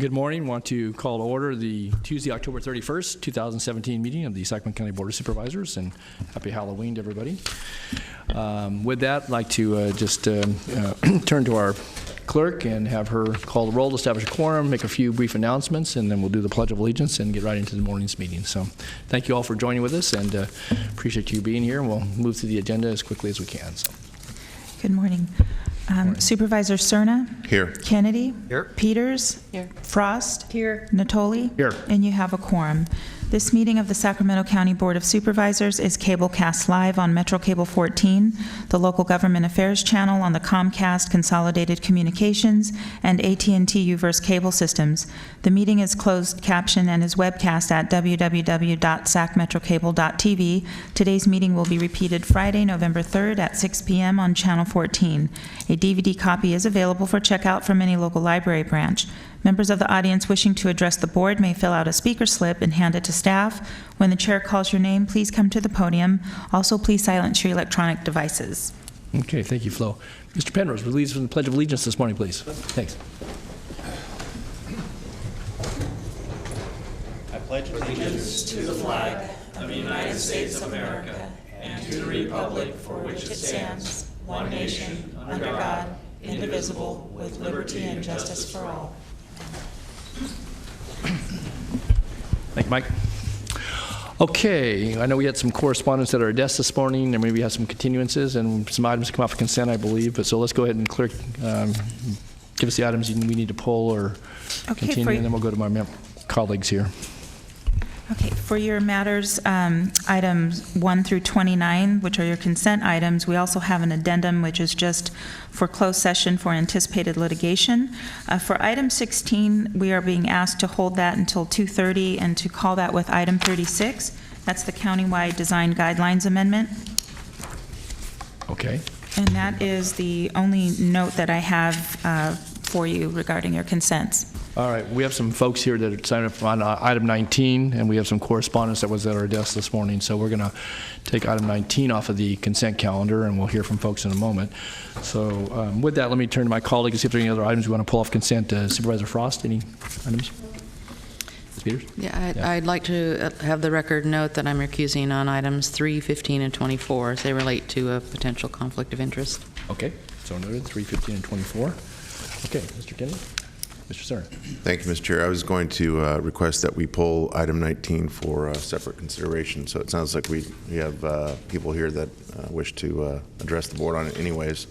Good morning. Want to call to order the Tuesday, October 31st, 2017 meeting of the Sacramento County Board of Supervisors, and happy Halloween to everybody. With that, I'd like to turn to our clerk and have her call the roll, establish a quorum, make a few brief announcements, and then we'll do the Pledge of Allegiance and get right into the morning's meeting. So thank you all for joining with us, and appreciate you being here, and we'll move through the agenda as quickly as we can. So. Good morning. Supervisor Cerna? Here. Kennedy? Here. Peters? Here. Frost? Here. Natoli? Here. And you have a quorum. This meeting of the Sacramento County Board of Supervisors is cablecast live on Metro Cable 14, the Local Government Affairs channel on the Comcast Consolidated Communications, and AT&T Uverse cable systems. The meeting is closed caption and is webcast at www.sacmetrocable.tv. Today's meeting will be repeated Friday, November 3rd at 6 p.m. on Channel 14. A DVD copy is available for checkout from any local library branch. Members of the audience wishing to address the board may fill out a speaker slip and hand it to staff. When the chair calls your name, please come to the podium. Also, please silence your electronic devices. Okay, thank you, Flo. Mr. Penrose, will you lead us from the Pledge of Allegiance this morning, please? Thanks. I pledge allegiance to the flag of the United States of America and to the republic for which it stands, one nation, under God, indivisible, with liberty and justice for all. Thank you, Mike. Okay, I know we had some correspondence at our desk this morning, and maybe we have some continuances and some items to come off of consent, I believe. But so let's go ahead and clerk, give us the items we need to pull or continue, and then we'll go to my colleagues here. Okay, for your matters, items 1 through 29, which are your consent items, we also have an addendum, which is just for closed session for anticipated litigation. For item 16, we are being asked to hold that until 2:30 and to call that with item 36. That's the countywide design guidelines amendment. Okay. And that is the only note that I have for you regarding your consents. All right, we have some folks here that are signed up on item 19, and we have some correspondence that was at our desk this morning. So we're going to take item 19 off of the consent calendar, and we'll hear from folks in a moment. So with that, let me turn to my colleague and see if there are any other items we want to pull off consent. Supervisor Frost, any items? Ms. Peters? Yeah, I'd like to have the record note that I'm recusing on items 3, 15, and 24 as they relate to a potential conflict of interest. Okay, so noted, 3, 15, and 24. Okay, Mr. Kennedy? Mr. Stern. Thank you, Mr. Chair. I was going to request that we pull item 19 for separate consideration. So it sounds like we have people here that wish to address the board on it anyways.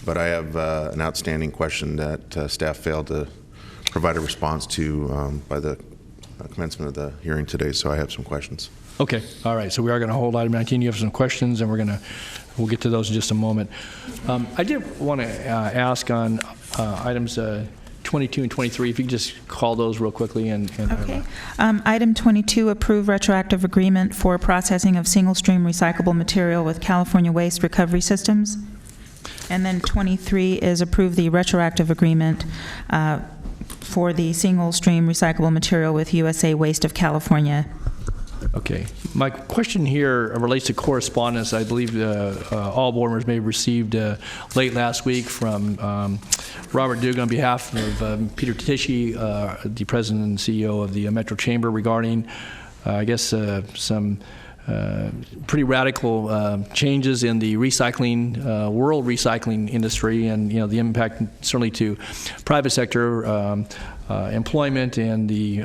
But I have an outstanding question that staff failed to provide a response to by the commencement of the hearing today. So I have some questions. Okay. All right. So we are going to hold item 19. You have some questions, and we'll get to those in just a moment. I did want to ask on items 22 and 23, if you could just call those real quickly. Okay. Item 22, approve retroactive agreement for processing of single-stream recyclable material with California Waste Recovery Systems. And then 23 is approve the retroactive agreement for the single-stream recyclable material with USA Waste of California. Okay. My question here relates to correspondence. I believe all board members may have received late last week from Robert Dugan on behalf of Peter Tishy, the president and CEO of the Metro Chamber, regarding, I guess, some pretty radical changes in the recycling, world recycling industry, and the impact certainly to private sector employment and the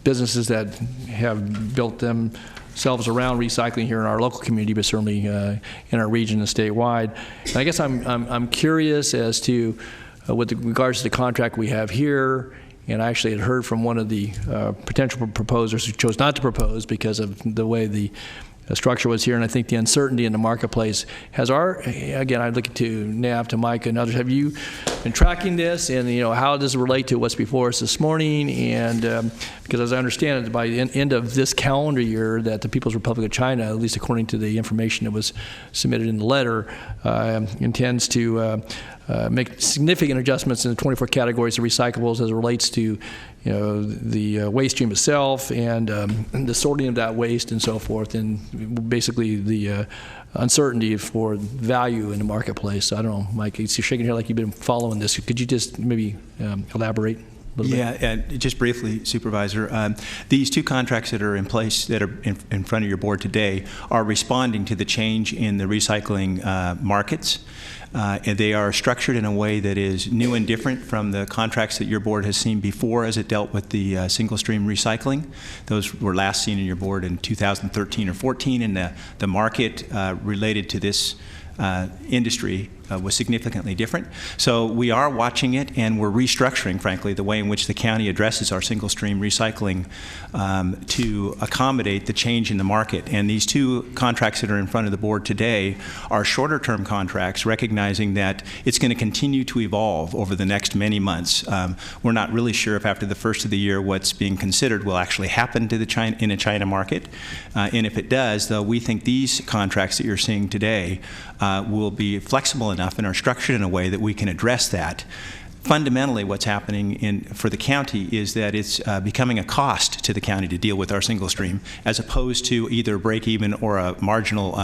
businesses that have built themselves around recycling here in our local community, but certainly in our region and statewide. And I guess I'm curious as to, with regards to the contract we have here, and I actually had heard from one of the potential proposers who chose not to propose because of the way the structure was here, and I think the uncertainty in the marketplace has again, I'd look to Nav, to Mike, and others. Have you been tracking this, and how does it relate to what's before us this morning? And because as I understand it, by the end of this calendar year, that the People's Republic of China, at least according to the information that was submitted in the letter, intends to make significant adjustments in the 24 categories of recyclables as it relates to the waste stream itself and the sorting of that waste and so forth, and basically the uncertainty for value in the marketplace. So I don't know, Mike, you're shaking your head like you've been following this. Could you just maybe elaborate? little bit? Yeah, and just briefly, Supervisor, these two contracts that are in place that are in front of your board today are responding to the change in the recycling markets. And they are structured in a way that is new and different from the contracts that your board has seen before as it dealt with the single-stream recycling. Those were last seen in your board in 2013 or 14, and the market related to this industry was significantly different. So we are watching it, and we're restructuring, frankly, the way in which the county addresses our single-stream recycling to accommodate the change in the market. And these two contracts that are in front of the board today are shorter-term contracts, recognizing that it's going to continue to evolve over the next many months. We're not really sure if after the first of the year what's being considered will actually happen to the China market. And if it does, though, we think these contracts that you're seeing today will be flexible enough and are structured in a way that we can address that. Fundamentally, what's happening for the county is that it's becoming a cost to the county to deal with our single stream, as opposed to either break even or a marginal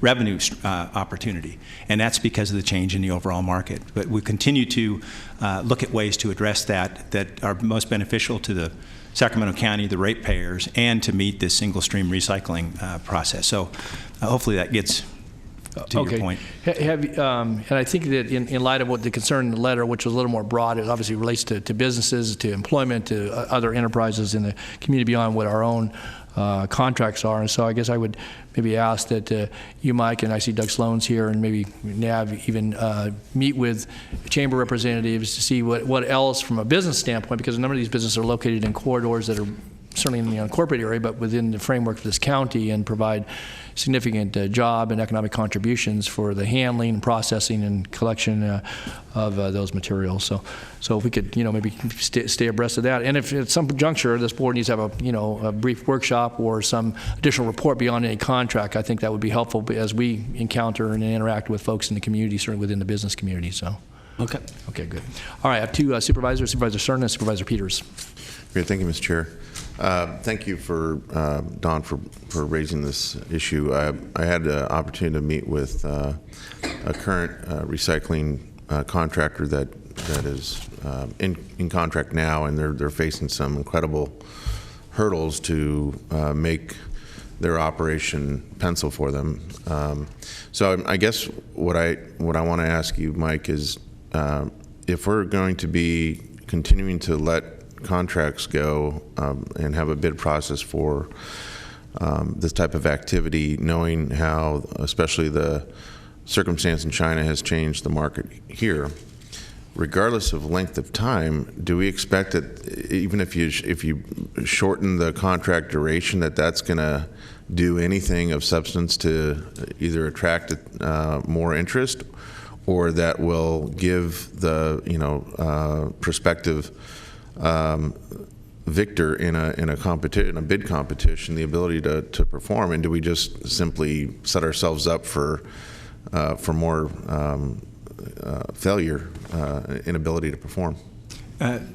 revenue opportunity. And that's because of the change in the overall market. But we continue to look at ways to address that are most beneficial to the Sacramento County, the ratepayers, and to meet this single stream recycling process. So hopefully that gets to your point. And I think that in light of what the concern in the letter, which was a little more broad, it obviously relates to businesses, to employment, to other enterprises in the community beyond what our own contracts are. And so I guess I would maybe ask that you, Mike, and I see Doug Sloan's here, and maybe Nav even meet with chamber representatives to see what else from a business standpoint, because a number of these businesses are located in corridors that are certainly in the unincorporated area, but within the framework of this county, and provide significant job and economic contributions for the handling, processing, and collection of those materials. So if we could, maybe stay abreast of that. And if at some juncture this board needs to have a brief workshop or some additional report beyond any contract, I think that would be helpful as we encounter and interact with folks in the community, certainly within the business community. So. Okay, good. All right, I have two supervisors, Supervisor Cerna and Supervisor Peters. Great, thank you, Mr. Chair. Thank you for Don for raising this issue. I had the opportunity to meet with a current recycling contractor that is in contract now, and they're facing some incredible hurdles to make their operation pencil for them. So I guess what I want to ask you, Mike, is if we're going to be continuing to let contracts go and have a bid process for this type of activity, knowing how especially the circumstance in China has changed the market here, regardless of length of time, do we expect that even if you shorten the contract duration, that's going to do anything of substance to either attract more interest, or that will give the prospective victor in a bid competition the ability to perform? And do we just simply set ourselves up for more failure, inability to perform?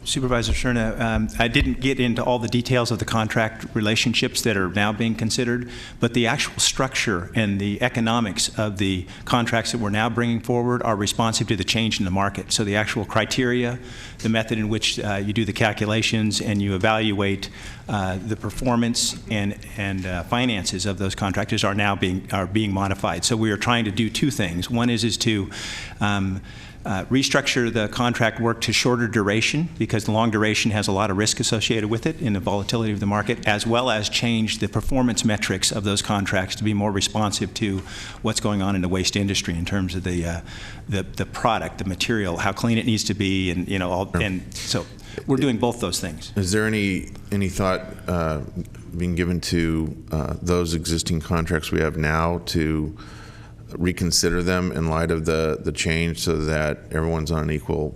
Supervisor Cerna, I didn't get into all the details of the contract relationships that are now being considered, but the actual structure and the economics of the contracts that we're now bringing forward are responsive to the change in the market. So the actual criteria, the method in which you do the calculations and you evaluate the performance and finances of those contractors are now being modified. So we are trying to do two things. One is to restructure the contract work to shorter duration, because the long duration has a lot of risk associated with it in the volatility of the market, as well as change the performance metrics of those contracts to be more responsive to what's going on in the waste industry in terms of the product, the material, how clean it needs to be, and and so we're doing both those things. Is there any thought being given to those existing contracts we have now to reconsider them in light of the change, so that everyone's on an equal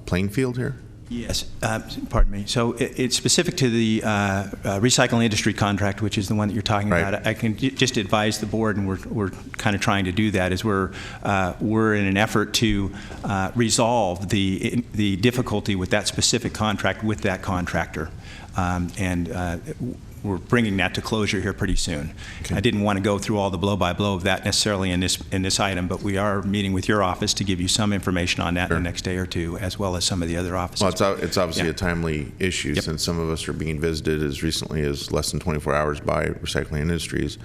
playing field here? Yes, pardon me. So it's specific to the recycling industry contract, which is the one that you're talking about. I can just advise the board, and we're kind of trying to do that, is we're in an effort to resolve the difficulty with that specific contract with that contractor. we're bringing that to closure here pretty soon. Okay. I didn't want to go through all the blow-by-blow of that necessarily in this item, but we are meeting with your office to give you some information on that in the next day or two, as well as some of the other offices. Well, it's obviously Yeah. a timely issue, Yep. since some of us are being visited as recently as less than 24 hours by Recycling Industries.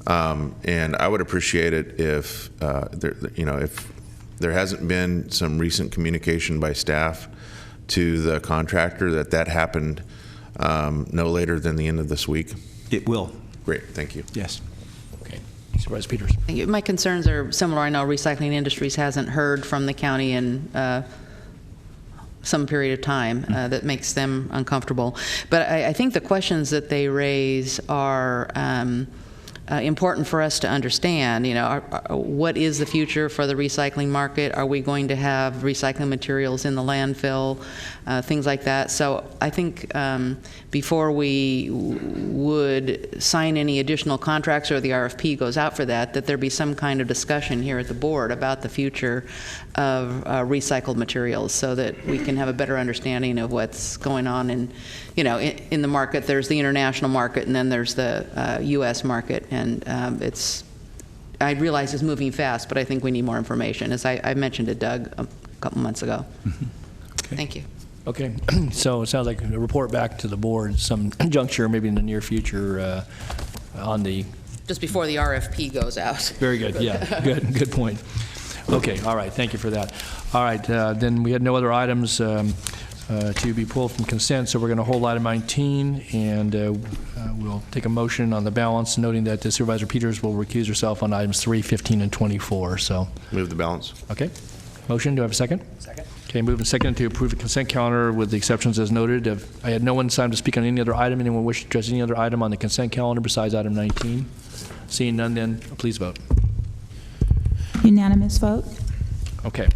And I would appreciate it if, if there hasn't been some recent communication by staff to the contractor that happened no later than the end of this week. It will, Great, thank you. yes. Okay. Supervisor Peters. Thank you. My concerns are similar. I know Recycling Industries hasn't heard from the county in some period of time. That makes them uncomfortable. But I think the questions that they raise are important for us to understand. What is the future for the recycling market? Are we going to have recycling materials in the landfill? Things like that. So I think before we would sign any additional contracts or the RFP goes out for that there be some kind of discussion here at the board about the future of recycled materials, so that we can have a better understanding of what's going on in the market. There's the international market, and then there's the U.S. market, and I realize it's moving fast, but I think we need more information, as I mentioned to Doug a couple months ago. Okay. Thank you. Okay, so it sounds like a report back to the board, some juncture, maybe in the near future, on the. Just before the RFP goes out. Very good. Yeah. Good point. Okay. All right. Thank you for that. All right. Then we had no other items to be pulled from consent, so we're going to hold item 19, and we'll take a motion on the balance, noting that Supervisor Peters will recuse herself on items 3, 15, and 24. So. Move the balance. Okay. Motion. Do I have a second? Second. Okay. Moved and seconded to approve the consent calendar with the exceptions as noted. I had no one signed to speak on any other item. Anyone wish to address any other item on the consent calendar besides item 19? Seeing none, then please vote. Unanimous vote? Okay.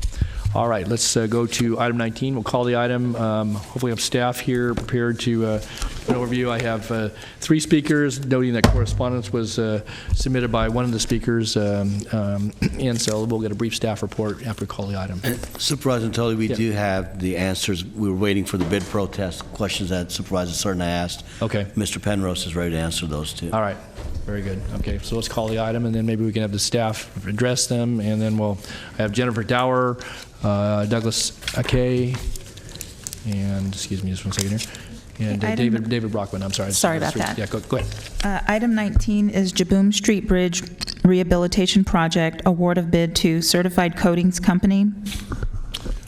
All right, let's go to item 19. We'll call the item. Hopefully we have staff here prepared to give an overview. I have 3 speakers, noting that correspondence was submitted by one of the speakers, and so we'll get a brief staff report after we call the item. Supervisor Natoli, we Yeah. do have the answers. We were waiting for the bid protest questions that Supervisor Cerna asked. Okay. Mr. Penrose is ready to answer those too. All right. Very good. Okay, so let's call the item, and then maybe we can have the staff address them, and then we'll have Jennifer Dower, Douglas Akay, and, excuse me just one second here, and Okay, David Brockman. I'm sorry. Sorry about that. Yeah, go ahead. Item 19 is Jaboom Street Bridge Rehabilitation Project, award of bid to Certified Coatings Company.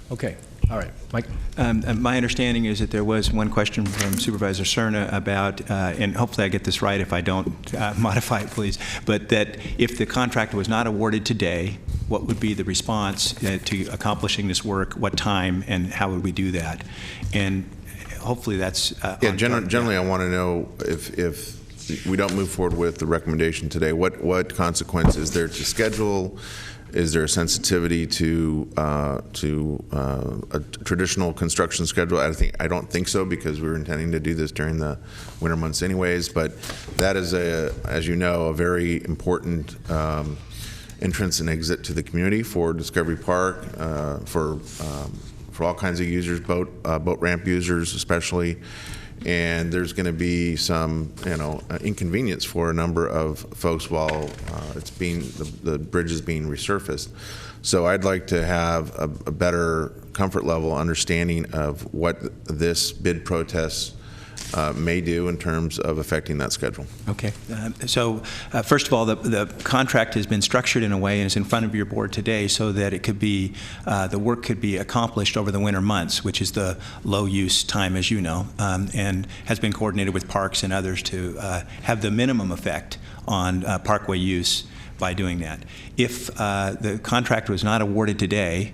Okay. All right. Mike? My understanding is that there was one question from Supervisor Cerna about, and hopefully I get this right if I don't, modify it please, but that if the contract was not awarded today, what would be the response to accomplishing this work, what time, and how would we do that? And hopefully that's Generally, I want to know if we don't move forward with the recommendation today, what consequence is there to schedule? Is there a sensitivity to a traditional construction schedule? I don't think so, because we were intending to do this during the winter months anyways. But that is, as you know, a very important entrance and exit to the community for Discovery Park, for all kinds of users, boat ramp users especially. And there's going to be some, inconvenience for a number of folks while the bridge is being resurfaced. So I'd like to have a better comfort level understanding of what this bid protest may do in terms of affecting that schedule. Okay. So first of all, the contract has been structured in a way and is in front of your board today so that it could be, the work could be accomplished over the winter months, which is the low use time, as you know, and has been coordinated with parks and others to have the minimum effect on parkway use by doing that. If the contract was not awarded today,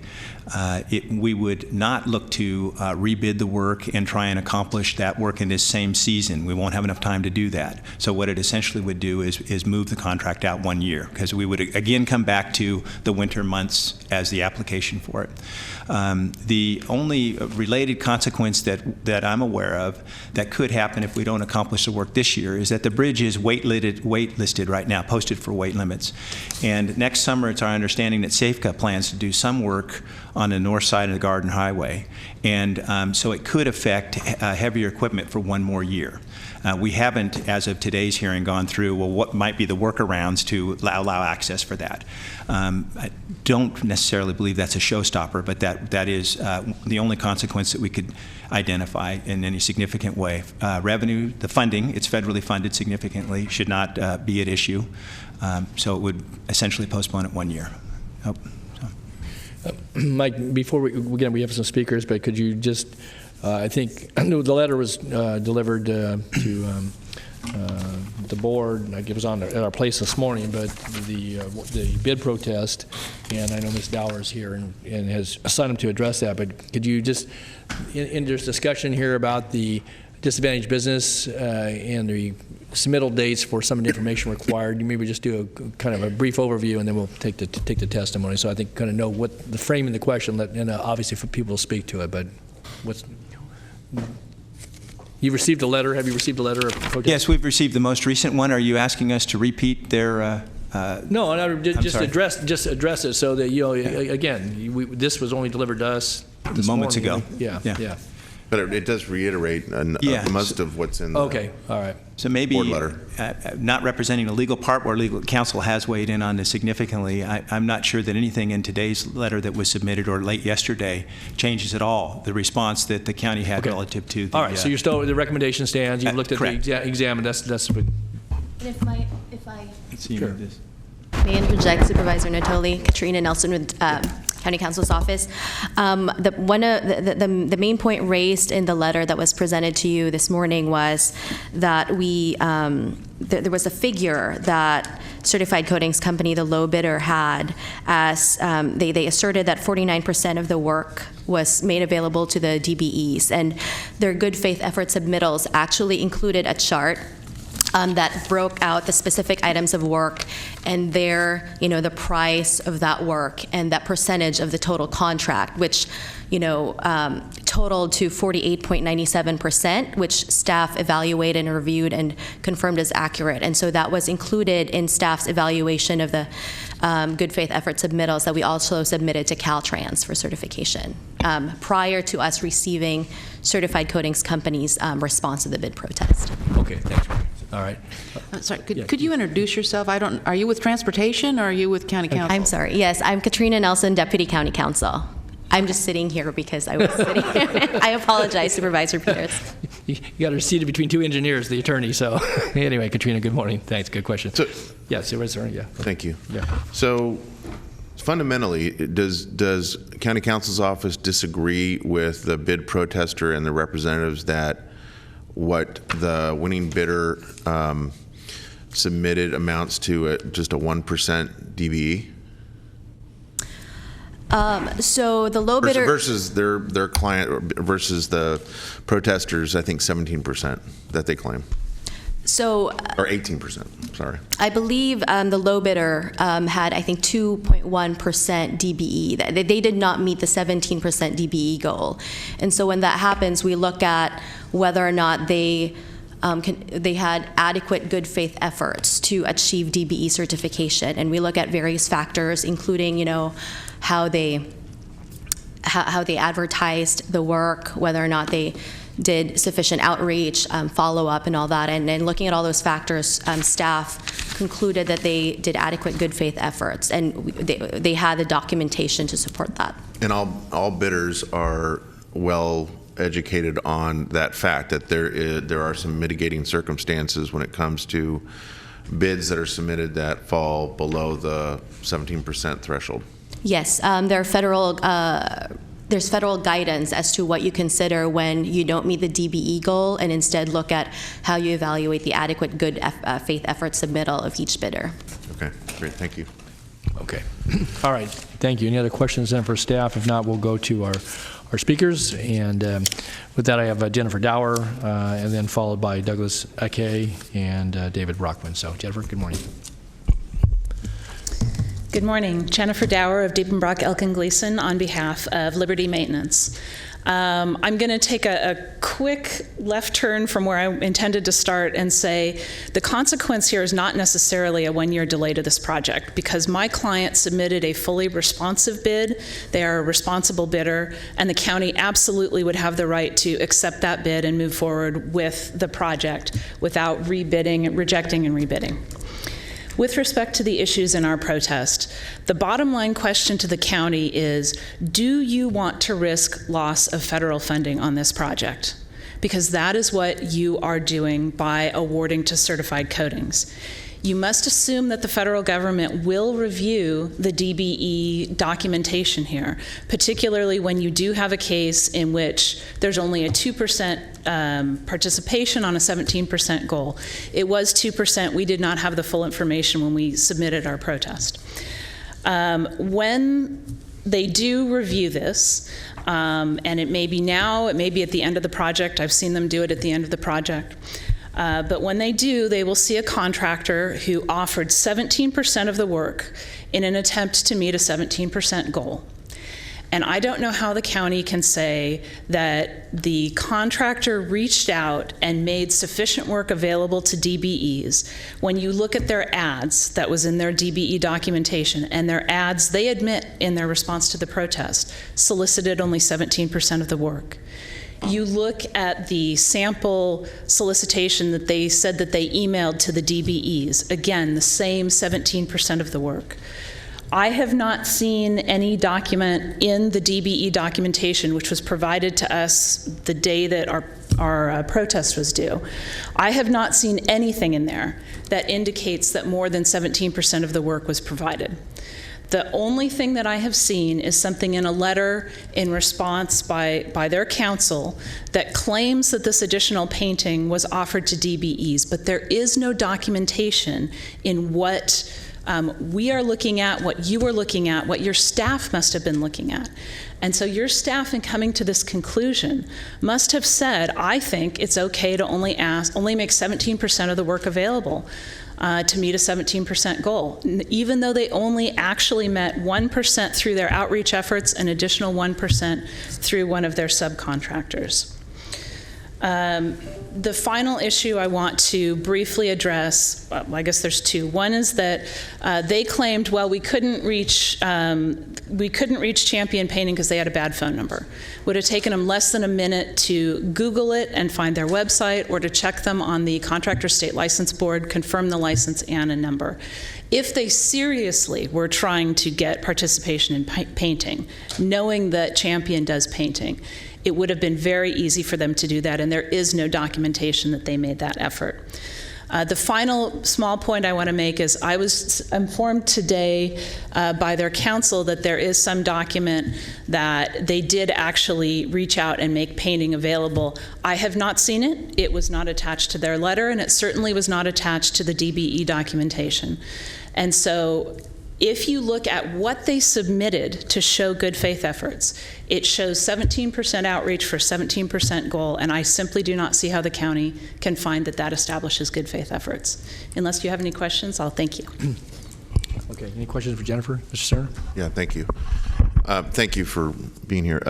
we would not look to rebid the work and try and accomplish that work in this same season. We won't have enough time to do that. So what it essentially would do is move the contract out 1 year, because we would again come back to the winter months as the application for it. The only related consequence that I'm aware of that could happen if we don't accomplish the work this year is that the bridge is waitlisted right now, posted for weight limits. requirements. And next summer, it's our understanding that Safeco plans to do some work on the north side of the Garden Highway. And so it could affect heavier equipment for one more year. We haven't, as of today's hearing, gone through, well, what might be the workarounds to allow access for that. I don't necessarily believe that's a showstopper, but that is the only consequence that we could identify in any significant way. Revenue, the funding, it's federally funded significantly, should not be at issue. So it would essentially postpone it 1 year. Oh, so. Mike, before we have some speakers, but could you just, I think the letter was delivered to the board, like it was at our place this morning, but the bid protest, and I know Ms. Dower is here and has assigned him to address that, but could you just, in this discussion here about the disadvantaged business and the submittal dates for some of the information required, you maybe just do a kind of a brief overview, and then we'll take the testimony. So I think kind of know what the frame in the question, and obviously for people to speak to it, but what's. You received a letter. Have you received a letter of protest? Yes, we've received the most recent one. Are you asking us to repeat their? No, just address it so that again, this was only delivered to us moments morning. ago. Yeah. But it does reiterate most of what's in the Okay, all right. So maybe board letter. Not representing the legal part where legal counsel has weighed in on this significantly, I'm not sure that anything in today's letter that was submitted or late yesterday changes at all the response that the county had relative to the. All right, so you're still, the recommendation stands, you've looked at correct. the exam, that's what. And if I Let's see, Sure. may interject, Supervisor Natoli, Katrina Nelson with County Counsel's Office. The main point raised in the letter that was presented to you this morning was that there was a figure that Certified Coatings Company, the low bidder, had as they asserted that 49% of the work was made available to the DBEs, and their good faith effort submittals actually included a chart that broke out the specific items of work and the price of that work and that percentage of the total contract, which, totaled to 48.97%, which staff evaluated and reviewed and confirmed as accurate. And so that was included in staff's evaluation of the good faith effort submittals that we also submitted to Caltrans for certification prior to us receiving Certified Coatings Company's response to the bid protest. Okay, thanks. All right. Sorry, could you introduce yourself? Are you with Transportation or are you with County Council? I'm sorry. Yes, I'm Katrina Nelson, Deputy County Counsel. I'm just sitting here because I was sitting. I apologize, Supervisor Peters. You got her seated between two engineers, the attorney. So anyway, Katrina, good morning. Thanks. Good question. So, yes, yeah. Thank you. Yeah. So fundamentally, does County Counsel's office disagree with the bid protester and the representatives that what the winning bidder submitted amounts to just a 1% DBE? So the low bidder versus their client versus the protesters, I think 17% that they claim. So, or 18%. Sorry. I believe the low bidder had, I think, 2.1% DBE. They did not meet the 17% DBE goal, and so when that happens, we look at whether or not they had adequate good faith efforts to achieve DBE certification, and we look at various factors, including, how they advertised the work, whether or not they did sufficient outreach, follow-up, and all that. And looking at all those factors, staff concluded that they did adequate good faith efforts, and they had the documentation to support that. And all bidders are well educated on that fact that there are some mitigating circumstances when it comes to bids that are submitted that fall below the 17% threshold. Yes, there's federal guidance as to what you consider when you don't meet the DBE goal, and instead look at how you evaluate the adequate good faith effort submittal of each bidder. Okay, great, thank you. Okay. All right, thank you. Any other questions then for staff? If not, we'll go to our speakers. And with that, I have Jennifer Dower, and then followed by Douglas Ake and David Brockman. So, Jennifer, good morning. Good morning. Jennifer Dower of Diepenbrock, Elkin Gleason on behalf of Liberty Maintenance. I'm going to take a quick left turn from where I intended to start and say the consequence here is not necessarily a one-year delay to this project, because my client submitted a fully responsive bid. They are a responsible bidder, and the county absolutely would have the right to accept that bid and move forward with the project without rejecting and rebidding. With respect to the issues in our protest, the bottom line question to the county is, do you want to risk loss of federal funding on this project? Because that is what you are doing by awarding to certified coatings. You must assume that the federal government will review the DBE documentation here, particularly when you do have a case in which there's only a 2% participation on a 17% goal. It was 2%. We did not have the full information when we submitted our protest. When they do review this, and it may be now, it may be at the end of the project. I've seen them do it at the end of the project. But when they do, they will see a contractor who offered 17% of the work in an attempt to meet a 17% goal. And I don't know how the county can say that the contractor reached out and made sufficient work available to DBEs when you look at their ads that was in their DBE documentation, and their ads, they admit in their response to the protest, solicited only 17% of the work. You look at the sample solicitation that they said that they emailed to the DBEs, again, the same 17% of the work. I have not seen any document in the DBE documentation, which was provided to us the day that our protest was due. I have not seen anything in there that indicates that more than 17% of the work was provided. The only thing that I have seen is something in a letter in response by their counsel that claims that this additional painting was offered to DBEs, but there is no documentation in what we are looking at, what you are looking at, what your staff must have been looking at. And so your staff, in coming to this conclusion, must have said, I think it's okay to only make 17% of the work available to meet a 17% goal, even though they only actually met 1% through their outreach efforts, an additional 1% through one of their subcontractors. The final issue I want to briefly address, well, I guess there's two. One is that they claimed, well, we couldn't reach Champion Painting because they had a bad phone number. Would have taken them less than a minute to Google it and find their website, or to check them on the Contractor State License Board, confirm the license and a number. If they seriously were trying to get participation in painting, knowing that Champion does painting, it would have been very easy for them to do that, and there is no documentation that they made that effort. The final small point I want to make is I was informed today by their counsel that there is some document that they did actually reach out and make painting available. I have not seen it. It was not attached to their letter, and it certainly was not attached to the DBE documentation. And so if you look at what they submitted to show good faith efforts, it shows 17% outreach for 17% goal, and I simply do not see how the county can find that that establishes good faith efforts. Unless you have any questions, I'll thank you. Okay, any questions for Jennifer, Mr. Cerner? Yeah, thank you. Thank you for being here.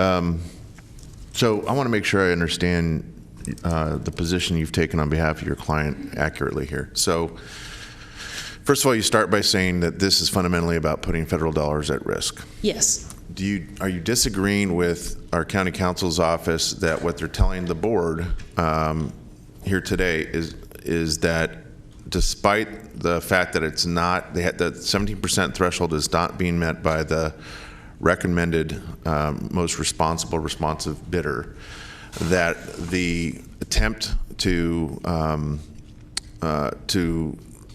So I want to make sure I understand the position you've taken on behalf of your client accurately here. So first of all, you start by saying that this is fundamentally about putting federal dollars at risk. Yes. Are you disagreeing with our county counsel's office that what they're telling the board here today is that despite the fact that it's not, the 17% threshold is not being met by the recommended most responsive bidder, that the attempt to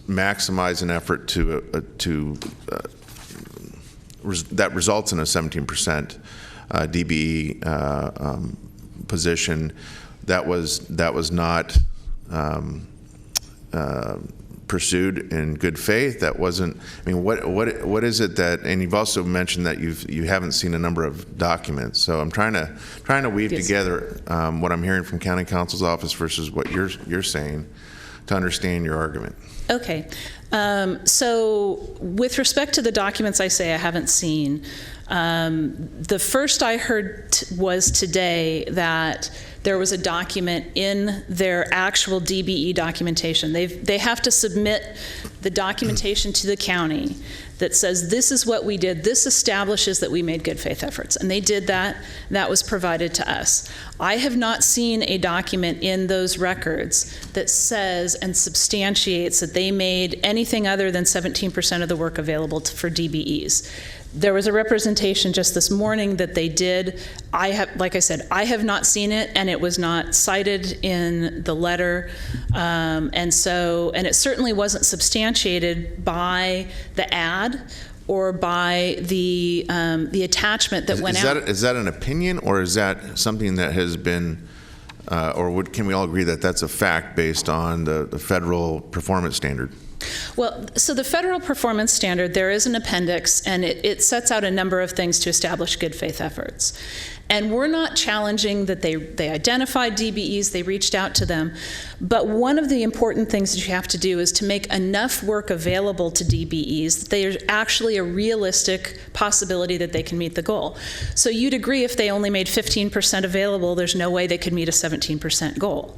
maximize an effort that results in a 17% DBE position that was not pursued in good faith. That wasn't. I mean, what is it that? And you've also mentioned that you haven't seen a number of documents. So I'm trying to weave together what I'm hearing from county counsel's office versus what you're saying to understand your argument. Okay. So with respect to the documents I say I haven't seen, the first I heard was today that there was a document in their actual DBE documentation. They have to submit the documentation to the county that says this is what we did, this establishes that we made good faith efforts. And they did that. That was provided to us. I have not seen a document in those records that says and substantiates that they made anything other than 17% of the work available for DBEs. There was a representation just this morning that they did. Like I said, I have not seen it, and it was not cited in the letter. And it certainly wasn't substantiated by the ad or by the attachment that went out. Is that an opinion, or is that something that has been, can we all agree that that's a fact based on the federal performance standard? Well, so the federal performance standard, there is an appendix, and it sets out a number of things to establish good faith efforts. And we're not challenging that they identified DBEs, they reached out to them. But one of the important things that you have to do is to make enough work available to DBEs that there's actually a realistic possibility that they can meet the goal. So you'd agree if they only made 15% available, there's no way they could meet a 17% goal.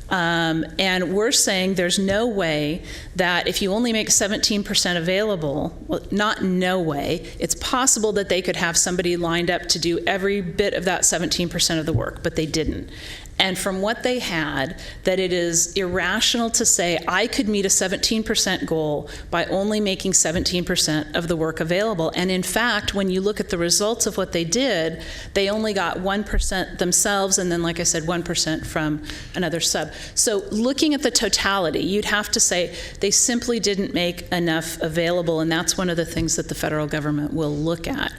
And we're saying there's no way that if you only make 17% available, well, not no way, it's possible that they could have somebody lined up to do every bit of that 17% of the work, but they didn't. And from what they had, that it is irrational to say I could meet a 17% goal by only making 17% of the work available. And in fact, when you look at the results of what they did, they only got 1% themselves, and then, like I said, 1% from another sub. So looking at the totality, you'd have to say they simply didn't make enough available, and that's one of the things that the federal government will look at.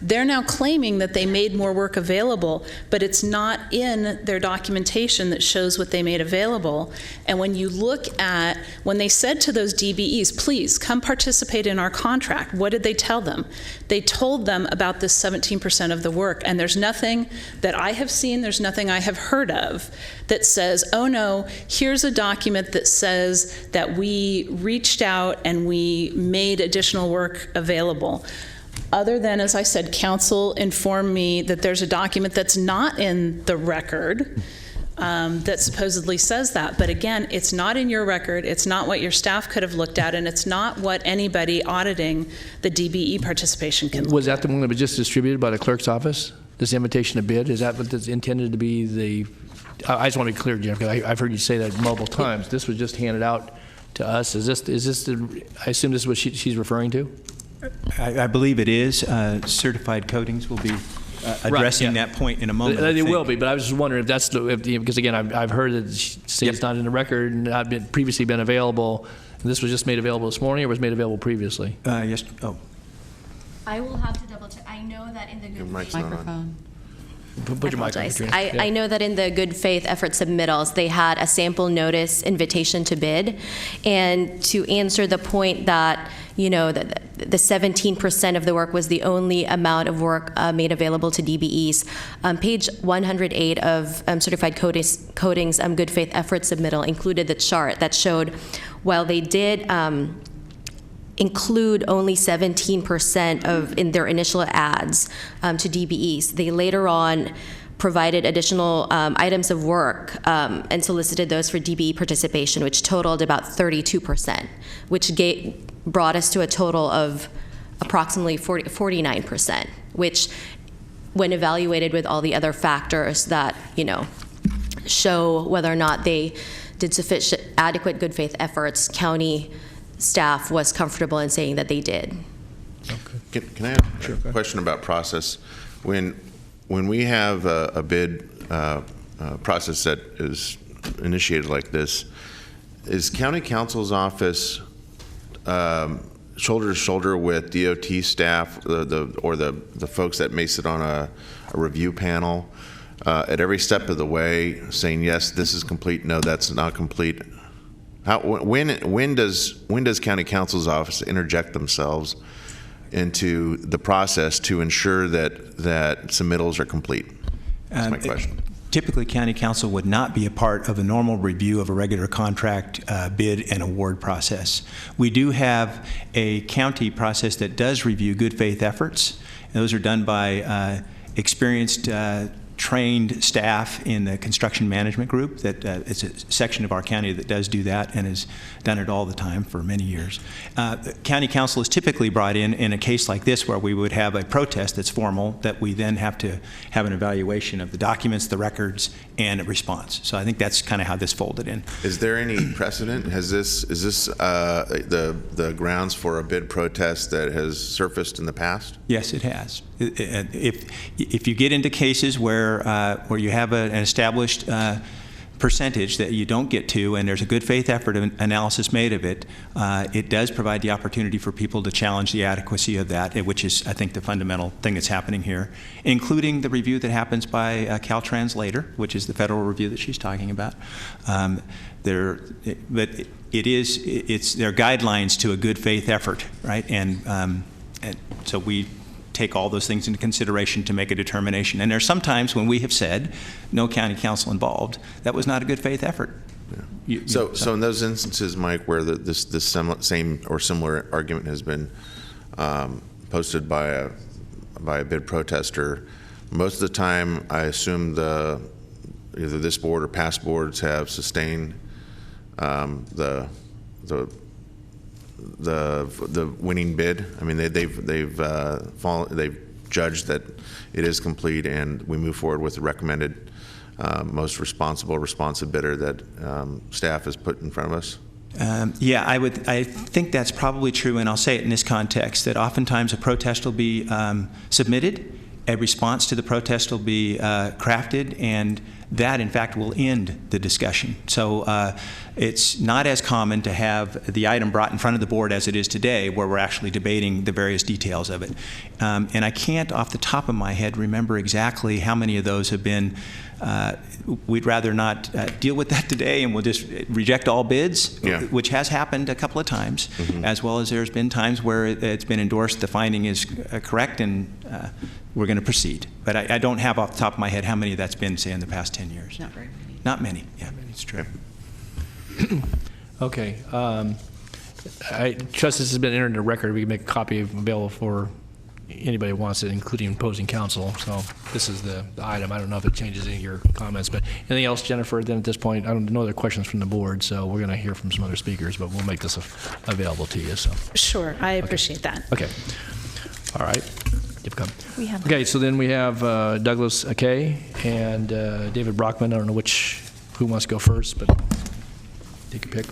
They're now claiming that they made more work available, but it's not in their documentation that shows what they made available. And when you look at, when they said to those DBEs, please come participate in our contract, what did they tell them? They told them about this 17% of the work, and there's nothing that I have seen, there's nothing I have heard of that says, oh no, here's a document that says that we reached out and we made additional work available. Other than, as I said, counsel informed me that there's a document that's not in the record that supposedly says that. But again, it's not in your record, it's not what your staff could have looked at, and it's not what anybody auditing the DBE participation can look at. Was that the one that was just distributed by the clerk's office? This invitation to bid? Is that what is intended to be the... I just want to be clear, Jeff, because I've heard you say that multiple times. This was just handed out to us. Is this the... I assume this is what she's referring to? I believe it is. Certified coatings will be addressing that point in a moment. They will be, but I was just wondering if that's because again, I've heard that say it's not in the record and not been previously been available. And this was just made available this morning, or was made available previously? Yes. Oh. I will have to double check. I know that in the good faith Microphone. Put your mic on, Katrina. I know that in the good faith effort submittals, they had a sample notice invitation to bid. And to answer the point that, you know, the 17% of the work was the only amount of work made available to DBEs, page 108 of Certified Coatings good faith effort submittal included the chart that showed while they did include only 17% of in their initial ads to DBEs. They later on provided additional items of work and solicited those for DBE participation, which totaled about 32%, which brought us to a total of approximately 49%, which when evaluated with all the other factors that, you know, show whether or not they did sufficient adequate good faith efforts, county staff was comfortable in saying that they did. Okay. Can I ask a question about process? When we have a bid process that is initiated like this, is county counsel's office shoulder to shoulder with DOT staff, or the folks that may sit on a review panel at every step of the way, saying yes, this is complete, no, that's not complete? When does county counsel's office interject themselves into the process to ensure that submittals are complete? That's my question. typically county council would not be a part of a normal review of a regular contract bid and award process. We do have a county process that does review good faith efforts. And those are done by experienced trained staff in the construction management group. That it's a section of our county that does do that and has done it all the time for many years. County council is typically brought in a case like this where we would have a protest that's formal that we then have to have an evaluation of the documents, the records, and a response. So I think that's kind of how this folded in. Is there any precedent? Is this the grounds for a bid protest that has surfaced in the past? Yes, it has. If you get into cases where you have an established percentage that you don't get to, and there's a good faith effort analysis made of it, it does provide the opportunity for people to challenge the adequacy of that, which is, I think, the fundamental thing that's happening here, including the review that happens by Caltrans later, which is the federal review that she's talking about. But there are guidelines to a good faith effort, right? And so we take all those things into consideration to make a determination. And there's sometimes when we have said, no county council involved, that was not a good faith effort. Yeah. So in those instances, Mike, where this same or similar argument has been posted by a bid protester, most of the time I assume either this board or past boards have sustained the winning bid. I mean, they've judged that it is complete, and we move forward with the recommended most responsive bidder that staff has put in front of us. Yeah, I think that's probably true, and I'll say it in this context, that oftentimes a protest will be submitted, a response to the protest will be crafted, and that, in fact, will end the discussion. So it's not as common to have the item brought in front of the board as it is today, where we're actually debating the various details of it. And I can't, off the top of my head, remember exactly how many of those have been. We'd rather not deal with that today, and we'll just reject all bids, which has happened a couple of times, as well as there's been times where it's been endorsed, the finding is correct, and we're going to proceed. But I don't have off the top of my head how many that's been, say, in the past 10 years. Not very many. Not many, yeah, it's true. Okay. I trust this has been entered in the record. We can make a copy available for anybody who wants it, including opposing counsel. So this is the item. I don't know if it changes any of your comments, but anything else, Jennifer? Then at this point, I don't know other questions from the board, so we're going to hear from some other speakers, but we'll make this available to you. So Sure, I appreciate that. okay. All right. You've come. We have Okay, so then we have Douglas Akay and David Brockman. I don't know who wants to go first, but take a pick.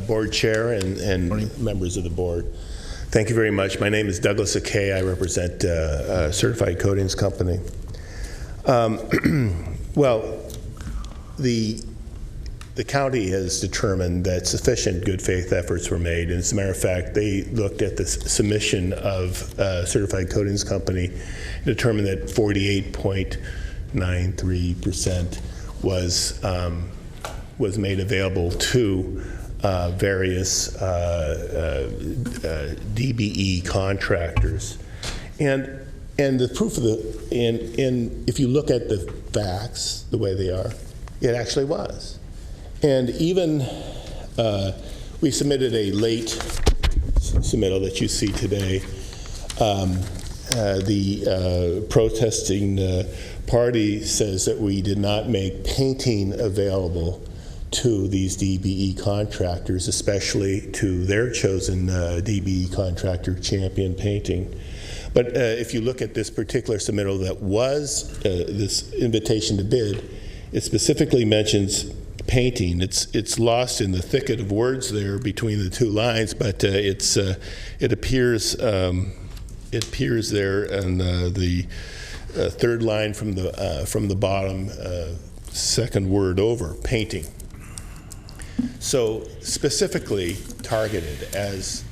Board Chair and members of the board. Thank you very much. My name is Douglas Akay. I represent a certified coatings company. Well, the county has determined that sufficient good faith efforts were made. And as a matter of fact, they looked at the submission of a certified coatings company and determined that 48.93% was made available to various DBE contractors, and the proof of if you look at the facts the way they are, it actually was. And even we submitted a late submittal that you see today. The protesting party says that we did not make painting available to these DBE contractors, especially to their chosen DBE contractor, Champion Painting. But if you look at this particular submittal that was this invitation to bid, it specifically mentions painting. It's lost in the thicket of words there between the two lines, but it appears there in the third line from the bottom, second word over, painting. So specifically targeted, as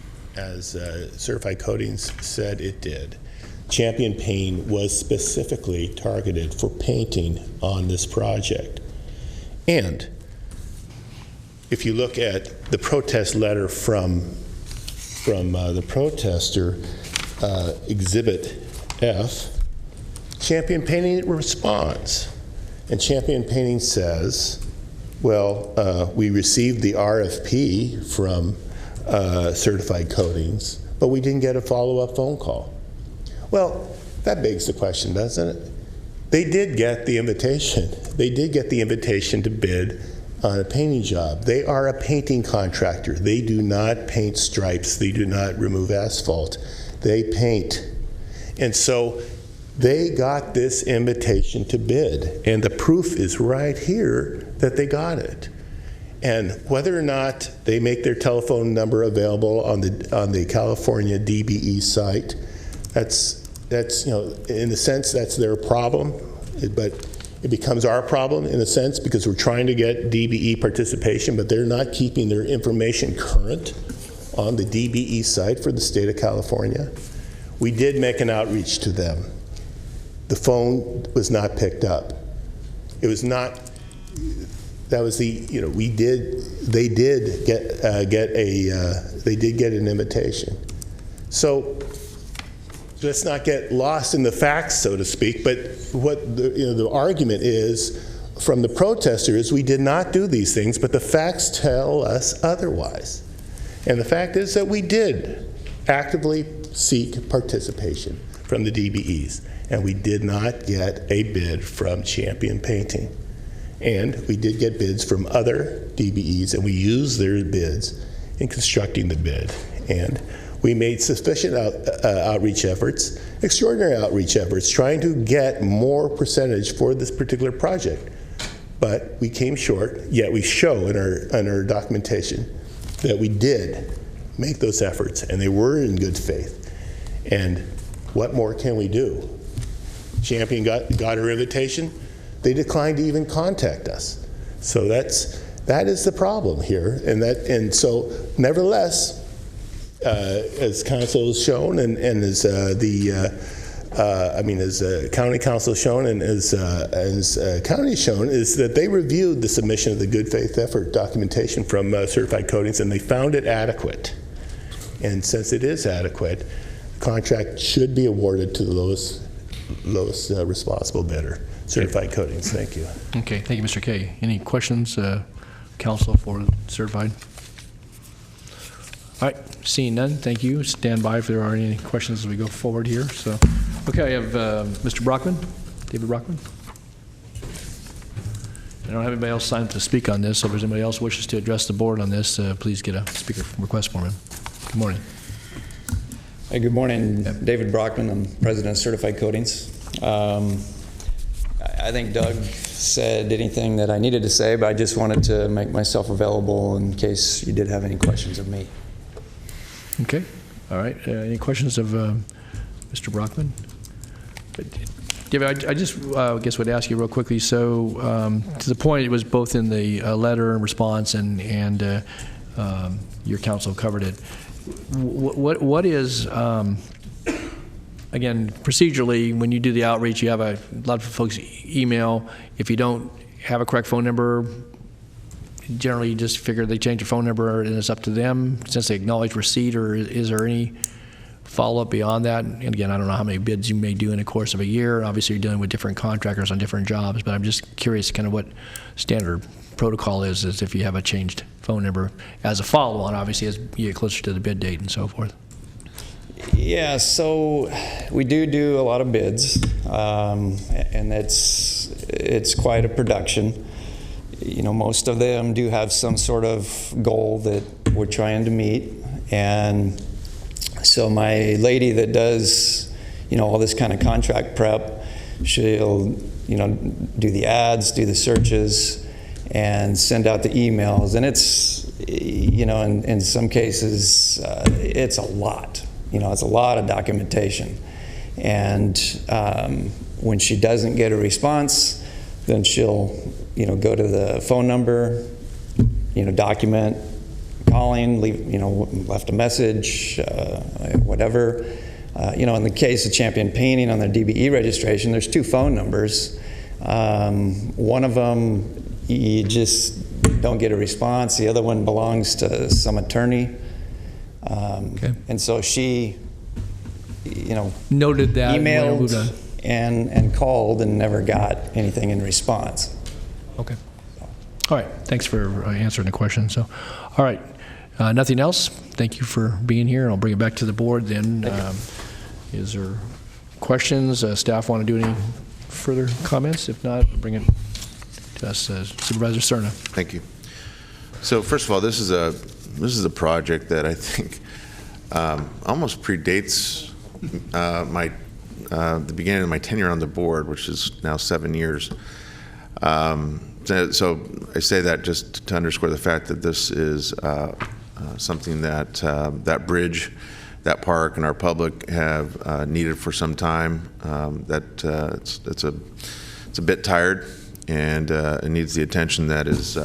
Certified Coatings said it did. Champion Paint was specifically targeted for painting on this project. And if you look at the protest letter from the protester, Exhibit F, Champion Painting responds, and Champion Painting says, well, we received the RFP from Certified Coatings, but we didn't get a follow-up phone call. Well, that begs the question, doesn't it? They did get the invitation. They did get the invitation to bid on a painting job. They are a painting contractor. They do not paint stripes. They do not remove asphalt. They paint. And so they got this invitation to bid, and the proof is right here that they got it. And whether or not they make their telephone number available on the California DBE site, that's in a sense that's their problem, but it becomes our problem in a sense because we're trying to get DBE participation, but they're not keeping their information current on the DBE site for the state of California. We did make an outreach to them. The phone was not picked up. It was not. That was the. They did get an invitation. So let's not get lost in the facts, so to speak. But what the argument is from the protesters, we did not do these things, but the facts tell us otherwise. And the fact is that we did actively seek participation from the DBEs, and we did not get a bid from Champion Painting. And we did get bids from other DBEs, and we used their bids in constructing the bid. And we made sufficient outreach efforts, extraordinary outreach efforts, trying to get more percentage for this particular project. But we came short, yet we show in our documentation that we did make those efforts, and they were in good faith. And what more can we do? Champion got our invitation. They declined to even contact us. So that is the problem here. And so nevertheless, as council has shown, and as as county council has shown, and as county has shown, is that they reviewed the submission of the good faith effort documentation from Certified Coatings, and they found it adequate. And since it is adequate, the contract should be awarded to the lowest responsible bidder, Certified Coatings. Thank you. Okay, thank you, Mr. Kay. Any questions, council, for Certified? All right, seeing none, thank you. Stand by if there are any questions as we go forward here. So, okay, I have Mr. Brockman, David Brockman. I don't have anybody else signed up to speak on this, so if there's anybody else who wishes to address the board on this, please get a speaker request for him. Good morning. Hey, good morning. David Brockman. I'm president of Certified Coatings. I think Doug said anything that I needed to say, but I just wanted to make myself available in case you did have any questions of me. Okay. All right. Any questions of Mr. Brockman? David, I just guess would ask you real quickly. So to the point, it was both in the letter and response, and your council covered it. What is, again, procedurally, when you do the outreach, you have a lot of folks email. If you don't have a correct phone number, generally you just figure they change their phone number and it's up to them since they acknowledge receipt, or is there any follow-up beyond that? And again, I don't know how many bids you may do in the course of a year. Obviously, you're dealing with different contractors on different jobs, but I'm just curious kind of what standard protocol is if you have a changed phone number as a follow-on, obviously, as you get closer to the bid date and so forth. Yeah, so we do a lot of bids, and it's quite a production. You know, most of them do have some sort of goal that we're trying to meet, and so my lady that does, all this kind of contract prep, she'll, do the ads, do the searches, and send out the emails, and it's, in some cases, it's a lot. It's a lot of documentation, and when she doesn't get a response, then she'll, go to the phone number, document calling, leave, left a message, whatever. In the case of Champion Painting on their DBE registration, there's 2 phone numbers. One of them, you just don't get a response. The other one belongs to some attorney. Okay. And so she, noted that, emailed and called and never got anything in response. Okay. All right. Thanks for answering the question. So, all right. Nothing else? Thank you for being here. I'll bring it back to the board then. Is there questions? Staff want to do any further comments? If not, bring it to us. Supervisor Cerna. Thank you. So first of all, this is a project that I think almost predates the beginning of my tenure on the board, which is now 7 years. So I say that just to underscore the fact that this is something that that bridge, that park, and our public have needed for some time. It's a bit tired, and it needs the attention that is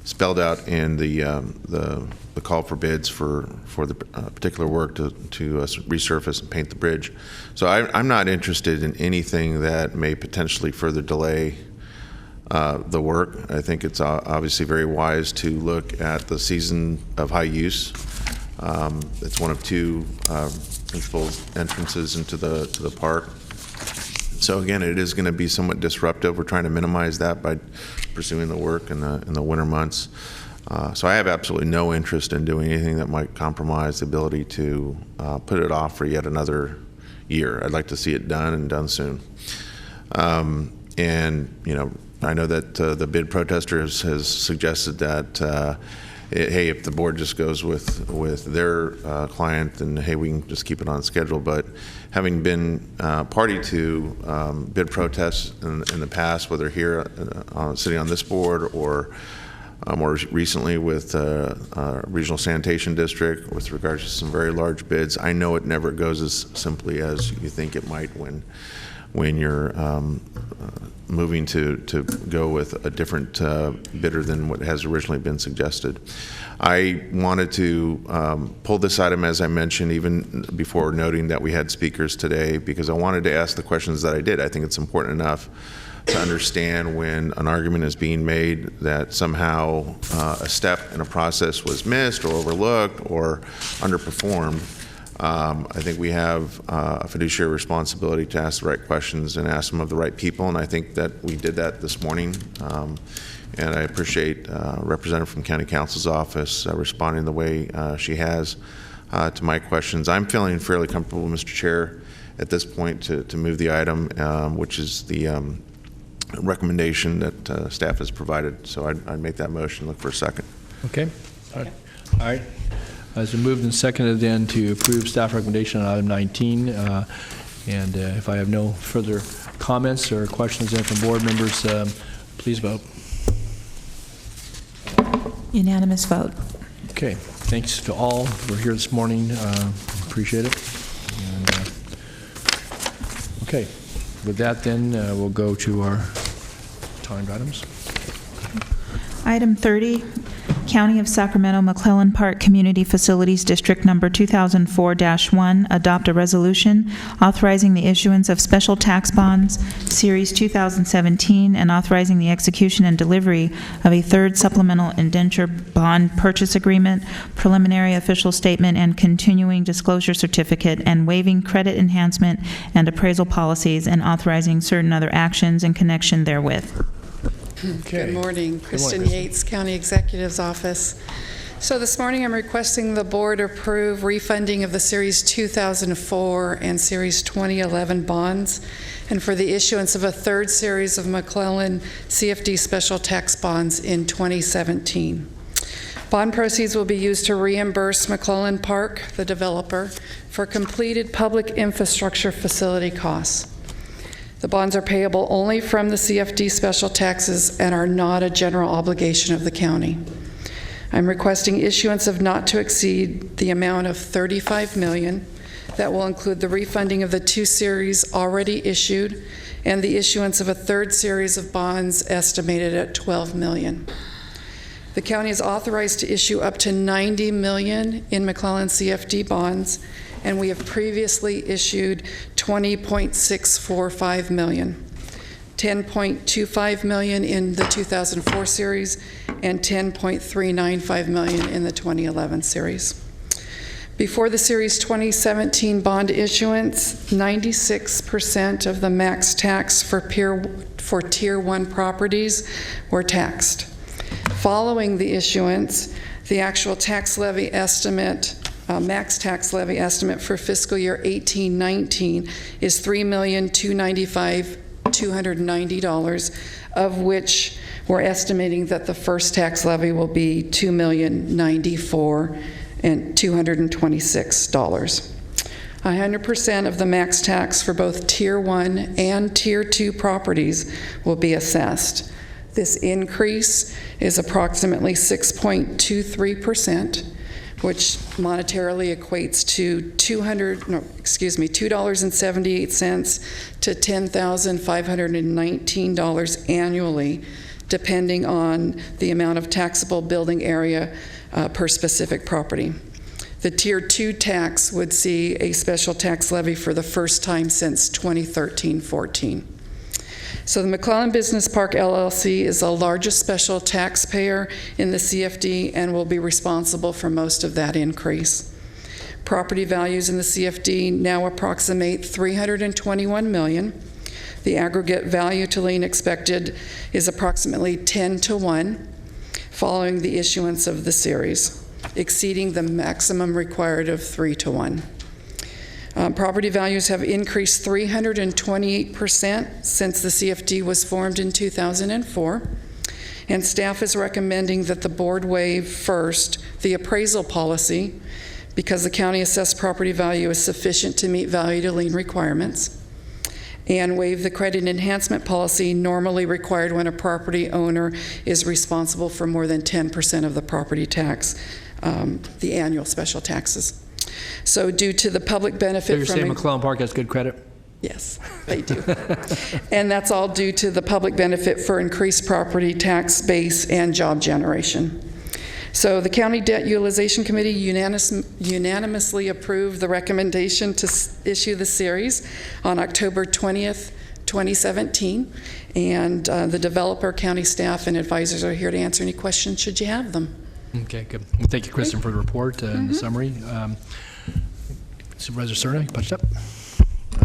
spelled out in the call for bids for the particular work to resurface and paint the bridge. So I'm not interested in anything that may potentially further delay the work. I think it's obviously very wise to look at the season of high use. It's one of two principal entrances into the park. So again, it is going to be somewhat disruptive. We're trying to minimize that by pursuing the work in the winter months. So I have absolutely no interest in doing anything that might compromise the ability to put it off for yet another year. I'd like to see it done and done soon. And I know that the bid protester has suggested that hey, if the board just goes with their client, then hey, we can just keep it on schedule. But having been party to bid protests in the past, whether here sitting on this board or more recently with Regional Sanitation District with regards to some very large bids, I know it never goes as simply as you think it might when you're moving to go with a different bidder than what has originally been suggested. I wanted to pull this item, as I mentioned, even before noting that we had speakers today, because I wanted to ask the questions that I did. I think it's important enough to understand when an argument is being made that somehow a step in a process was missed or overlooked or underperformed. I think we have a fiduciary responsibility to ask the right questions and ask them of the right people, and I think that we did that this morning. And I appreciate Representative from County Counsel's office responding the way she has to my questions. I'm feeling fairly comfortable, Mr. Chair, at this point to move the item, which is the recommendation that staff has provided. So I'd make that motion. Look for a second. Okay. All right. As we moved and seconded then to approve staff recommendation on item 19, and if I have no further comments or questions then from board members, please vote. Unanimous vote. Okay. Thanks to all who are here this morning. Appreciate it. And, okay. With that then, we'll go to our timed items. Item 30, County of Sacramento McClellan Park Community Facilities District Number 2004-1 adopt a resolution authorizing the issuance of special tax bonds, Series 2017, and authorizing the execution and delivery of a third supplemental indenture bond purchase agreement, preliminary official statement, and continuing disclosure certificate, and waiving credit enhancement and appraisal policies, and authorizing certain other actions in connection therewith. Okay. Good morning. Kristen Yates, County Executive's Office. So this morning I'm requesting the board approve refunding of the Series 2004 and Series 2011 bonds, and for the issuance of a third series of McClellan CFD special tax bonds in 2017. Bond proceeds will be used to reimburse McClellan Park, the developer, for completed public infrastructure facility costs. The bonds are payable only from the CFD special taxes and are not a general obligation of the county. I'm requesting issuance of not to exceed the amount of $35 million. That will include the refunding of the two series already issued and the issuance of a third series of bonds estimated at $12 million. The county is authorized to issue up to $90 million in McClellan CFD bonds, and we have previously issued $20.645 million, $10.25 million in the 2004 series, and $10.395 million in the 2011 series. Before the Series 2017 bond issuance, 96% of the max tax for Tier 1 properties were taxed. Following the issuance, the actual tax levy estimate, max tax levy estimate for fiscal year 18-19 is $3,295,290, of which we're estimating that the first tax levy will be $2,094,226. 100% of the max tax for both Tier 1 and Tier 2 properties will be assessed. This increase is approximately 6.23%, which monetarily equates to $2.78 to $10,519 annually, depending on the amount of taxable building area per specific property. The Tier 2 tax would see a special tax levy for the first time since 2013-14. So the McClellan Business Park LLC is the largest special taxpayer in the CFD and will be responsible for most of that increase. Property values in the CFD now approximate $321 million. The aggregate value to lien expected is approximately 10-1 following the issuance of the series, exceeding the maximum required of 3-1. Property values have increased 328% since the CFD was formed in 2004, and staff is recommending that the board waive first the appraisal policy because the county assessed property value is sufficient to meet value to lien requirements, and waive the credit enhancement policy normally required when a property owner is responsible for more than 10% of the property tax, the annual special taxes. So due to the public benefit So you're saying McClellan Park has good credit? Yes, they do. And that's all due to the public benefit for increased property tax base and job generation. So the County Debt Utilization Committee unanimously approved the recommendation to issue the series on October 20th, 2017. And the developer, county staff, and advisors are here to answer any questions should you have them. Okay, good. Well, thank you, Kristen, for the report and the summary. Supervisor Cerna, punched up.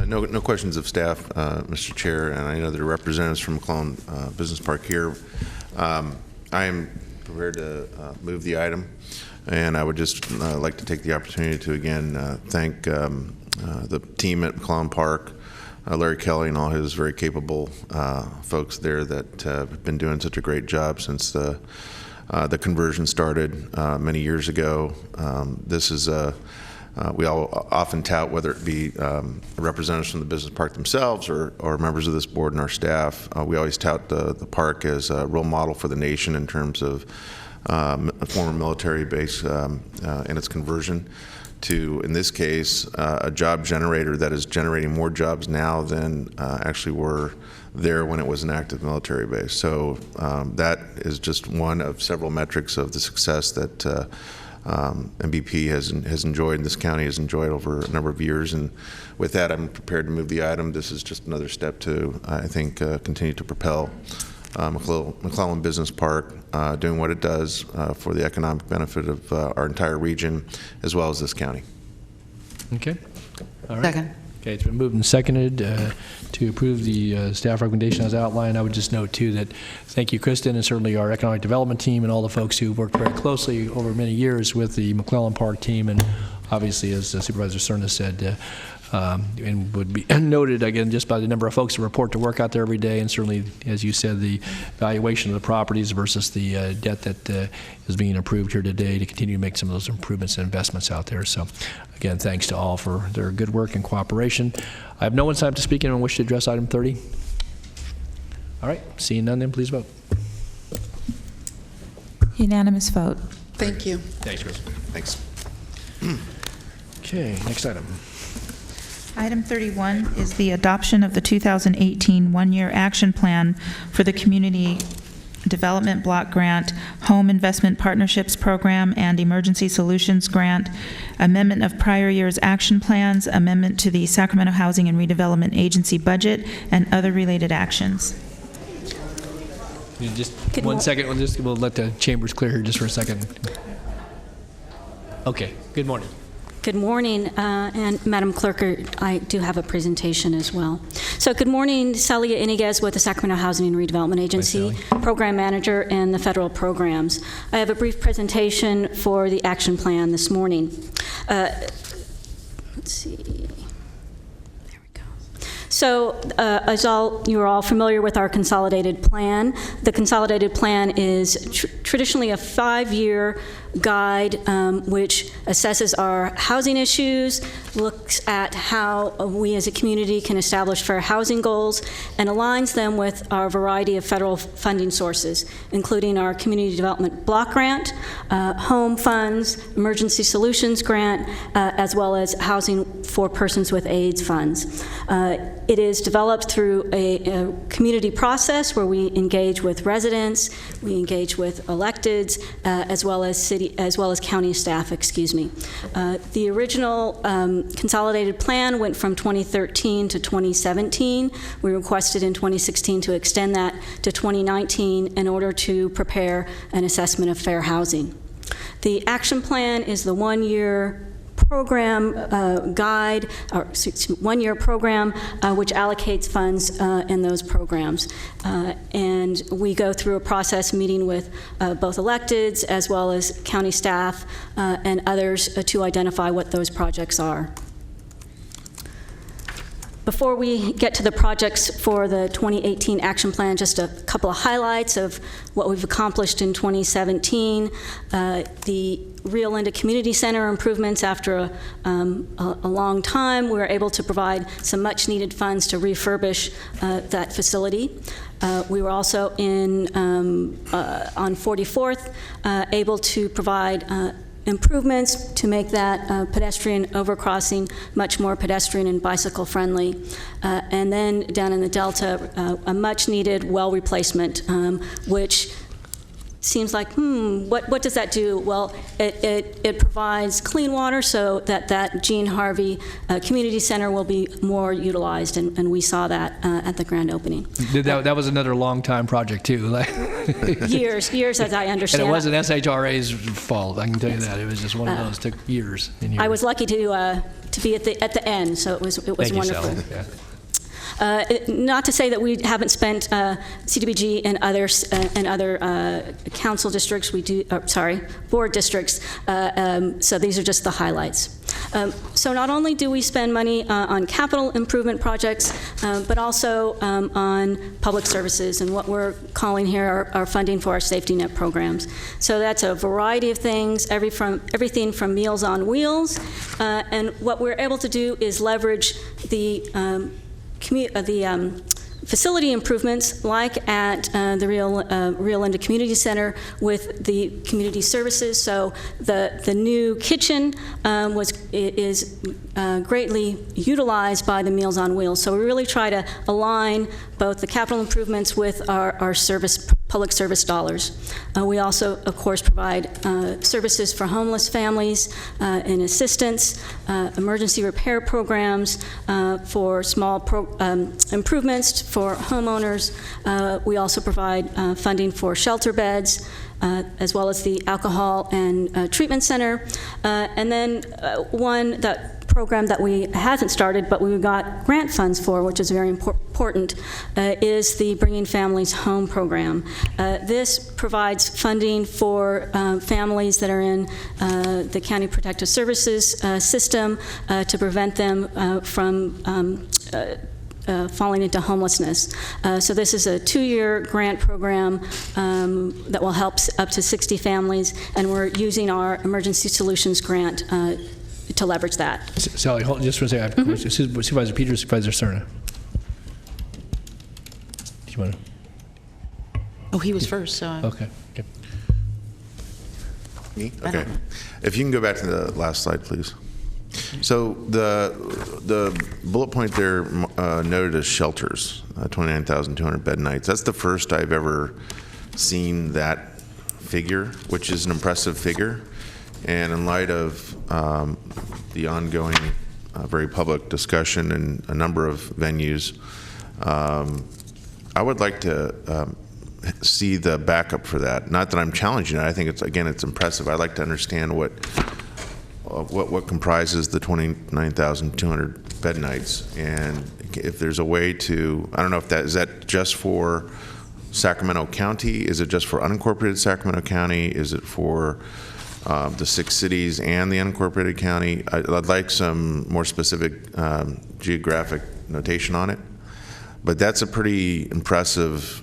No questions of staff, Mr. Chair, and I know there are representatives from McClellan Business Park here. I am prepared to move the item, and I would just like to take the opportunity to again thank the team at McClellan Park, Larry Kelly and all his very capable folks there that have been doing such a great job since the conversion started many years ago. This is we all often tout, whether it be representatives from the business park themselves or members of this board and our staff, we always tout the park as a role model for the nation in terms of a former military base and its conversion to, in this case, a job generator that is generating more jobs now than actually were there when it was an active military base. So that is just one of several metrics of the success that MVP has enjoyed, and this county has enjoyed over a number of years. And with that, I'm prepared to move the item. This is just another step to, I think, continue to propel McClellan Business Park doing what it does for the economic benefit of our entire region, as well as this county. Okay. All right. Second. Okay, it's been moved and seconded to approve the staff recommendation as outlined. I would just note, too, that thank you, Kristen, and certainly our economic development team and all the folks who worked very closely over many years with the McClellan Park team. And obviously, as Supervisor Cerna said, and would be noted, again, just by the number of folks who report to work out there every day, and certainly, as you said, the valuation of the properties versus the debt that is being approved here today to continue to make some of those improvements and investments out there. So, again, thanks to all for their good work and cooperation. I have no one signed up to speak. Anyone wish to address item 30? All right, seeing none, then please vote. Unanimous vote. Thank you. Thanks, Chris. Thanks. Okay, next item. Item 31 is the adoption of the 2018 one-year action plan for the Community Development Block Grant, Home Investment Partnerships Program, and Emergency Solutions Grant, amendment of prior year's action plans, amendment to the Sacramento Housing and Redevelopment Agency budget, and other related actions. Just 1 second. We'll let the chambers clear here just for a second. Okay, good morning. Good morning, and Madam Clerk, I do have a presentation as well. So good morning, Celia Iniguez with the Sacramento Housing and Redevelopment Agency, Program Manager in the federal programs. I have a brief presentation for the action plan this morning. Let's see. So, as you're all familiar with our consolidated plan. The consolidated plan is traditionally a 5-year guide which assesses our housing issues, looks at how we as a community can establish fair housing goals, and aligns them with our variety of federal funding sources, including our Community Development Block Grant, Home Funds, Emergency Solutions Grant, as well as Housing for Persons with AIDS funds. It is developed through a community process where we engage with residents, we engage with electeds, as well as county staff, excuse me. The original consolidated plan went from 2013 to 2017. We requested in 2016 to extend that to 2019 in order to prepare an assessment of fair housing. The action plan is the 1-year program guide, or 1-year program, which allocates funds in those programs. And we go through a process meeting with both electeds as well as county staff and others to identify what those projects are. Before we get to the projects for the 2018 action plan, just a couple of highlights of what we've accomplished in 2017. The Rio Linda Community Center improvements after a long time. We were able to provide some much needed funds to refurbish that facility. We were also on 44th able to provide improvements to make that pedestrian overcrossing much more pedestrian and bicycle friendly. And then down in the Delta, a much needed well replacement, which seems like, what does that do? Well, it provides clean water so that Gene Harvey Community Center will be more utilized, and we saw that at the grand opening. That was another long time project too. years as I understand. And it wasn't SHRA's fault, I can tell you that. It was just one of those, took years and years. I was lucky to be at the end, so it was Thank wonderful. You, Sally. Yeah. Not to say that we haven't spent CDBG and other council districts. We do, board districts. So these are just the highlights. So not only do we spend money on capital improvement projects, but also on public services and what we're calling here our funding for our safety net programs. So that's a variety of things, everything from Meals on Wheels, and what we're able to do is leverage the facility improvements, like at the Rio Linda Community Center with the community services. So the new kitchen is greatly utilized by the Meals on Wheels. So we really try to align both the capital improvements with our public service dollars. We also, of course, provide services for homeless families and assistance, emergency repair programs for small improvements for homeowners. We also provide funding for shelter beds, as well as the alcohol and treatment center. And then that program that we hasn't started, but we got grant funds for, which is very important, is the Bringing Families Home program. This provides funding for families that are in the County Protective Services system to prevent them from falling into homelessness. So this is a 2-year grant program that will help up to 60 families, and we're using our Emergency Solutions Grant to leverage that. Sally, hold just for a second. I have a question. Supervisor Peters, Supervisor Cerna. Do you want to? Oh, he was first, so. Okay. Me? Okay. If you can go back to the last slide, please. So the bullet point there noted as shelters, 29,200 bed nights. That's the first I've ever seen that figure, which is an impressive figure. And in light of the ongoing very public discussion in a number of venues, I would like to see the backup for that. Not that I'm challenging it. I think it's impressive. I'd like to understand what comprises the 29,200 bed nights, and if there's a way to, I don't know if that, is that just for Sacramento County? Is it just for unincorporated Sacramento County? Is it for the 6 cities and the unincorporated county? I'd like some more specific geographic notation on it. But that's a pretty impressive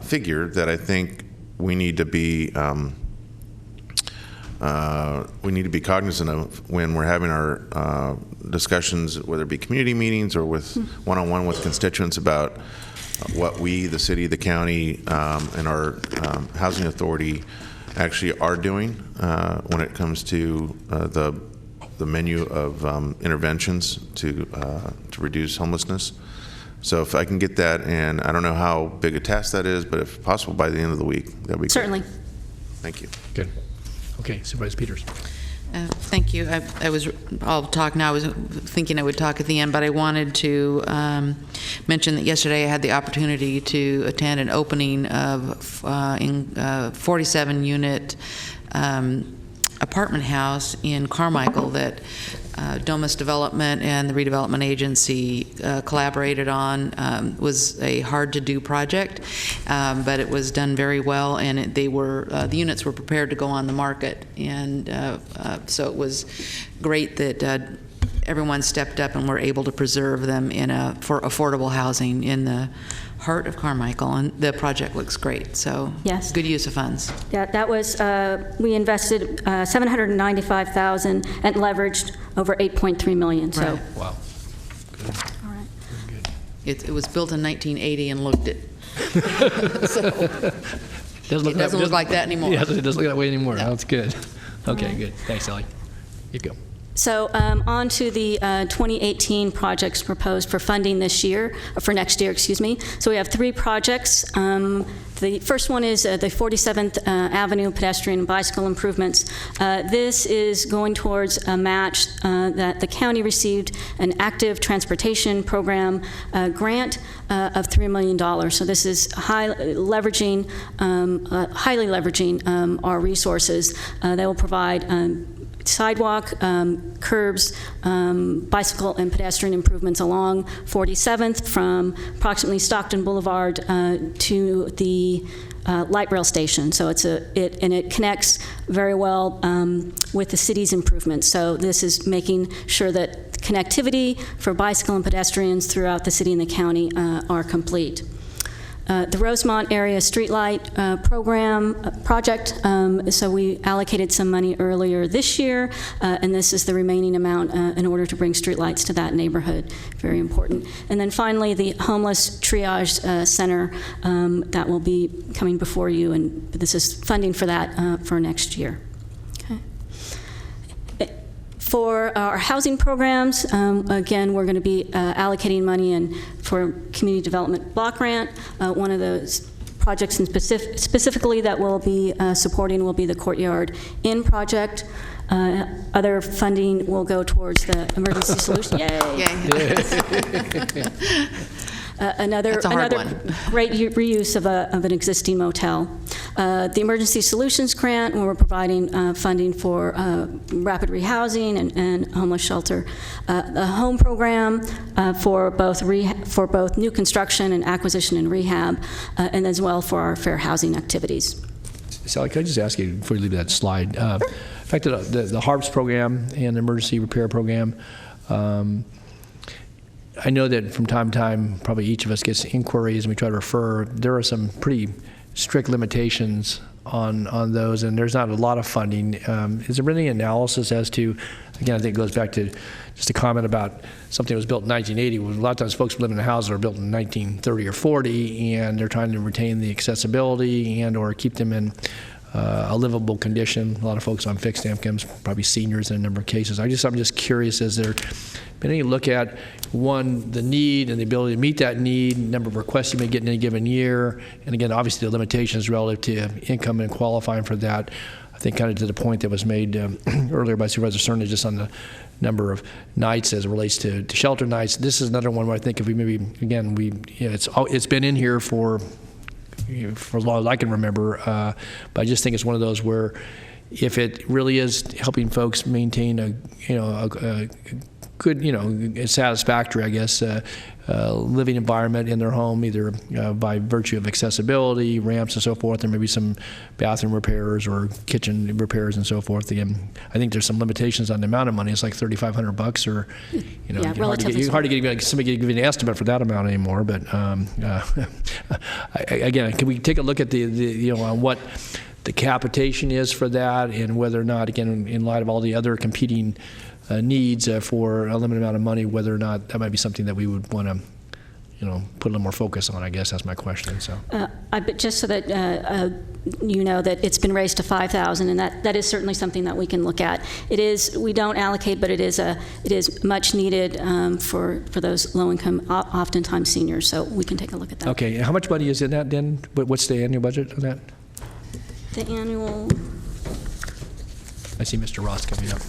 figure that I think we need to be cognizant of when we're having our discussions, whether it be community meetings or with one-on-one with constituents about what we, the city, the county, and our housing authority actually are doing when it comes to the menu of interventions to reduce homelessness. So if I can get that, and I don't know how big a task that is, but if possible by the end of the week, that'd be Certainly. great. Thank you. Good. Okay, Supervisor Peters. Thank you. I'll talk now. I was thinking I would talk at the end, but I wanted to mention that yesterday I had the opportunity to attend an opening of 47-unit apartment house in Carmichael that Domus Development and the redevelopment agency collaborated on. Was a hard-to-do project, but it was done very well, and the units were prepared to go on the market, and so it was great that everyone stepped up and were able to preserve them for affordable housing in the heart of Carmichael, and the project looks great. So yes, good use of funds. Yeah, that was we invested $795,000 and leveraged over $8.3 million. So right. Wow. Good. All right. Very good. It was built in 1980 and looked it. So It doesn't look like that anymore. Yeah, it doesn't look that way anymore. No. That's good. Okay, right. good. Thanks, Ellie. You go. So on to the 2018 projects proposed for funding this year, or for next year, excuse me. So we have 3 projects. The first one is the 47th Avenue pedestrian and bicycle improvements. This is going towards a match that the county received an active transportation program grant of $3 million. So this is highly leveraging our resources. They will provide sidewalk, curbs, bicycle and pedestrian improvements along 47th from approximately Stockton Boulevard to the light rail station. So it connects very well with the city's improvements. So this is making sure that connectivity for bicycle and pedestrians throughout the city and the county are complete. The Rosemont Area Streetlight project, so we allocated some money earlier this year, and this is the remaining amount in order to bring streetlights to that neighborhood. Very important. And then finally, the Homeless Triage Center that will be coming before you, and this is funding for that for next year. For our housing programs, again, we're going to be allocating money for community development block grant. One of those projects specifically that we'll be supporting will be the Courtyard Inn project. Other funding will go towards the emergency solution. Yay! Another great reuse of an existing motel. The Emergency Solutions Grant, where we're providing funding for rapid rehousing and homeless shelter. The home program for both new construction and acquisition and rehab, and as well for our fair housing activities. Sally, can I just ask you before you leave that slide? In fact, the HARPS program and the emergency repair program, I know that from time to time, probably each of us gets inquiries and we try to refer. There are some pretty strict limitations on those, and there's not a lot of funding. Is there any analysis as to, again, I think it goes back to just a comment about something that was built in 1980. A lot of times folks live in houses that are built in 1930 or 40, and they're trying to retain the accessibility and or keep them in a livable condition. A lot of folks on fixed incomes, probably seniors in a number of cases. I'm just curious, has there been any look at, one, the need and the ability to meet that need, number of requests you may get in any given year, and again, obviously the limitations relative to income and qualifying for that. I think kind of to the point that was made earlier by Supervisor Cerna, just on the number of nights as it relates to shelter nights. This is another one where I think if we maybe, again, it's been in here for as long as I can remember, but I just think it's one of those where if it really is helping folks maintain a good, satisfactory, I guess, living environment in their home, either by virtue of accessibility, ramps and so forth, or maybe some bathroom repairs or kitchen repairs and so forth. Again, I think there's some limitations on the amount of money. It's like $3,500 or, hard to get somebody to give you an estimate for that amount anymore. But again, can we take a look at on what the capitation is for that, and whether or not, again, in light of all the other competing needs for a limited amount of money, whether or not that might be something that we would want to, put a little more focus on. I guess that's my question. So, but just so that that it's been raised to $5,000, and that is certainly something that we can look at. It is, we don't allocate, but it is much needed for those low-income, oftentimes seniors. So we can take a look at that. Okay, how much money is in that then? What's the annual budget on that? The annual. I see Mr. Ross coming up.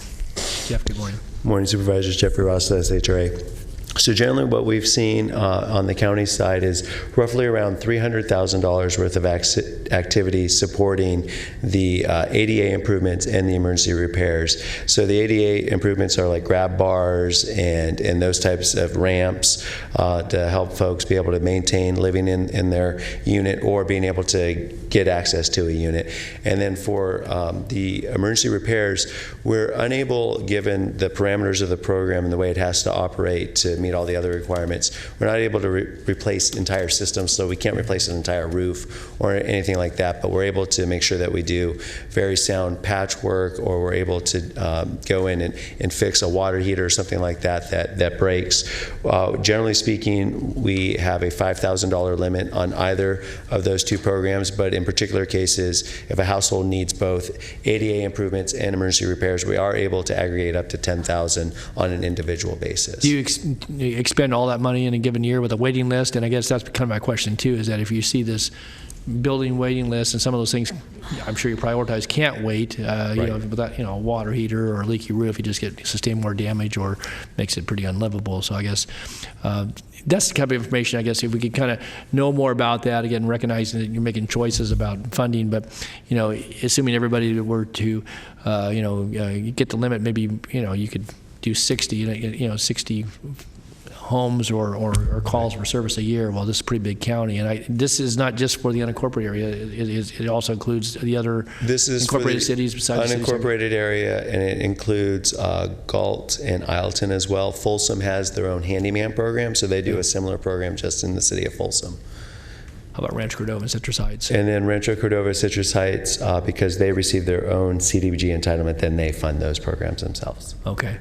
Jeff, good morning. Morning, Supervisors. Jeffrey Ross, SHRA. So generally what we've seen on the county side is roughly around $300,000 worth of activity supporting the ADA improvements and the emergency repairs. So the ADA improvements are like grab bars and those types of ramps to help folks be able to maintain living in their unit or being able to get access to a unit. And then for the emergency repairs, we're unable, given the parameters of the program and the way it has to operate to meet all the other requirements, we're not able to replace entire systems, so we can't replace an entire roof or anything like that, but we're able to make sure that we do very sound patchwork, or we're able to go in and fix a water heater or something like that breaks. Generally speaking, we have a $5,000 limit on either of those two programs, but in particular cases, if a household needs both ADA improvements and emergency repairs, we are able to aggregate up to $10,000 on an individual basis. Do you expend all that money in a given year with a waiting list? And I guess that's kind of my question too, is that if you see this building waiting list and some of those things, I'm sure you prioritize can't wait, without, a water heater or a leaky roof, you just sustain more damage or makes it pretty unlivable. So I guess that's the kind of information, I guess, if we could kind of know more about that, again, recognizing that you're making choices about funding, but, assuming everybody were to, get the limit, maybe, you could do 60 homes or calls for service a year. Well, this is a pretty big county, and this is not just for the unincorporated area. It also includes the other incorporated cities besides the unincorporated area, and it includes Galt and Isleton as well. Folsom has their own handyman program, so they do a similar program just in the city of Folsom. How about Rancho Cordova and Citrus Heights? And then Rancho Cordova, Citrus Heights, because they receive their own CDBG entitlement, then they fund those programs themselves. Okay.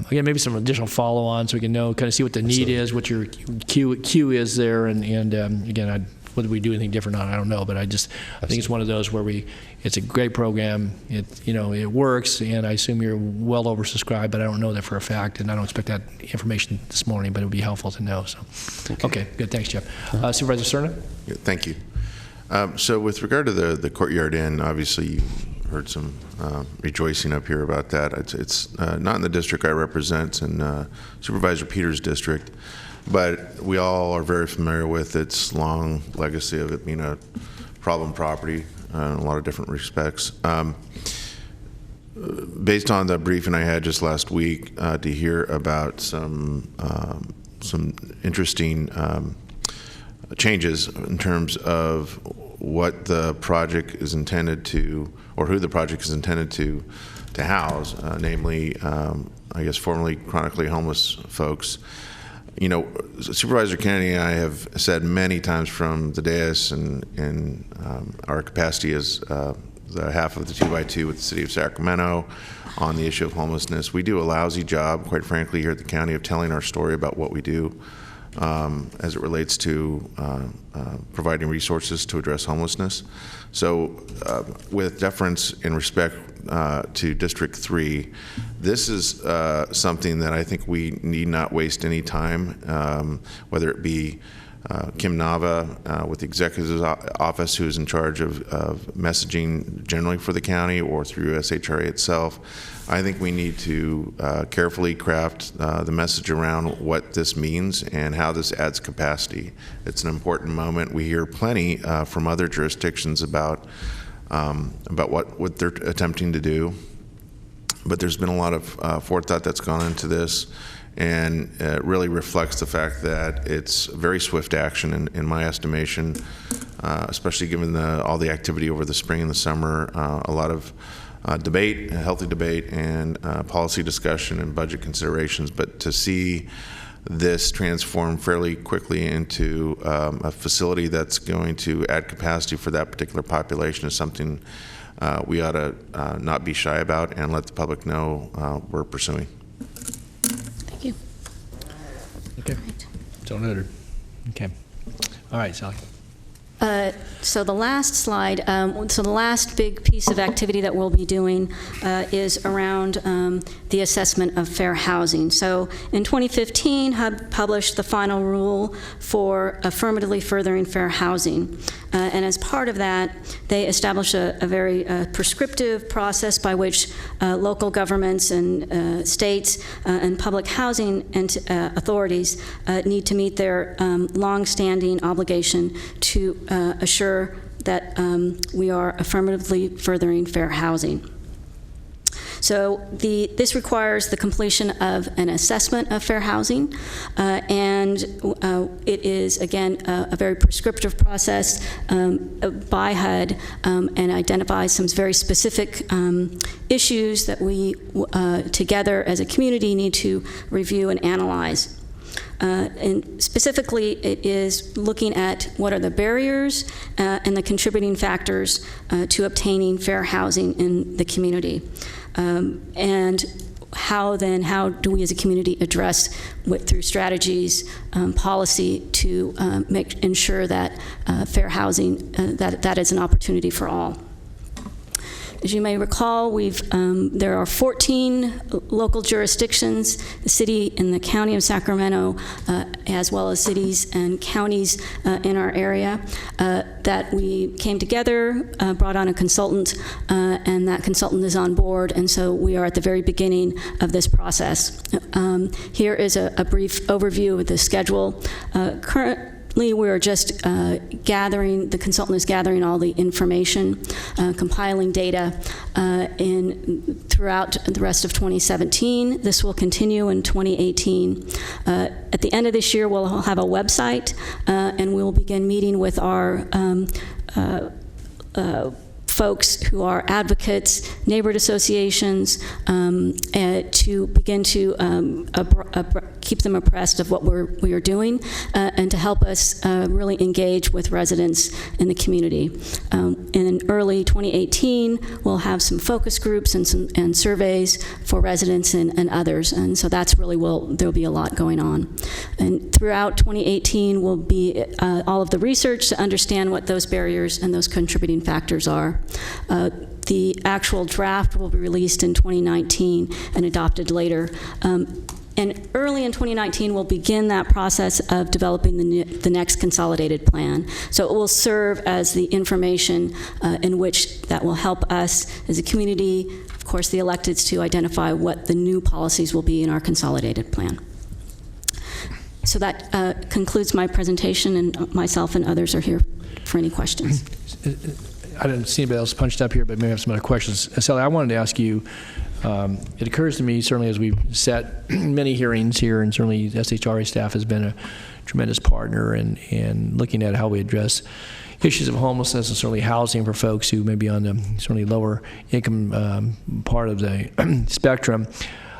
Again, maybe some additional follow-on so we can know, kind of see what the need is, what your queue is there, and again, whether we do anything different or not, I don't know, but I think it's one of those where it's a great program, it works, and I assume you're well oversubscribed, but I don't know that for a fact, and I don't expect that information this morning, but it would be helpful to know. So, okay, good, thanks, Jeff. Supervisor Cerna? Yeah, thank you. So with regard to the Courtyard Inn, obviously you heard some rejoicing up here about that. It's not in the district I represent, it's in Supervisor Peters' district, but we all are very familiar with its long legacy of it being a problem property in a lot of different respects. Based on the briefing I had just last week, to hear about some interesting changes in terms of what the project is intended to, or who the project is intended to house, namely, I guess, formerly chronically homeless folks. Supervisor Kennedy and I have said many times from the dais and in our capacity as the half of the 2x2 with the city of Sacramento on the issue of homelessness, we do a lousy job, quite frankly, here at the county of telling our story about what we do as it relates to providing resources to address homelessness. So with deference in respect to District 3, this is something that I think we need not waste any time, whether it be Kim Nava with the Executive's Office, who is in charge of messaging generally for the county, or through SHRA itself. I think we need to carefully craft the message around what this means and how this adds capacity. It's an important moment. We hear plenty from other jurisdictions about about what they're attempting to do. But there's been a lot of forethought that's gone into this, and it really reflects the fact that it's very swift action in my estimation, especially given all the activity over the spring and the summer, a lot of debate, a healthy debate, and policy discussion and budget considerations. But to see this transform fairly quickly into a facility that's going to add capacity for that particular population is something we ought to not be shy about and let the public know we're pursuing. Thank you. Okay. So noted. Okay. All right, Sally. So the last slide, so the last big piece of activity that we'll be doing is around the assessment of fair housing. So in 2015, HUD published the final rule for affirmatively furthering fair housing. And as part of that, they established a very prescriptive process by which local governments and states and public housing authorities need to meet their long-standing obligation to assure that we are affirmatively furthering fair housing. So this requires the completion of an assessment of fair housing, and it is, again, a very prescriptive process by HUD, and identifies some very specific issues that we together as a community need to review and analyze. And specifically, it is looking at what are the barriers and the contributing factors to obtaining fair housing in the community. And how do we as a community address through strategies, policy to ensure that fair housing, that is an opportunity for all. As you may recall, there are 14 local jurisdictions, the city and the county of Sacramento, as well as cities and counties in our area, that we came together, brought on a consultant, and that consultant is on board, and so we are at the very beginning of this process. Here is a brief overview of the schedule. Currently, we're just the consultant is gathering all the information, compiling data throughout the rest of 2017. This will continue in 2018. At the end of this year, we'll have a website, and we'll begin meeting with our folks who are advocates, neighborhood associations, to begin to keep them abreast of what we are doing, and to help us really engage with residents in the community. In early 2018, we'll have some focus groups and surveys for residents and others, and so that's really there'll be a lot going on. And throughout 2018 will be all of the research to understand what those barriers and those contributing factors are. The actual draft will be released in 2019 and adopted later. And early in 2019, we'll begin that process of developing the next consolidated plan. So it will serve as the information in which that will help us as a community, of course, the electeds, to identify what the new policies will be in our consolidated plan. So that concludes my presentation, and myself and others are here for any questions. I didn't see anybody else punched up here, but maybe I have some other questions. Sally, I wanted to ask you, it occurs to me, certainly as we've sat many hearings here, and certainly SHRA staff has been a tremendous partner in looking at how we address issues of homelessness and certainly housing for folks who may be on the certainly lower income part of the spectrum.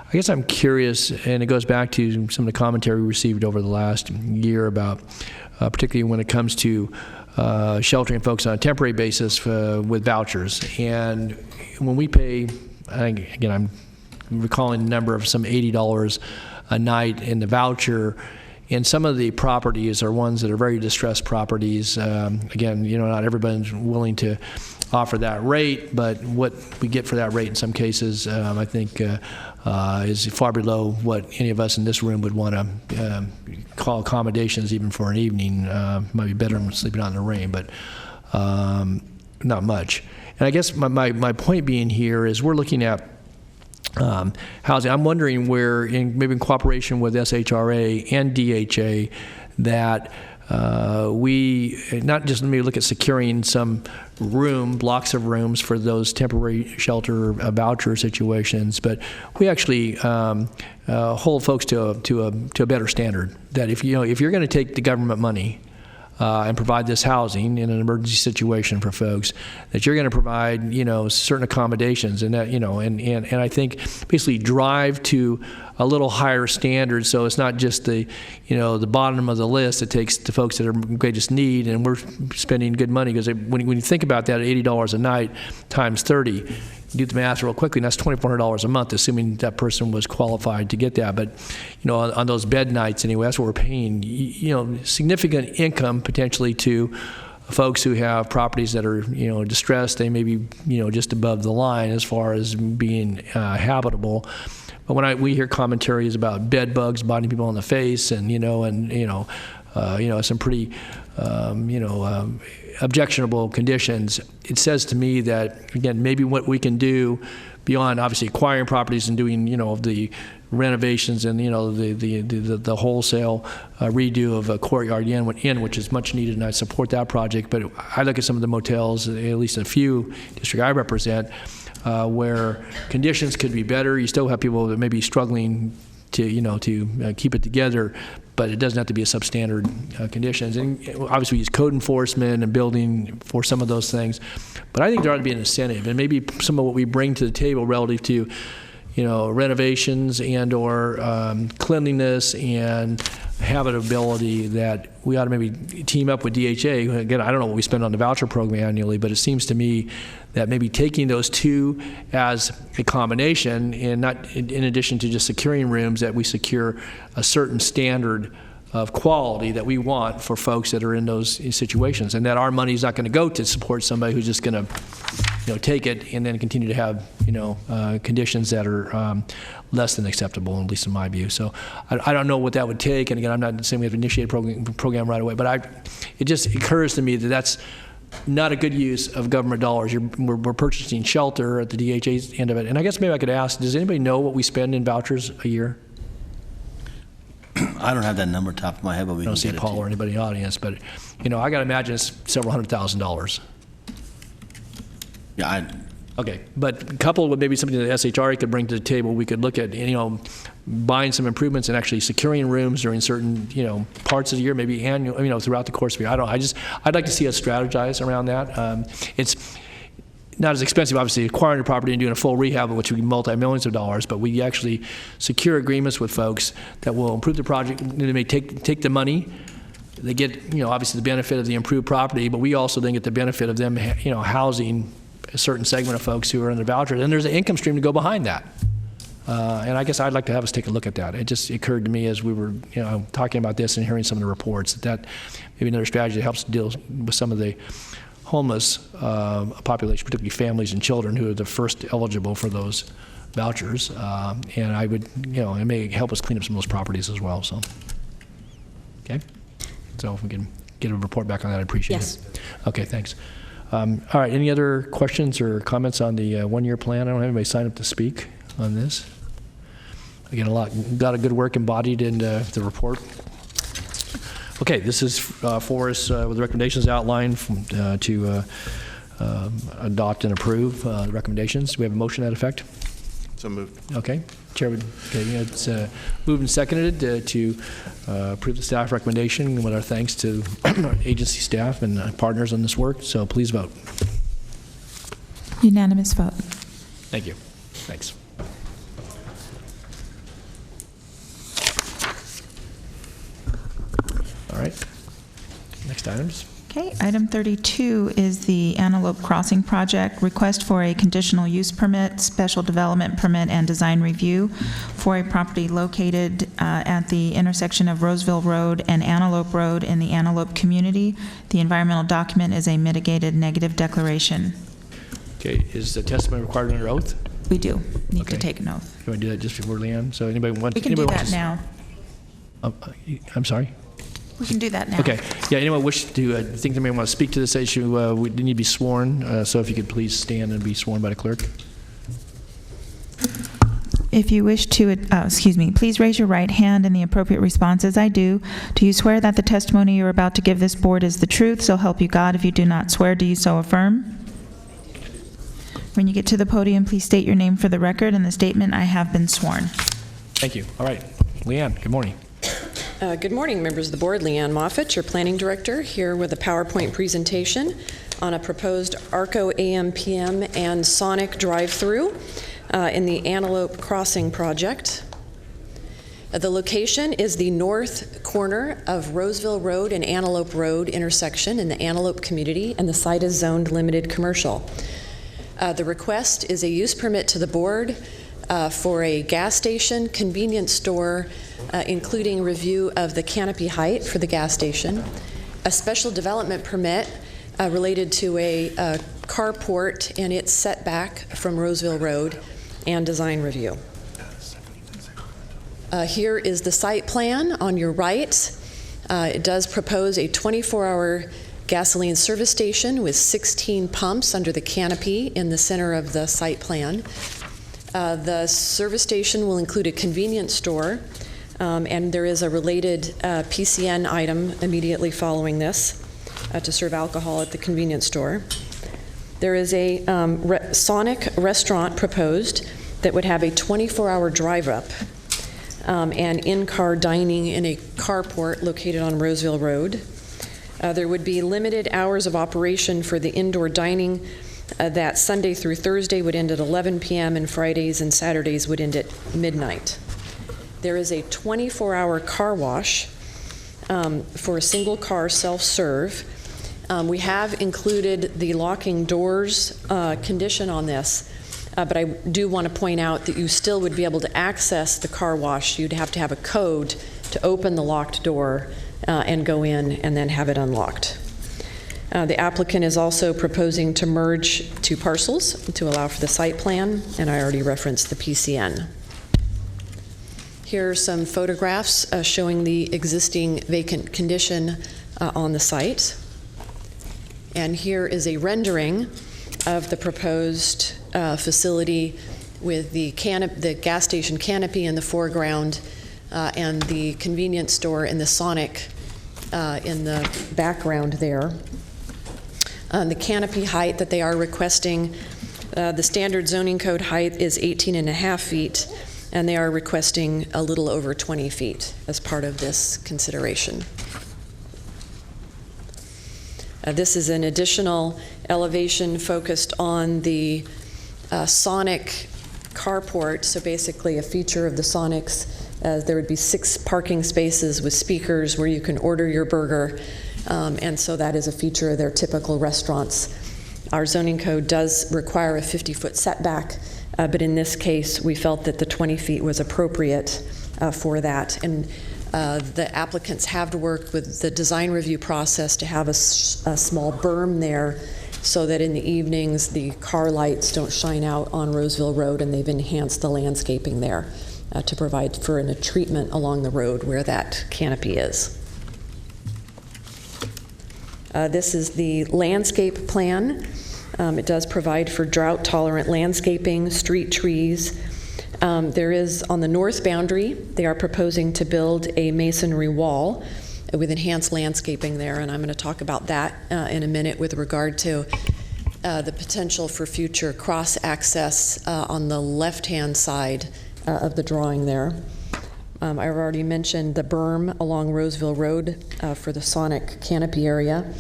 I guess I'm curious, and it goes back to some of the commentary we received over the last year about, particularly when it comes to sheltering folks on a temporary basis with vouchers. And when we pay, again, I'm recalling the number of some $80 a night in the voucher, and some of the properties are ones that are very distressed properties. Again, not everybody's willing to offer that rate, but what we get for that rate in some cases, I think, is far below what any of us in this room would want to call accommodations, even for an evening. Might be better than sleeping out in the rain, but not much. And I guess my point being here is we're looking at housing. I'm wondering where, maybe in cooperation with SHRA and DHA, that we not just maybe look at securing some blocks of rooms for those temporary shelter voucher situations, but we actually hold folks to a better standard. That if you're going to take the government money and provide this housing in an emergency situation for folks, that you're going to provide certain accommodations, and that and I think basically drive to a little higher standard, so it's not just the bottom of the list. It takes the folks that are in greatest need, and we're spending good money, because when you think about that, $80 a night times 30, you do the math real quickly, and that's $2,400 a month, assuming that person was qualified to get that. But on those bed nights anyway, that's what we're paying. Significant income potentially to folks who have properties that are distressed. They may be just above the line as far as being habitable. But when we hear commentaries about bed bugs biting people in the face, and some pretty objectionable conditions, it says to me that, again, maybe what we can do beyond obviously acquiring properties and doing the renovations and the wholesale redo of a Courtyard Inn, which is much needed, and I support that project. But I look at some of the motels, at least in a few districts I represent, where conditions could be better. You still have people that may be struggling to keep it together, but it doesn't have to be a substandard conditions. And obviously we use code enforcement and building for some of those things, but I think there ought to be an incentive, and maybe some of what we bring to the table relative to renovations and or cleanliness and habitability, that we ought to maybe team up with DHA. Again, I don't know what we spend on the voucher program annually, but it seems to me that maybe taking those two as a combination, and not in addition to just securing rooms, that we secure a certain standard of quality that we want for folks that are in those situations, and that our money is not going to go to support somebody who's just going to take it and then continue to have conditions that are less than acceptable, at least in my view. So I don't know what that would take, and again, I'm not saying we have to initiate a program right away, but it just occurs to me that that's not a good use of government dollars. We're purchasing shelter at the DHA's end of it, and I guess maybe I could ask, does anybody know what we spend in vouchers a year? I don't have that number top of my head, but we I can don't see get it Paul to you. or anybody in the audience, but I got to imagine it's several $100,000. Yeah, Okay, but coupled with maybe something that SHRA could bring to the table, we could look at buying some improvements and actually securing rooms during certain parts of the year, maybe annual, throughout the course of the year. I'd like to see us strategize around that. It's not as expensive, obviously, acquiring a property and doing a full rehab, which would be multi-millions of dollars, but we actually secure agreements with folks that will improve the project. They may take the money. They get, obviously the benefit of the improved property, but we also then get the benefit of them, housing a certain segment of folks who are in the voucher. Then there's an income stream to go behind that. And I guess I'd like to have us take a look at that. It just occurred to me as we were talking about this and hearing some of the reports that maybe another strategy that helps deal with some of the homeless population, particularly families and children who are the first eligible for those vouchers. And I would, it may help us clean up some of those properties as well. So, okay. So if we can get a report back on that, I'd appreciate it. Okay, thanks. All right, any other questions or comments on the one-year plan? I don't have anybody sign up to speak on this. Again, a lot of good work embodied in the report. Okay, this is for us with the recommendations outlined to adopt and approve the recommendations. Do we have a motion to that effect? So moved. Okay. Chair would, it's moved and seconded to approve the staff recommendation with our thanks to our agency staff and partners on this work. So please vote. Unanimous vote. Thank you. Thanks. All right. Next items. Okay, item 32 is the Antelope Crossing Project. Request for a conditional use permit, special development permit, and design review for a property located at the intersection of Roseville Road and Antelope Road in the Antelope community. The environmental document is a mitigated negative declaration. Okay, is the testimony required under oath? We do need to take an oath. Can we do that just before Leanne? So anybody want? We can do that now. I'm sorry? We can do that now. Okay. Yeah, anyone wish to think they may want to speak to this issue, we need to be sworn. So if you could please stand and be sworn by the clerk. If you wish to, please raise your right hand and the appropriate response is I do. Do you swear that the testimony you're about to give this board is the truth, so help you God? If you do not swear, do you so affirm? When you get to the podium, please state your name for the record and the statement, I have been sworn. Thank you. All right. Leanne, good morning. Good morning, members of the board. Leanne Moffett, your planning director, here with a PowerPoint presentation on a proposed ARCO AM/PM and Sonic drive-through in the Antelope Crossing project. The location is the north corner of Roseville Road and Antelope Road intersection in the Antelope community, and the site is zoned limited commercial. The request is a use permit to the board for a gas station, convenience store, including review of the canopy height for the gas station, a special development permit related to a carport and its setback from Roseville Road, and design review. Here is the site plan on your right. It does propose a 24-hour gasoline service station with 16 pumps under the canopy in the center of the site plan. The service station will include a convenience store, and there is a related PCN item immediately following this to serve alcohol at the convenience store. There is a Sonic restaurant proposed that would have a 24-hour drive-up and in-car dining in a carport located on Roseville Road. There would be limited hours of operation for the indoor dining that Sunday through Thursday would end at 11 p.m. and Fridays and Saturdays would end at midnight. There is a 24-hour car wash for a single car self-serve. We have included the locking doors condition on this, but I do want to point out that you still would be able to access the car wash. You'd have to have a code to open the locked door and go in and then have it unlocked. The applicant is also proposing to merge two parcels to allow for the site plan, and I already referenced the PCN. Here are some photographs showing the existing vacant condition on the site. And here is a rendering of the proposed facility with the gas station canopy in the foreground and the convenience store and the Sonic in the background there. The canopy height that they are requesting, the standard zoning code height is 18.5 feet, and they are requesting a little over 20 feet as part of this consideration. This is an additional elevation focused on the Sonic carport, so basically a feature of the Sonics. There would be 6 parking spaces with speakers where you can order your burger, and so that is a feature of their typical restaurants. Our zoning code does require a 50-foot setback, but in this case, we felt that the 20 feet was appropriate for that. And the applicants have worked with the design review process to have a small berm there so that in the evenings the car lights don't shine out on Roseville Road, and they've enhanced the landscaping there to provide for a treatment along the road where that canopy is. This is the landscape plan. It does provide for drought-tolerant landscaping, street trees. There is, on the north boundary, they are proposing to build a masonry wall with enhanced landscaping there, and I'm going to talk about that in a minute with regard to the potential for future cross-access on the left-hand side of the drawing there. I've already mentioned the berm along Roseville Road for the Sonic canopy area.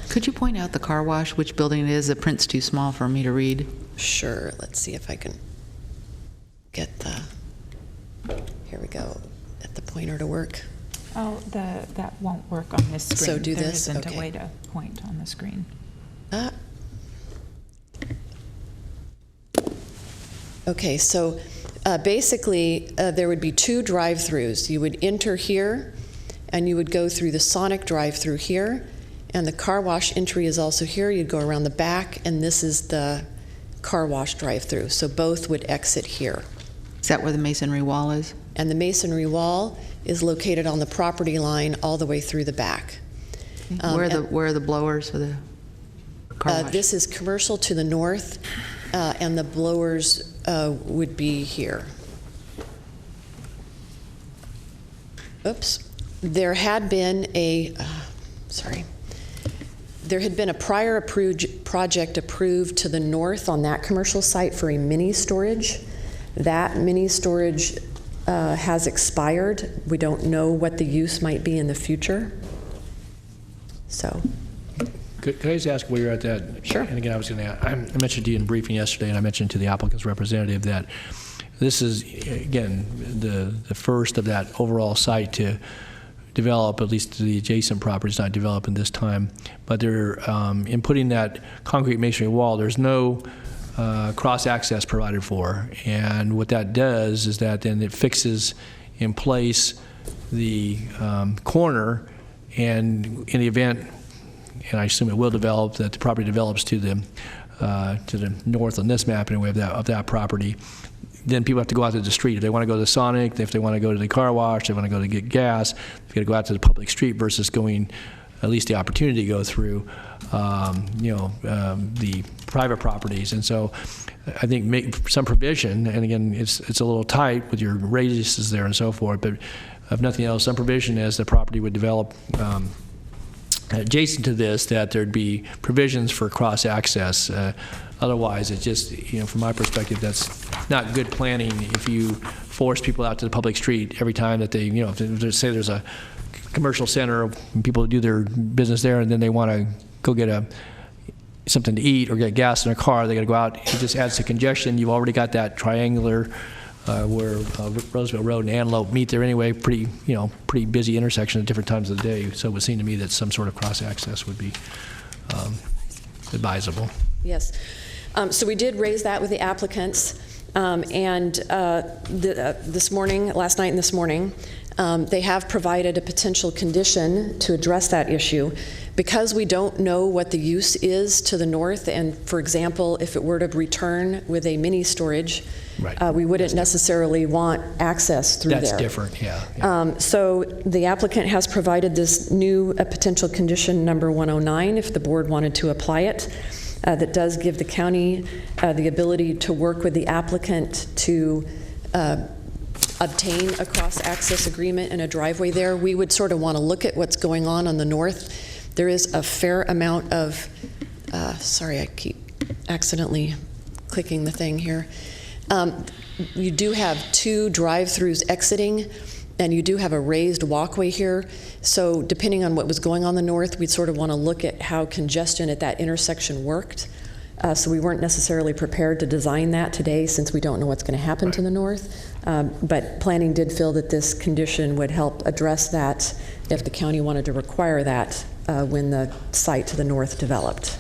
Could you point out the car wash, which building it is? The print's too small for me to read. Sure, let's see if I can get the, here we go, get the pointer to work. Oh, that won't work on this screen. So do this? There isn't Okay. a way to point on the screen. Okay, so basically there would be 2 drive-throughs. You would enter here, and you would go through the Sonic drive-through here, and the car wash entry is also here. You'd go around the back, and this is the car wash drive-through. So both would exit here. Is that where the masonry wall is? And the masonry wall is located on the property line all the way through the back. Where are the blowers for the car wash? This is commercial to the north, and the blowers would be here. There had been a, there had been a prior project approved to the north on that commercial site for a mini storage. That mini storage has expired. We don't know what the use might be in the future. So. Could I just ask where you're at that? Sure. And again, I mentioned to you in briefing yesterday, and I mentioned to the applicant's representative that this is, again, the first of that overall site to develop, at least the adjacent property is not developing this time. But they're, in putting that concrete masonry wall, there's no cross-access provided for. And what that does is that then it fixes in place the corner, and in the event, and I assume it will develop, that the property develops to the north on this map anyway of that property, then people have to go out to the street. If they want to go to the Sonic, if they want to go to the car wash, they want to go to get gas, they've got to go out to the public street versus going, at least the opportunity to go through, the private properties. And so I think make some provision, and again, it's a little tight with your radiuses there and so forth, but if nothing else, some provision as the property would develop adjacent to this, that there'd be provisions for cross-access. Otherwise, it just, from my perspective, that's not good planning if you force people out to the public street every time that they, if say there's a commercial center and people do their business there and then they want to go get something to eat or get gas in their car, they got to go out. It just adds to congestion. You've already got that triangular where Roosevelt Road and Antelope meet there anyway, pretty busy intersection at different times of the day. So it would seem to me that some sort of cross-access would be advisable. Yes. So we did raise that with the applicants, and last night and this morning, they have provided a potential condition to address that issue. Because we don't know what the use is to the north, and for example, if it were to return with a mini storage, right. We wouldn't necessarily want access through there. That's different, yeah. So the applicant has provided this new potential condition number 109, if the board wanted to apply it, that does give the county the ability to work with the applicant to obtain a cross-access agreement and a driveway there. We would sort of want to look at what's going on the north. There is a fair amount of, sorry, I keep accidentally clicking the thing here. You do have 2 drive-throughs exiting, and you do have a raised walkway here. So depending on what was going on the north, we'd sort of want to look at how congestion at that intersection worked. So we weren't necessarily prepared to design that today since we don't know what's going to happen to the north. But planning did feel that this condition would help address that if the county wanted to require that when the site to the north developed.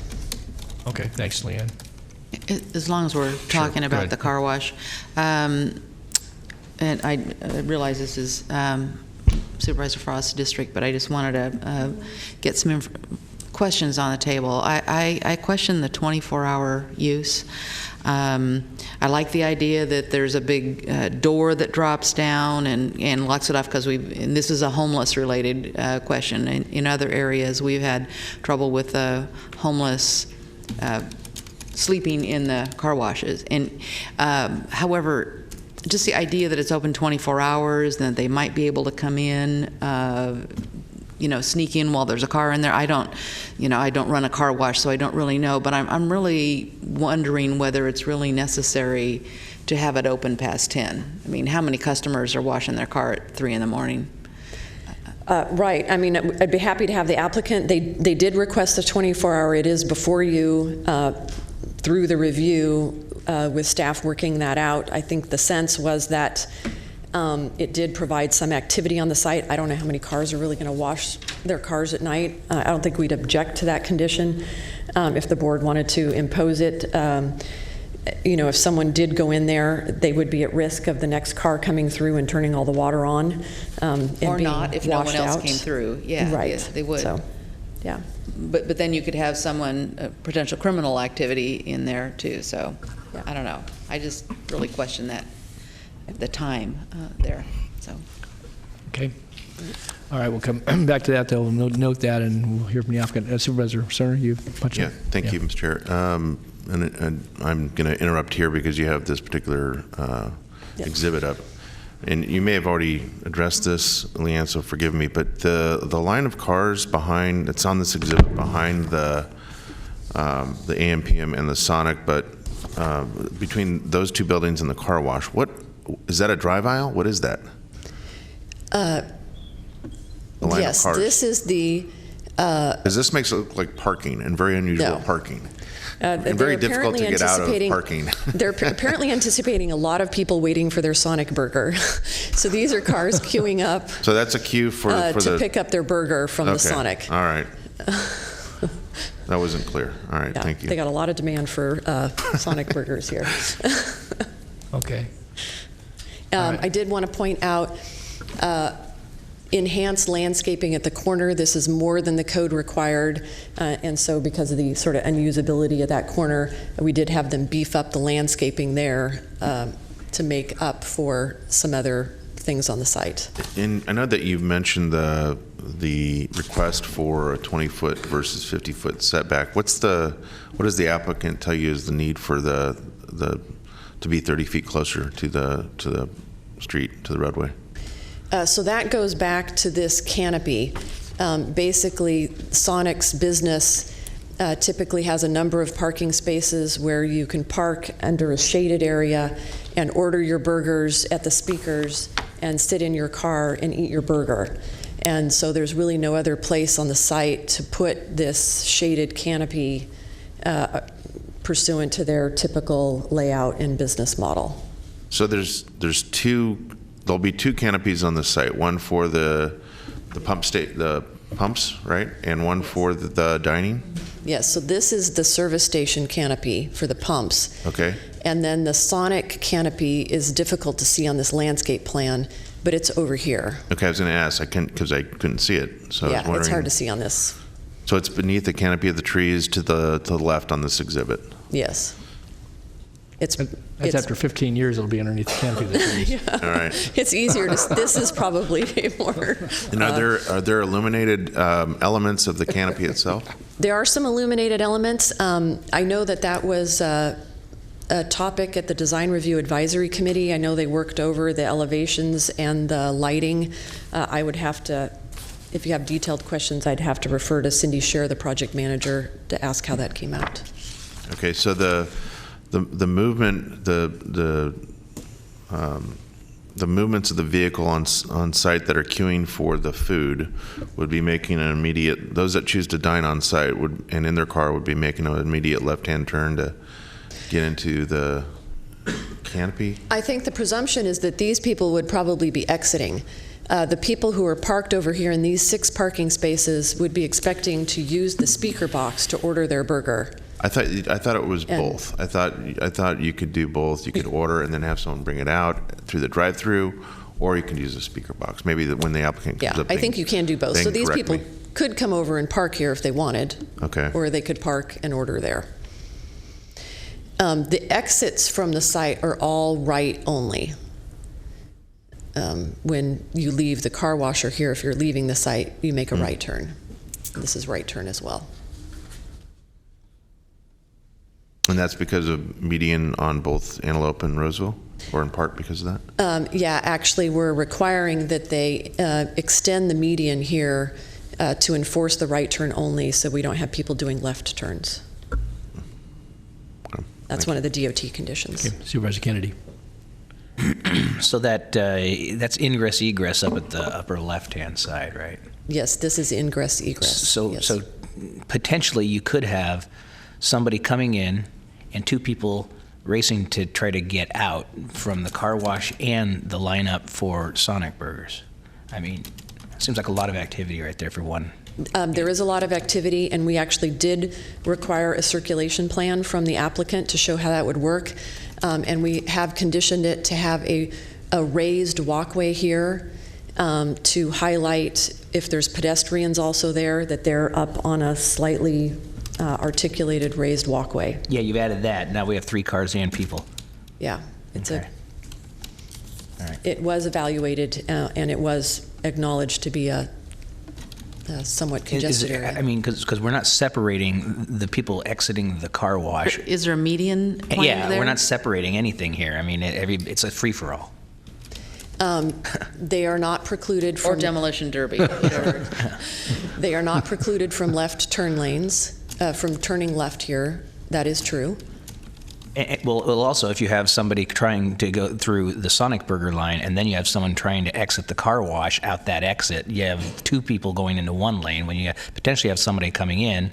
Okay, thanks, Leanne. As long as we're talking about the car wash, and I realize this is Supervisor Frost's district, but I just wanted to get some questions on the table. I question the 24-hour use. I like the idea that there's a big door that drops down and locks it off, because and this is a homeless-related question. In other areas, we've had trouble with homeless sleeping in the car washes. And however, just the idea that it's open 24 hours, and that they might be able to come in, sneak in while there's a car in there. I don't run a car wash, so I don't really know, but I'm really wondering whether it's really necessary to have it open past 10. I mean, how many customers are washing their car at 3 in the morning? Right. I mean, I'd be happy to have the applicant. They did request a 24-hour. It is before you through the review with staff working that out. I think the sense was that it did provide some activity on the site. I don't know how many cars are really going to wash their cars at night. I don't think we'd object to that condition if the board wanted to impose it. If someone did go in there, they would be at risk of the next car coming through and turning all the water on. Or not, if no one else came through. Yeah, right. Yeah, they would. So, yeah. But then you could have someone, potential criminal activity in there too. So, yeah. I don't know. I just really question that, the time there. So. Okay. All right, we'll come back to that, though. We'll note that, and we'll hear from the applicant. Supervisor Cerner, you punch in. Thank you, Mr. Chair. And I'm going to interrupt here because you have this particular exhibit up. and you may have already addressed this, Leanne, so forgive me, but the line of cars behind, that's on this exhibit behind the AM/PM and the Sonic, but between those two buildings and the car wash, what is that, a drive aisle? What is that? The line Yes, of cars. this is the... Because this makes it look like parking, and very unusual parking. And very difficult to get out of parking. They're apparently anticipating a lot of people waiting for their Sonic burger. So these are cars queuing up. So that's a queue for to pick up their burger from the Sonic. All right. That wasn't clear. All right, thank you. They got a lot of demand for Sonic burgers here. Okay. I did want to point out enhanced landscaping at the corner. This is more than the code required, and so because of the sort of unusability of that corner, we did have them beef up the landscaping there to make up for some other things on the site. And I know that you've mentioned the request for a 20-foot versus 50-foot setback. What does the applicant tell you is the need for the to be 30 feet closer to the street, to the roadway? So that goes back to this canopy. Basically, Sonic's business typically has a number of parking spaces where you can park under a shaded area and order your burgers at the speakers and sit in your car and eat your burger. And so there's really no other place on the site to put this shaded canopy pursuant to their typical layout and business model. So there'll be two canopies on the site, one for the pumps, right? And one for the dining? Yes, so this is the service station canopy for the pumps. Okay. And then the Sonic canopy is difficult to see on this landscape plan, but it's over here. Okay, I was going to ask, because I couldn't see it, so I was wondering. It's hard to see on this. So it's beneath the canopy of the trees to the left on this exhibit? Yes. That's after 15 years, it'll be underneath the canopy of the trees. Yeah. All right. It's easier to, this is probably more. And are there illuminated elements of the canopy itself? There are some illuminated elements. I know that was a topic at the Design Review Advisory Committee. I know they worked over the elevations and the lighting. I would have to, if you have detailed questions, I'd have to refer to Cindy Scher, the project manager, to ask how that came out. Okay, so the movement, the movements of the vehicle on site that are queuing for the food would be making an immediate, those that choose to dine on site and in their car would be making an immediate left-hand turn to get into the canopy? I think the presumption is that these people would probably be exiting. The people who are parked over here in these 6 parking spaces would be expecting to use the speaker box to order their burger. I thought it was both. I thought you could do both. You could order and then have someone bring it out through the drive-through, or you can use a speaker box. Maybe when the applicant comes up. I think you can do both. So these people could come over and park here if they wanted. Okay. Or they could park and order there. The exits from the site are all right only. When you leave the car washer here, if you're leaving the site, you make a right turn. This is right turn as well. And that's because of median on both Antelope and Roseville, or in part because of that? Yeah, actually, we're requiring that they extend the median here to enforce the right turn only, so we don't have people doing left turns. That's one of the DOT conditions. Okay. Supervisor Kennedy. So that's ingress egress up at the upper left-hand side, right? Yes, this is ingress egress. So potentially you could have somebody coming in and 2 people racing to try to get out from the car wash and the lineup for Sonic Burgers. I mean, it seems like a lot of activity right there for one. There is a lot of activity, and we actually did require a circulation plan from the applicant to show how that would work. And we have conditioned it to have a raised walkway here to highlight, if there's pedestrians also there, that they're up on a slightly articulated raised walkway. Yeah, you've added that. Now we have 3 cars and people. Yeah, it's okay. All right. It was evaluated and it was acknowledged to be a somewhat congested area. I mean, because we're not separating the people exiting the car wash. Is there a median point Yeah, there? we're not separating anything here. I mean, it's a free-for-all. They are not precluded from... Or demolition derby, whatever. They are not precluded from left turn lanes, from turning left here. That is true. Well, also, if you have somebody trying to go through the Sonic Burger line and then you have someone trying to exit the car wash out that exit, you have two people going into one lane when you potentially have somebody coming in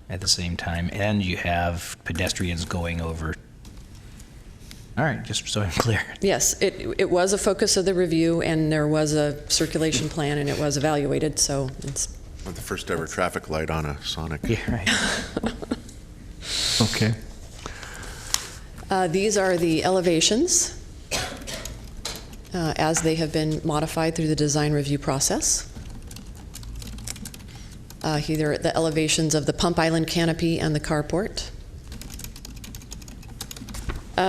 at the same time, and you have pedestrians going over. All right, just so I'm clear. Yes, it was a focus of the review, and there was a circulation plan, and it was evaluated, so it's... The first ever traffic light on a Sonic. Yeah, right. Okay. These are the elevations as they have been modified through the design review process. Here are the elevations of the pump island canopy and the carport.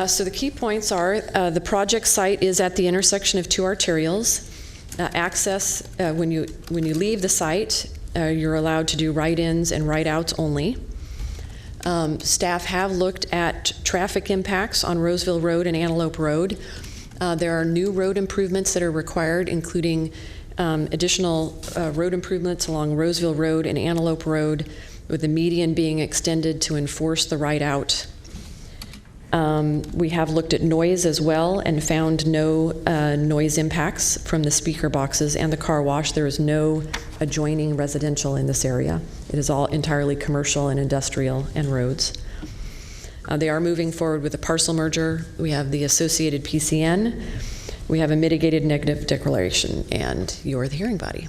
So the key points are the project site is at the intersection of two arterials. Access, when you leave the site, you're allowed to do right-ins and right-outs only. Staff have looked at traffic impacts on Roseville Road and Antelope Road. There are new road improvements that are required, including additional road improvements along Roseville Road and Antelope Road, with the median being extended to enforce the right out. We have looked at noise as well and found no noise impacts from the speaker boxes and the car wash. There is no adjoining residential in this area. It is all entirely commercial and industrial and roads. They are moving forward with a parcel merger. We have the associated PCN. We have a mitigated negative declaration, and you're the hearing body.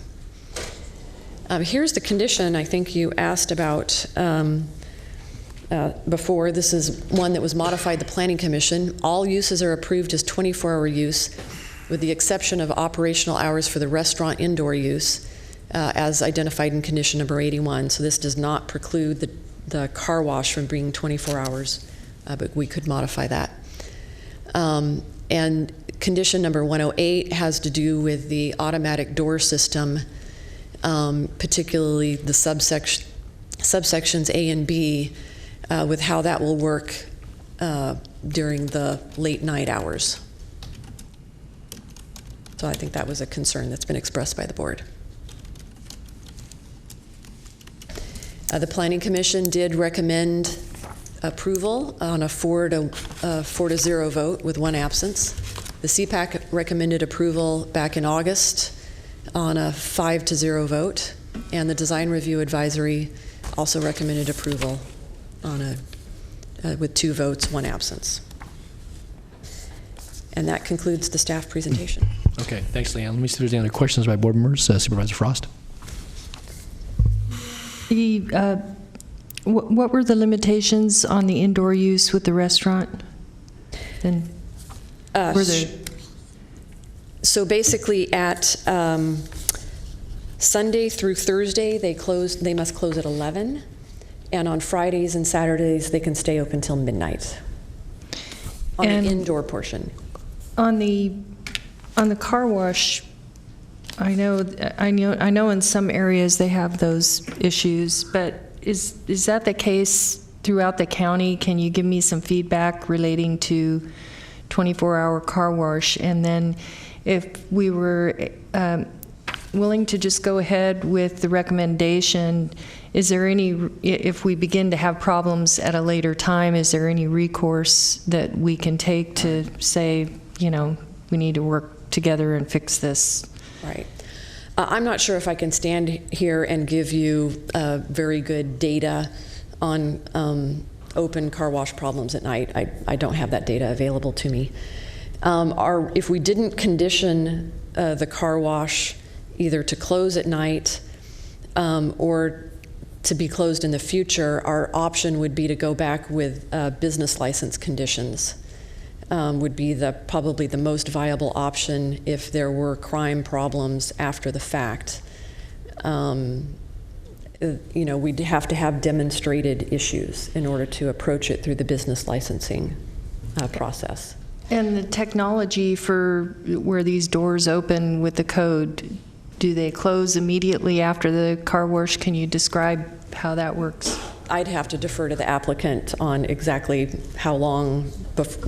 Here's the condition I think you asked about before. This is one that was modified the Planning Commission. All uses are approved as 24-hour use, with the exception of operational hours for the restaurant indoor use, as identified in condition number 81. So this does not preclude the car wash from being 24 hours, but we could modify that. And condition number 108 has to do with the automatic door system, particularly the subsections A and B, with how that will work during the late night hours. So I think that was a concern that's been expressed by the board. The Planning Commission did recommend approval on a 4-0 vote with one absence. The CPAC recommended approval back in August on a 5-0 vote, and the Design Review Advisory also recommended approval on with 2 votes, 1 absence. And that concludes the staff presentation. Okay, thanks, Leanne. Let me see if there's any other questions by board members. Supervisor Frost. What were the limitations on the indoor use with the restaurant? And were there... So basically, at Sunday through Thursday, they must close at 11, and on Fridays and Saturdays they can stay open till midnight on the indoor portion. On the car wash, I know in some areas they have those issues, but is that the case throughout the county? Can you give me some feedback relating to 24-hour car wash? And then if we were willing to just go ahead with the recommendation, is there any, if we begin to have problems at a later time, is there any recourse that we can take to say, we need to work together and fix this? Right. I'm not sure if I can stand here and give you very good data on open car wash problems at night. I don't have that data available to me. If we didn't condition the car wash either to close at night or to be closed in the future, our option would be to go back with business license conditions. Would be probably the most viable option if there were crime problems after the fact. We'd have to have demonstrated issues in order to approach it through the business licensing process. And the technology for where these doors open with the code, do they close immediately after the car wash? Can you describe how that works? I'd have to defer to the applicant on exactly how long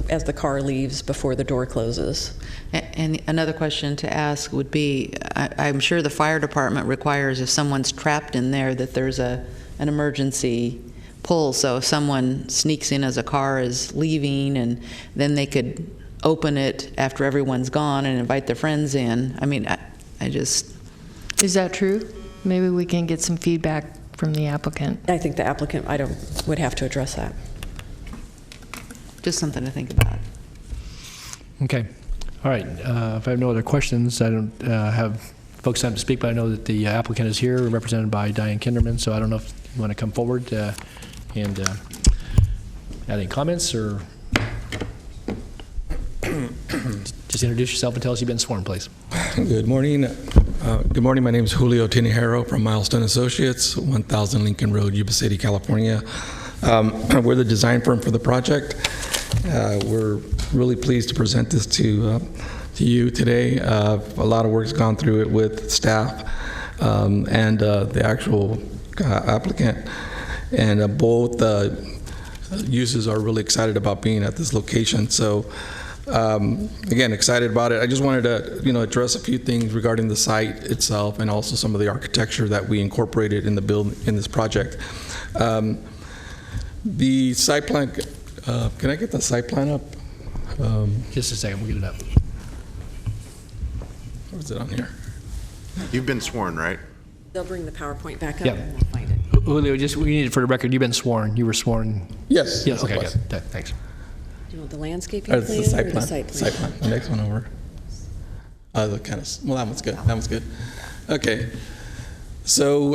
as the car leaves before the door closes. And another question to ask would be, I'm sure the fire department requires if someone's trapped in there that there's an emergency pull, so if someone sneaks in as a car is leaving, and then they could open it after everyone's gone and invite their friends in. I mean, I just... Is that true? Maybe we can get some feedback from the applicant. I think the applicant would have to address that. Just something to think about. Okay. All right. If I have no other questions, I don't have folks time to speak, but I know that the applicant is here, represented by Diane Kinderman, so I don't know if you want to come forward and add any comments, or just introduce yourself and tell us you've been sworn, please. Good morning. Good morning. My name is Julio Tinajero from Milestone Associates, 1000 Lincoln Road, Yuba City, California. We're the design firm for the project. We're really pleased to present this to you today. A lot of work's gone through it with staff and the actual applicant, and both uses are really excited about being at this location. So again, excited about it. I just wanted to address a few things regarding the site itself and also some of the architecture that we incorporated in this project. The site plan, can I get the site plan up? Just a second, we'll get it up. Or is it on here? You've been sworn, right? They'll bring the PowerPoint back up Yeah. and we'll find it. Julio, we need it for the record. You've been sworn. You were sworn. Yes. Yes. Okay. Yes. Good. Thanks. Do you want the landscaping It's plan the site or plan. the site plan? Site plan. The next one over. Well, that one's good. That one's good. Okay. So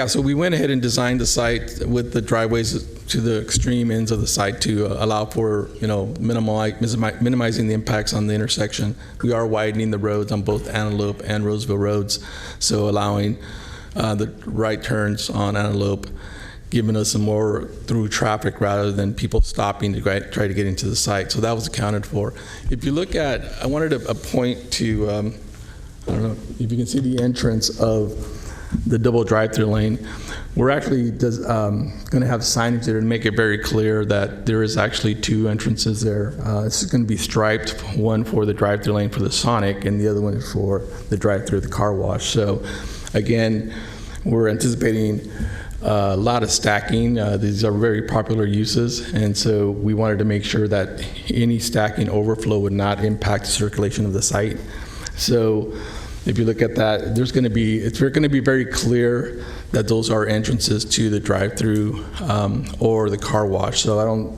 so we went ahead and designed the site with the driveways to the extreme ends of the site to allow for minimizing the impacts on the intersection. We are widening the roads on both Antelope and Roseville roads, so allowing the right turns on Antelope, giving us some more through traffic rather than people stopping to try to get into the site. So that was accounted for. If you look at, I wanted to point to, I don't know if you can see the entrance of the double drive-through lane. We're actually going to have signage there to make it very clear that there is actually two entrances there. It's going to be striped, one for the drive-through lane for the Sonic and the other one is for the drive-through the car wash. So again, we're anticipating a lot of stacking. These are very popular uses, and so we wanted to make sure that any stacking overflow would not impact the circulation of the site. So if you look at that, it's going to be very clear that those are entrances to the drive-through or the car wash. So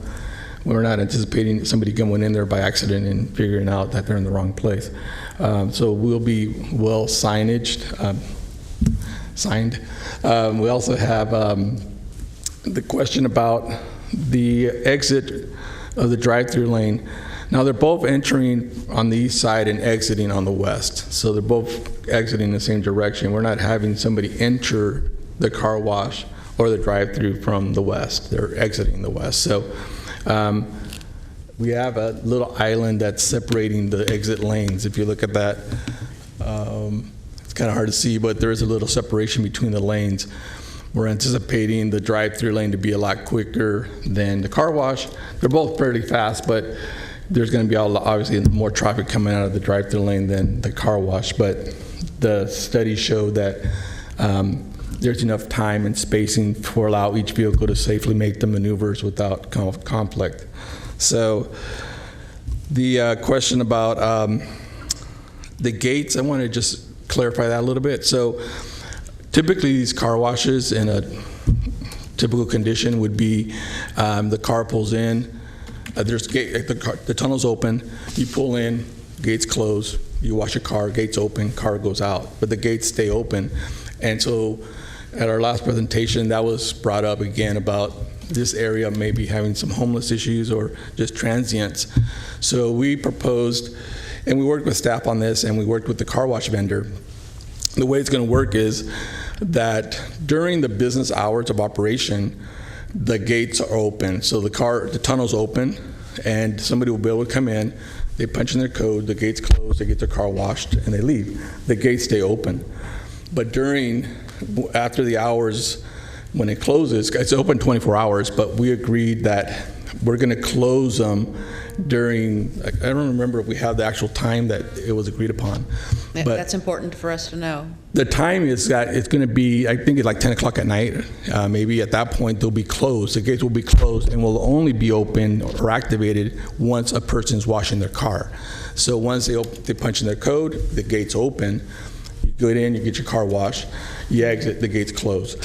we're not anticipating somebody going in there by accident and figuring out that they're in the wrong place. So we'll be well signed. We also have the question about the exit of the drive-through lane. Now they're both entering on the east side and exiting on the west. So they're both exiting the same direction. We're not having somebody enter the car wash or the drive-through from the west. They're exiting the west. So we have a little island that's separating the exit lanes. If you look at that, it's kind of hard to see, but there is a little separation between the lanes. We're anticipating the drive-through lane to be a lot quicker than the car wash. They're both fairly fast, but there's going to be obviously more traffic coming out of the drive-through lane than the car wash. But the studies show that there's enough time and spacing to allow each vehicle to safely make the maneuvers without conflict. So the question about the gates, I want to just clarify that a little bit. So typically these car washes in a typical condition would be the car pulls in, there's the tunnel's open, you pull in, gates close, you wash your car, gates open, car goes out, but the gates stay open. And so at our last presentation, that was brought up again about this area maybe having some homeless issues or just transients. So we proposed, and we worked with staff on this, and we worked with the car wash vendor. The way it's going to work is that during the business hours of operation, the gates are open. So the tunnel's open, and somebody will be able to come in, they punch in their code, the gates close, they get their car washed, and they leave. The gates stay open. But after the hours, when it closes, it's open 24 hours, but we agreed that we're going to close them during, I don't remember if we have the actual time that it was agreed upon. But That's important for us to know. the time is that it's going to be, I think it's like 10 o'clock at night. Maybe at that point they'll be closed. The gates will be closed and will only be open or activated once a person's washing their car. So once they punch in their code, the gates open. You go in, you get your car washed, you exit, the gates close.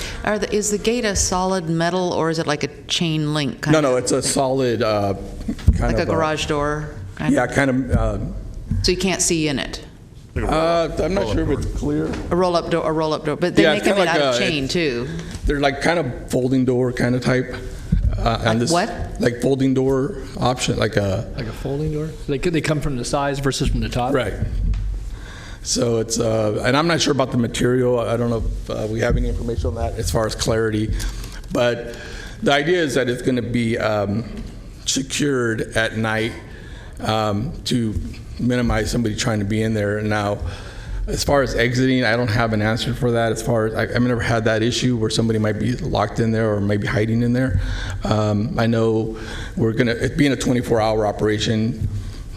Is the gate a solid metal, or is it like a chain link kind No, it's a solid kind like of a garage door? Yeah, kind of. So you can't see in it? I'm not sure if it's clear. A roll-up door, but they make them out of chain too. They're like kind of folding door kind of type. What? Like folding door option, like a folding door? They come from the sides versus from the top? Right. So it's, and I'm not sure about the material. I don't know if we have any information on that as far as clarity. But the idea is that it's going to be secured at night to minimize somebody trying to be in there. Now, as far as exiting, I don't have an answer for that. As far as I've never had that issue where somebody might be locked in there or maybe hiding in there. I know it being a 24-hour operation,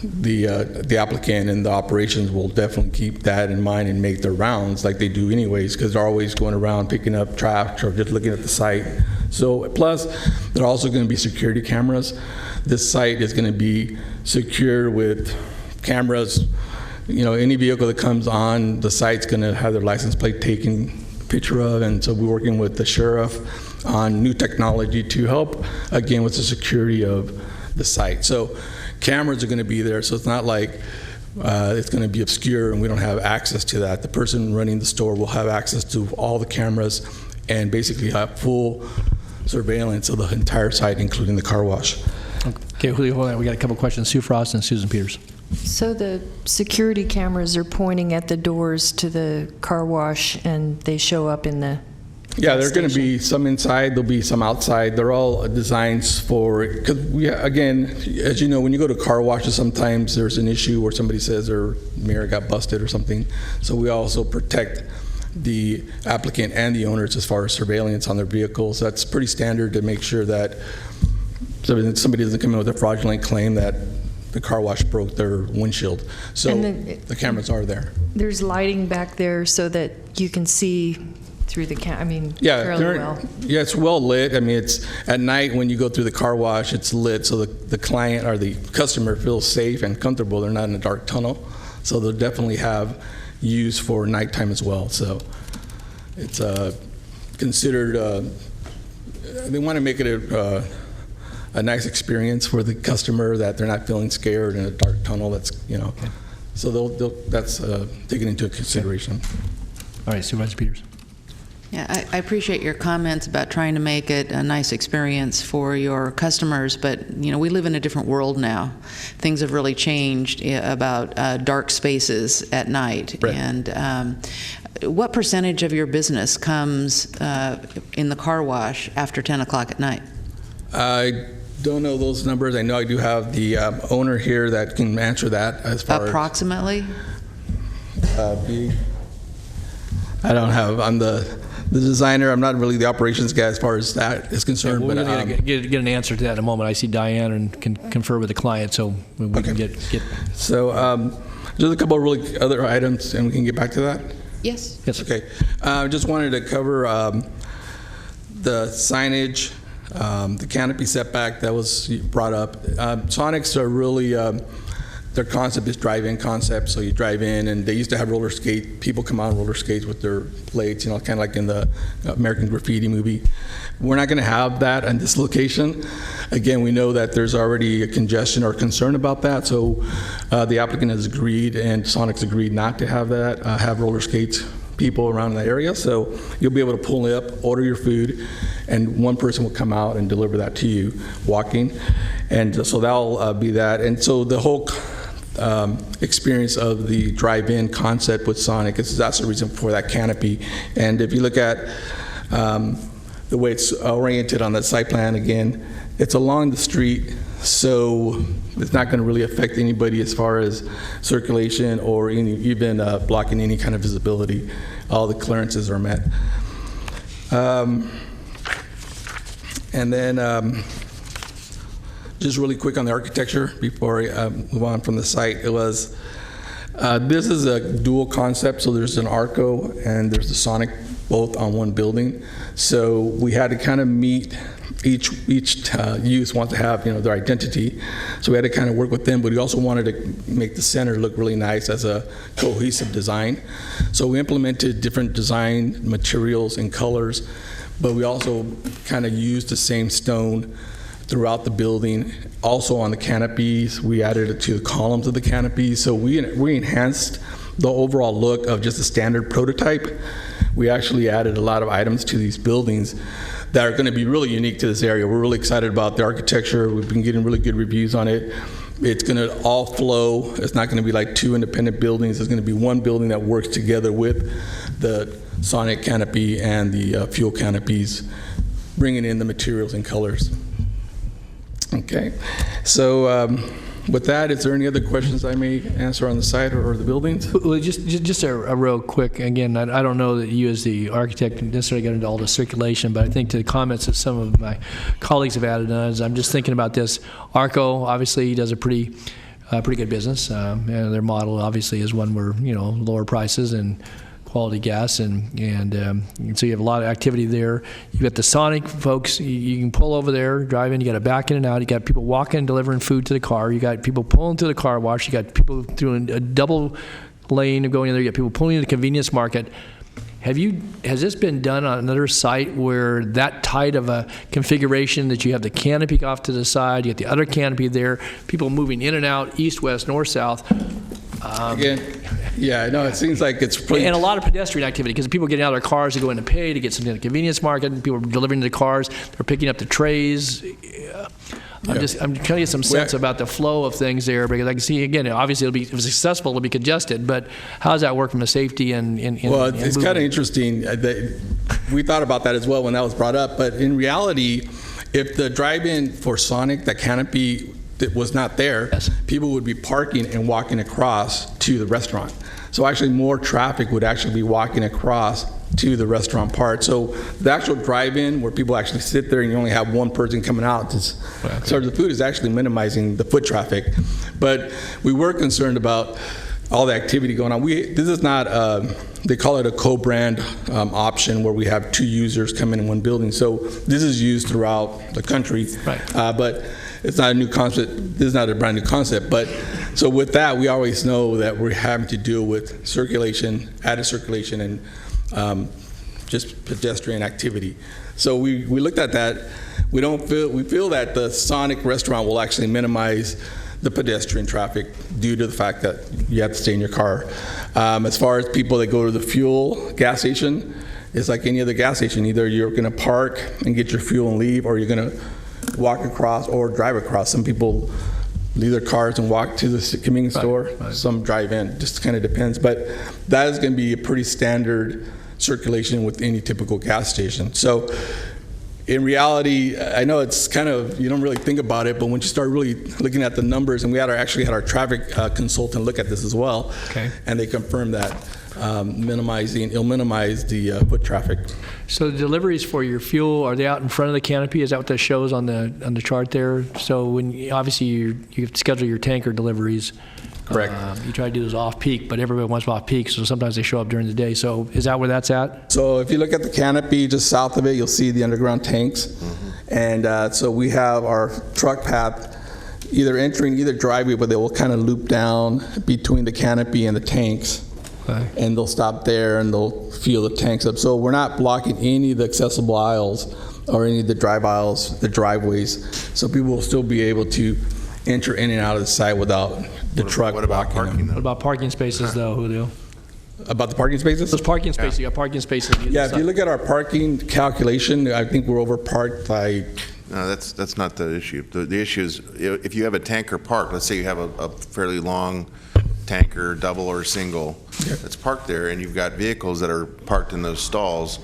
the applicant and the operations will definitely keep that in mind and make their rounds like they do anyways, because they're always going around picking up trash or just looking at the site. So plus, there are also going to be security cameras. This site is going to be secure with cameras. You know, any vehicle that comes on the site's going to have their license plate taken picture of, and so we're working with the sheriff on new technology to help, again, with the security of the site. So cameras are going to be there, so it's not like it's going to be obscure and we don't have access to that. The person running the store will have access to all the cameras and basically have full surveillance of the entire site, including the car wash. Okay, Julio, hold on. We got a couple questions. Sue Frost and Susan Peters. So the security cameras are pointing at the doors to the car wash, and they show up in the Yeah, there are going to be some inside, there'll be some outside. They're all designs for, because again, as you know, when you go to car washes, sometimes there's an issue where somebody says their mirror got busted or something. So we also protect the applicant and the owners as far as surveillance on their vehicles. That's pretty standard to make sure that somebody doesn't come in with a fraudulent claim that the car wash broke their windshield. So the cameras are there. There's lighting back there so that you can see through the fairly well. Yeah, it's well lit. I mean, it's at night when you go through the car wash, it's lit so the client or the customer feels safe and comfortable. They're not in a dark tunnel. So they'll definitely have use for nighttime as well. So it's considered, they want to make it a nice experience for the customer, that they're not feeling scared in a dark tunnel. That's, you know, so that's taken into consideration. All right, Supervisor Peters. Yeah, I appreciate your comments about trying to make it a nice experience for your customers, but you know, we live in a different world now. Things have really changed about dark spaces at night. Right. And what percentage of your business comes in the car wash after 10 o'clock at night? I don't know those numbers. I know I do have the owner here that can answer that as far approximately? I don't have, I'm the designer. I'm not really the operations guy as far as that is concerned. Yeah, but we're going to get an answer to that in a moment. I see Diane and can confer with the client, so we can get. So just a couple of really other items, and we can get back to that? Yes. Yes. Okay. I just wanted to cover the signage, the canopy setback that was brought up. Sonics are really, their concept is drive-in concept, so you drive in, and they used to have roller skate, people come on roller skates with their plates, you know, kind of like in the American Graffiti movie. We're not going to have that in this location. Again, we know that there's already a congestion or concern about that, so the applicant has agreed, and Sonics agreed not to have that, have roller skates people around in the area, so you'll be able to pull up, order your food, and one person will come out and deliver that to you walking, and so that'll be that. And so the whole experience of the drive-in concept with Sonic, that's the reason for that canopy. And if you look at the way it's oriented on the site plan, again, it's along the street, so it's not going to really affect anybody as far as circulation or even blocking any kind of visibility. All the clearances are met. And then Just really quick on the architecture before I move on from the site. It was, this is a dual concept, so there's an Arco and there's the Sonic both on one building. So we had to kind of meet, each use wants to have, their identity. So we had to kind of work with them, but we also wanted to make the center look really nice as a cohesive design. So we implemented different design materials and colors, but we also kind of used the same stone throughout the building. Also on the canopies, we added it to the columns of the canopies. So we enhanced the overall look of just a standard prototype. We actually added a lot of items to these buildings that are going to be really unique to this area. We're really excited about the architecture. We've been getting really good reviews on it. It's going to all flow. It's not going to be like two independent buildings. It's going to be one building that works together with the Sonic canopy and the fuel canopies, bringing in the materials and colors. Okay, so with that, is there any other questions I may answer on the site or the buildings? Well, just a real quick, again, I don't know that you as the architect necessarily get into all the circulation, but I think to the comments that some of my colleagues have added on, I'm just thinking about this. Arco obviously does a pretty good business, and their model obviously is one where, lower prices and quality gas, and so you have a lot of activity there. You got the Sonic folks. You can pull over there, drive in. You got to back in and out. You got people walking, delivering food to the car. You got people pulling to the car wash. You got people doing a double lane of going in there. You got people pulling to the convenience market. Has this been done on another site where that tight of a configuration that you have the canopy off to the side, you got the other canopy there, people moving in and out, east, west, north, south? Again, yeah, I know it seems like it's pretty... And a lot of pedestrian activity, because people getting out of their cars to go in to pay, to get something at the convenience market, and people are delivering the cars, they're picking up the trays. I'm trying to get some sense about the flow of things there, because I can see, again, obviously if it's successful, it'll be congested, but how does that work from a safety and well, it's kind of interesting. We thought about that as well when that was brought up, but in reality, if the drive-in for Sonic, that canopy that was not there, people would be parking and walking across to the restaurant. So actually more traffic would actually be walking across to the restaurant part. So the actual drive-in where people actually sit there and you only have one person coming out to serve the food is actually minimizing the foot traffic. But we were concerned about all the activity going on. This is not, they call it a co-brand option where we have two users come in one building. So this is used throughout the country. Right. But it's not a new concept. This is not a brand new concept. But so with that, we always know that we're having to deal with circulation, added circulation, and just pedestrian activity. So we looked at that. We feel that the Sonic restaurant will actually minimize the pedestrian traffic due to the fact that you have to stay in your car. As far as people that go to the fuel gas station, it's like any other gas station. Either you're going to park and get your fuel and leave, or you're going to walk across or drive across. Some people leave their cars and walk to the convenience store. Some drive in. Just kind of depends. But that is going to be a pretty standard circulation with any typical gas station. So in reality, I know it's kind of, you don't really think about it, but when you start really looking at the numbers, and we actually had our traffic consultant look at this as well, and they confirmed that it'll minimize the foot traffic. So the deliveries for your fuel, are they out in front of the canopy? Is that what that shows on the chart there? So when obviously you have to schedule your tanker deliveries. Correct. You try to do those off-peak, but everybody wants off-peak, so sometimes they show up during the day. So is that where that's at? So if you look at the canopy just south of it, you'll see the underground tanks. And so we have our truck path either entering either driveway, but they will kind of loop down between the canopy and the tanks. And they'll stop there and they'll fuel the tanks up. So we're not blocking any of the accessible aisles or any of the drive aisles, the driveways. So people will still be able to enter in and out of the site without the truck blocking them. What about parking spaces, though, Julio? About the parking spaces? Those parking spaces, you got parking spaces. Yeah, if you look at our parking calculation, I think we're overparked by... No, that's not the issue. The issue is if you have a tanker parked, let's say you have a fairly long tanker, double or single, that's parked there, and you've got vehicles that are parked in those stalls,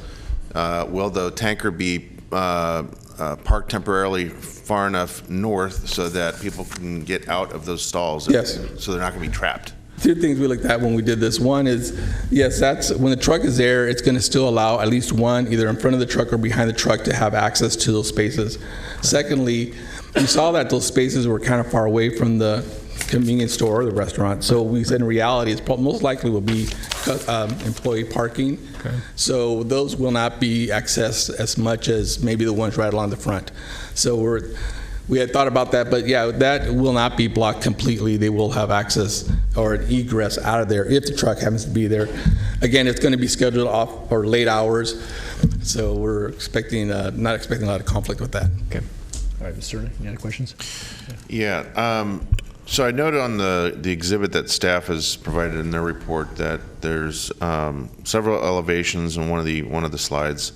will the tanker be parked temporarily far enough north so that people can get out of those stalls? Yes. So they're not going to be trapped? two things we looked at when we did this. One is, yes, that's when the truck is there, it's going to still allow at least one, either in front of the truck or behind the truck, to have access to those spaces. Secondly, we saw that those spaces were kind of far away from the convenience store or the restaurant. So we said in reality, it's most likely will be employee parking. Okay. So those will not be accessed as much as maybe the ones right along the front. So we had thought about that, but yeah, that will not be blocked completely. They will have access or an egress out of there if the truck happens to be there. Again, it's going to be scheduled off or late hours, so we're expecting not expecting a lot of conflict with that. Okay. All right, Mr. Cerny, any other questions? Yeah. So I noted on the exhibit that staff has provided in their report that there's several elevations in one of the slides.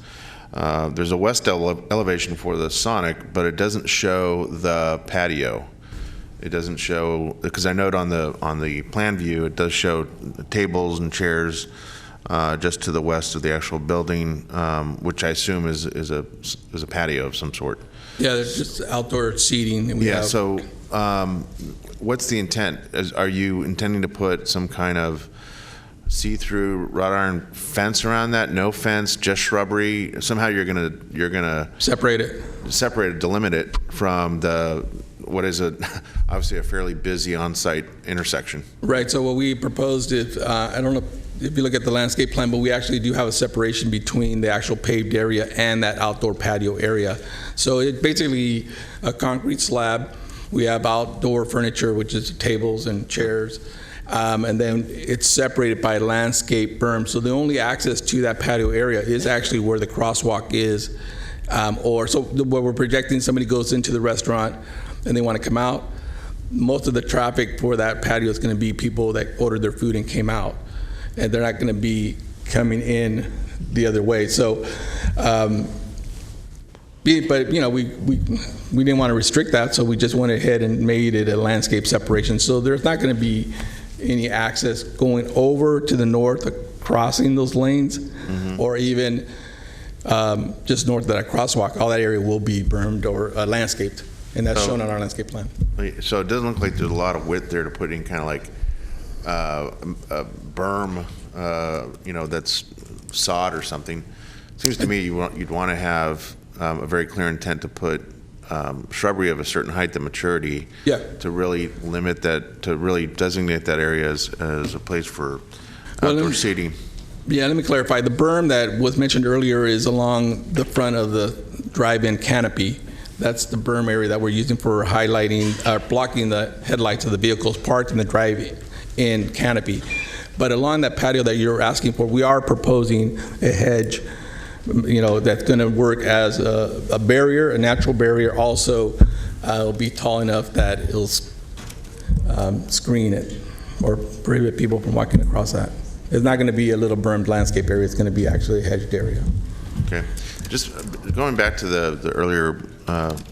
There's a west elevation for the Sonic, but it doesn't show the patio. It doesn't show, because I note on the plan view it does show tables and chairs just to the west of the actual building, which I assume is a patio of some sort. Yeah, there's just outdoor seating. So what's the intent? Are you intending to put some kind of see-through wrought iron fence around that? No fence, just shrubbery? Somehow you're gonna separate it, delimit it from what is obviously a fairly busy on-site intersection. Right. So what we proposed, I don't know if you look at the landscape plan, but we actually do have a separation between the actual paved area and that outdoor patio area. So it's basically a concrete slab. We have outdoor furniture, which is tables and chairs. And then it's separated by a landscape berm. So the only access to that patio area is actually where the crosswalk is. Where we're projecting, somebody goes into the restaurant and they want to come out. Most of the traffic for that patio is going to be people that ordered their food and came out. And they're not going to be coming in the other way. So, but you know, we didn't want to restrict that, so we just went ahead and made it a landscape separation. So there's not going to be any access going over to the north, crossing those lanes, or even just north of that crosswalk. All that area will be bermed or landscaped, and that's shown on our landscape plan. So it doesn't look like there's a lot of width there to put in kind of like a berm, that's sod or something. It seems to me you'd want to have a very clear intent to put shrubbery of a certain height and maturity to really limit that, to really designate that area as a place for outdoor seating. Yeah, let me clarify. The berm that was mentioned earlier is along the front of the drive-in canopy. That's the berm area that we're using for highlighting, blocking the headlights of the vehicles parked in the drive-in canopy. But along that patio that you're asking for, we are proposing a hedge, that's going to work as a barrier, a natural barrier. Also, it'll be tall enough that it'll screen it or prohibit people from walking across that. It's not going to be a little bermed landscape area. It's going to be actually a hedged area. Okay. Just going back to the earlier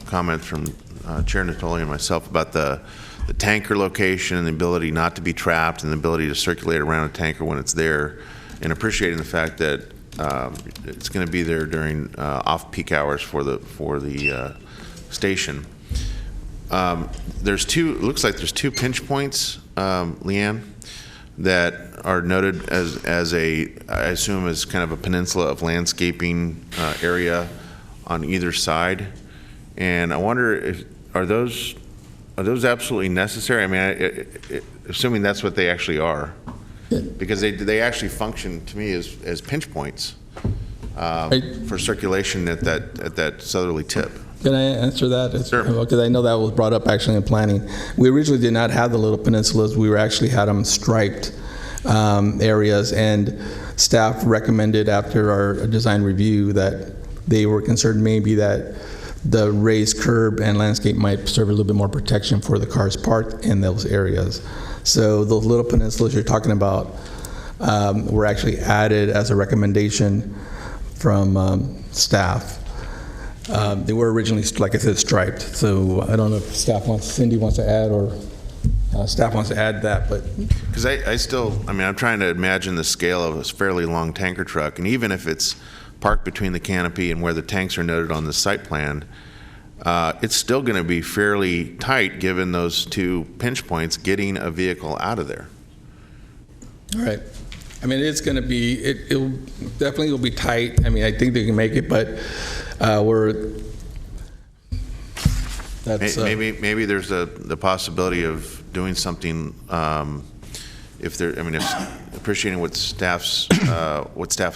comment from Chair Natoli and myself about the tanker location and the ability not to be trapped and the ability to circulate around a tanker when it's there, and appreciating the fact that it's going to be there during off-peak hours for the station. It looks like there's two pinch points, Leanne, that are noted as I assume as kind of a peninsula of landscaping area on either side. And I wonder are those absolutely necessary? I mean, assuming that's what they actually are. Because they actually function to me as pinch points for circulation at that southerly tip. Can I answer that? Sure. Because I know that was brought up actually in planning. We originally did not have the little peninsulas. We actually had them striped areas, and staff recommended after our design review that they were concerned maybe that the raised curb and landscape might serve a little bit more protection for the cars parked in those areas. So those little peninsulas you're talking about were actually added as a recommendation from staff. They were originally, like I said, striped. So I don't know if Cindy wants to add, or staff wants to add that, but. Because I'm trying to imagine the scale of a fairly long tanker truck, and even if it's parked between the canopy and where the tanks are noted on the site plan, it's still going to be fairly tight given those two pinch points getting a vehicle out of there. All right. I mean, it's going to be, it'll definitely will be tight. I mean, I think they can make it, but maybe there's the possibility of doing something, if appreciating what staff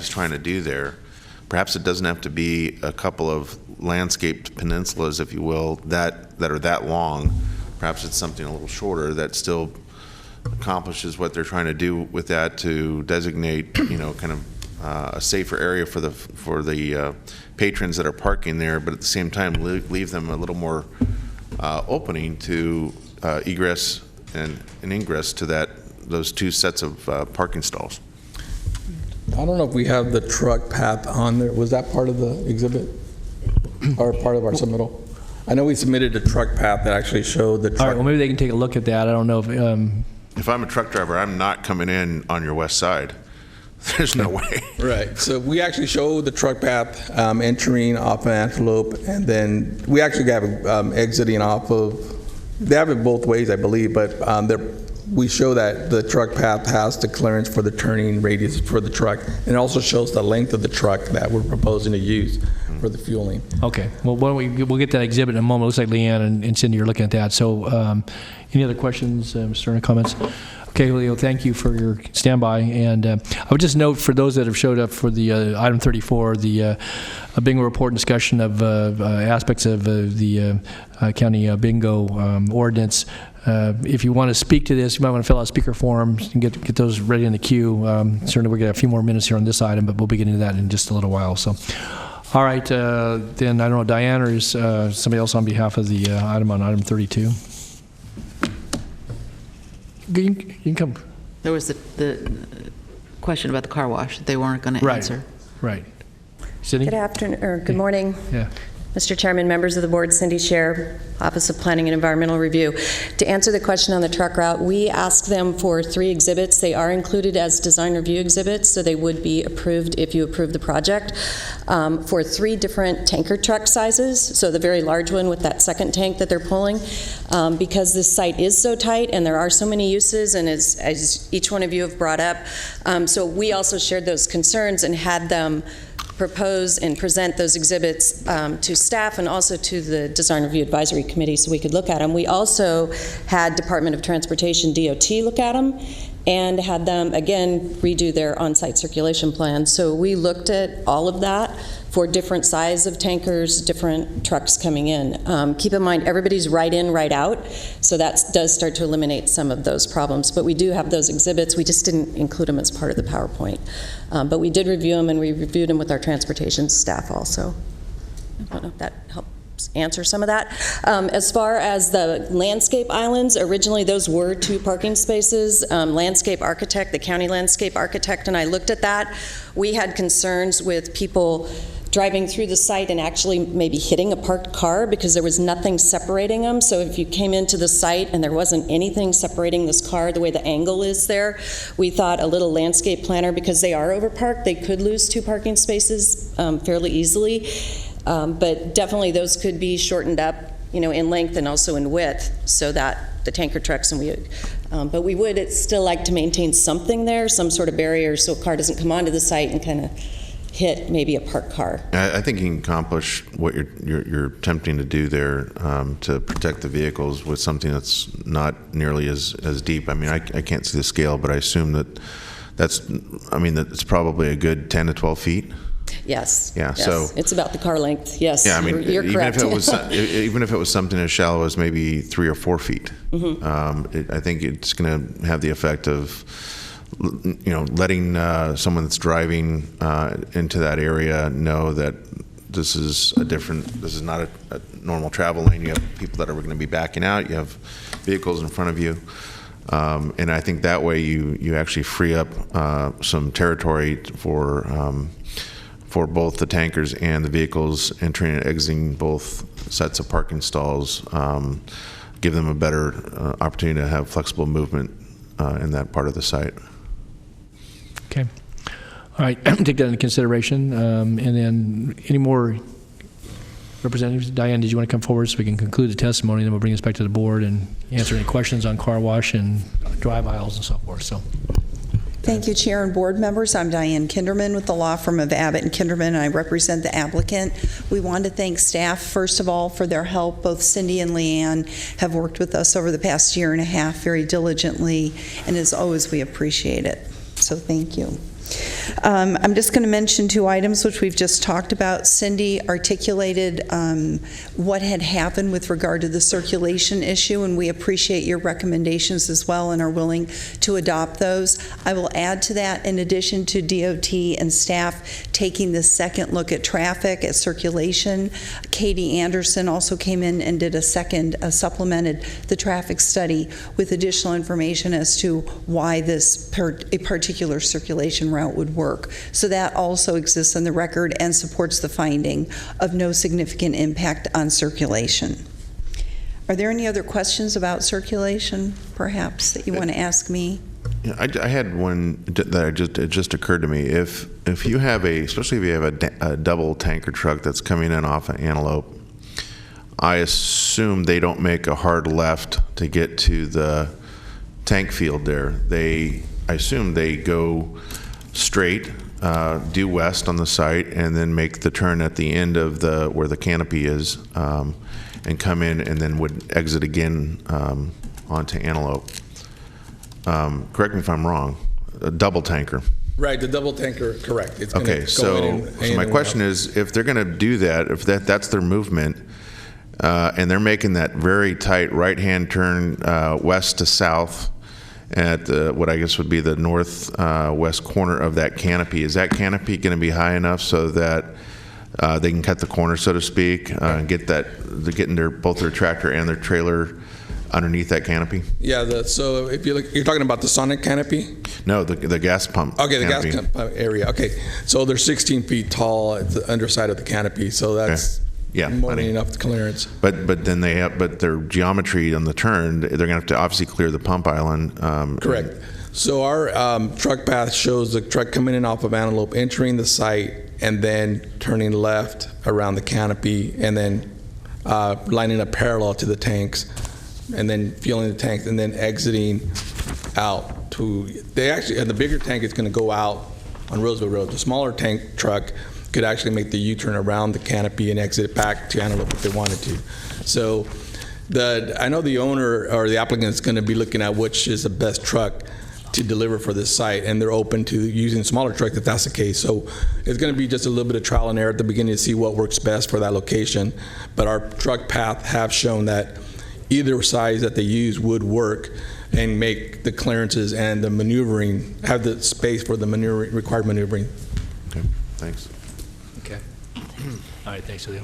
is trying to do there. Perhaps it doesn't have to be a couple of landscaped peninsulas, if you will, that are that long. Perhaps it's something a little shorter that still accomplishes what they're trying to do with that, to designate, kind of a safer area for the patrons that are parking there, but at the same time leave them a little more opening to egress and ingress to those two sets of parking stalls. I don't know if we have the truck path on there. Was that part of the exhibit or part of our submittal? I know we submitted a truck path that actually showed the truck. All right, well, maybe they can take a look at that. I don't know if I'm a truck driver, I'm not coming in on your west side. There's no way. Right. So we actually show the truck path entering off of Antelope, and then we actually have exiting off of. They have it both ways, I believe, but we show that the truck path has the clearance for the turning radius for the truck, and it also shows the length of the truck that we're proposing to use for the fueling. Okay. Well, we'll get that exhibit in a moment. It looks like Leanne and Cindy are looking at that. So, any other questions, Mr. Turner, comments? Okay, Leo, thank you for your standby. And I would just note for those that have showed up for the item 34, the bingo report and discussion of aspects of the county bingo ordinance. If you want to speak to this, you might want to fill out speaker forms and get those ready in the queue. Certainly, we're going to have a few more minutes here on this item, but we'll be getting to that in just a little while. So, all right, then I don't know, Diane, or is somebody else on behalf of the item on item 32? You can come. There was the question about the car wash that they weren't going to answer. Right. Cindy? Good afternoon, or good morning. Yeah. Mr. Chairman, members of the board, Cindy Scher, Office of Planning and Environmental Review. To answer the question on the truck route, we asked them for 3 exhibits. They are included as design review exhibits, so they would be approved if you approve the project, for 3 different tanker truck sizes. So the very large one with that second tank that they're pulling, because this site is so tight and there are so many uses, and as each one of you have brought up, so we also shared those concerns and had them propose and present those exhibits to staff and also to the Design Review Advisory Committee so we could look at them. We also had Department of Transportation, DOT, look at them and had them, again, redo their on-site circulation plan. So we looked at all of that for different size of tankers, different trucks coming in. Keep in mind, everybody's right in, right out, so that does start to eliminate some of those problems. But we do have those exhibits. We just didn't include them as part of the PowerPoint. But we did review them, and we reviewed them with our transportation staff also. I don't know if that helps answer some of that. As far as the landscape islands, originally those were 2 parking spaces. Landscape architect, the county landscape architect, and I looked at that. We had concerns with people driving through the site and actually maybe hitting a parked car because there was nothing separating them. So if you came into the site and there wasn't anything separating this car the way the angle is there, we thought a little landscape planner, because they are overparked, they could lose 2 parking spaces fairly easily. But definitely those could be shortened up, in length and also in width, so that the tanker trucks but we would still like to maintain something there, some sort of barrier, so a car doesn't come onto the site and kind of hit maybe a parked car. I think you can accomplish what you're attempting to do there, to protect the vehicles with something that's not nearly as deep. I mean, I can't see the scale, but I assume that it's probably a good 10 to 12 feet. Yes. Yeah. Yes. So it's about the car length. Yes. Yeah. I mean, you're correct. even if it was something as shallow as maybe 3 or 4 feet, Mm-hmm. I think it's going to have the effect of, letting someone that's driving into that area know that this is not a normal travel lane. You have people that are going to be backing out. You have vehicles in front of you. And I think that way you actually free up some territory for both the tankers and the vehicles entering and exiting both sets of parking stalls, give them a better opportunity to have flexible movement in that part of the site. Okay. All right, take that into consideration. And then any more representatives? Diane, did you want to come forward so we can conclude the testimony, then we'll bring this back to the board and answer any questions on car wash and drive aisles and so forth. So, Thank you, Chair and board members. I'm Diane Kinderman with the law firm of Abbott and Kinderman, and I represent the applicant. We want to thank staff, first of all, for their help. Both Cindy and Leanne have worked with us over the past year and a half very diligently, and as always, we appreciate it. So thank you. I'm just going to mention 2 items which we've just talked about. Cindy articulated what had happened with regard to the circulation issue, and we appreciate your recommendations as well and are willing to adopt those. I will add to that, in addition to DOT and staff taking the second look at traffic, at circulation, Katie Anderson also came in and did supplemented the traffic study with additional information as to why a particular circulation route would work. So that also exists on the record and supports the finding of no significant impact on circulation. Are there any other questions about circulation, perhaps, that you want to ask me? Yeah, I had one that it just occurred to me. If you have especially if you have a double tanker truck that's coming in off of Antelope, I assume they don't make a hard left to get to the tank field there. I assume they go straight, due west on the site, and then make the turn at the end of where the canopy is, and come in, and then would exit again onto Antelope. Correct me if I'm wrong. A double tanker. Right, the double tanker, correct. It's Okay, so my question is, if they're going to do that, if that's their movement, and they're making that very tight right-hand turn west to south at what I guess would be the northwest corner of that canopy, is that canopy going to be high enough so that they can cut the corner, so to speak, and get both their tractor and their trailer underneath that canopy? Yeah, so if you look, you're talking about the Sonic canopy? No, the gas pump. Okay, the canopy. gas pump area. Okay, so they're 16 feet tall at the underside of the canopy, so that's more than enough clearance. But then but their geometry on the turn, they're going to have to obviously clear the pump island. Correct. So our truck path shows the truck coming in off of Antelope, entering the site, and then turning left around the canopy, and then lining up parallel to the tanks, and then fueling the tanks, and then exiting out to, and the bigger tank is going to go out on Roosevelt Road. The smaller tank truck could actually make the U-turn around the canopy and exit back to Antelope if they wanted to. So I know the owner or the applicant is going to be looking at which is the best truck to deliver for this site, and they're open to using a smaller truck if that's the case. So it's going to be just a little bit of trial and error at the beginning to see what works best for that location. But our truck path have shown that either size that they use would work and make the clearances and the maneuvering, have the space for the required maneuvering. Okay, thanks. Okay. All right, thanks, Julio.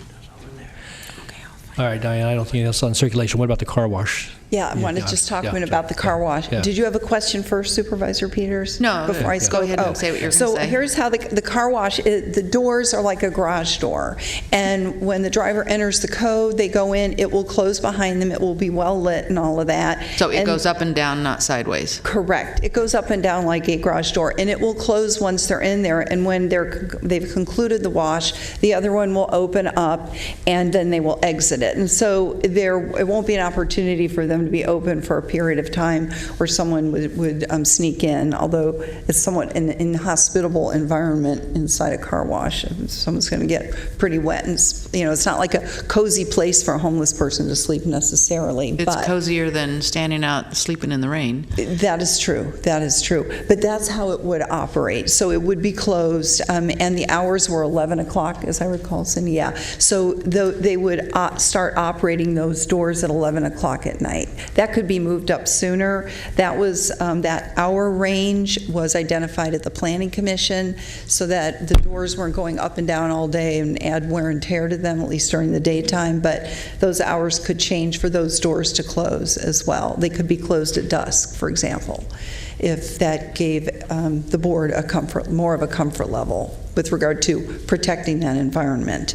All right, Diane, I don't think anything else on circulation. What about the car wash? Yeah, I want to just talk a minute about the car wash. Yeah. Did you have a question first, Supervisor Peters? No, before I go ahead and say what you're going to say. So here's how the car wash, the doors are like a garage door. And when the driver enters the code, they go in, it will close behind them, it will be well lit and all of that. So it goes up and down, not sideways? Correct. It goes up and down like a garage door, and it will close once they're in there, and when they've concluded the wash, the other one will open up, and then they will exit it. And so it won't be an opportunity for them to be open for a period of time where someone would sneak in, although it's somewhat an inhospitable environment inside a car wash. Someone's going to get pretty wet, and it's not like a cozy place for a homeless person to sleep necessarily. It's cozier than standing out sleeping in the rain. That is true. That is true. But that's how it would operate. So it would be closed, and the hours were 11 o'clock, as I recall, Cindy. Yeah. So they would start operating those doors at 11 o'clock at night. That could be moved up sooner. That was that hour range was identified at the Planning Commission, so that the doors weren't going up and down all day and add wear and tear to them, at least during the daytime. But those hours could change for those doors to close as well. They could be closed at dusk, for example, if that gave the board more of a comfort level with regard to protecting that environment.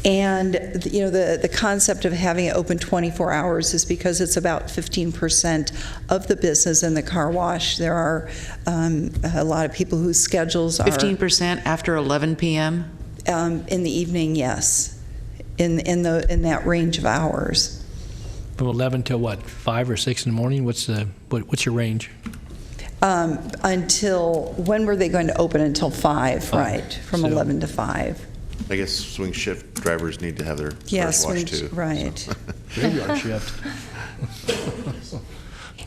And the concept of having it open 24 hours is because it's about 15% of the business in the car wash. There are a lot of people whose schedules are 15% after 11 p.m. In the evening, yes, in that range of hours. From 11 to what, 5 or 6 in the morning? What's your range? Until, when were they going to open? Until 5, right? From 11 to 5. I guess swing shift drivers need to have their cars washed too. Right. Graveyard shift.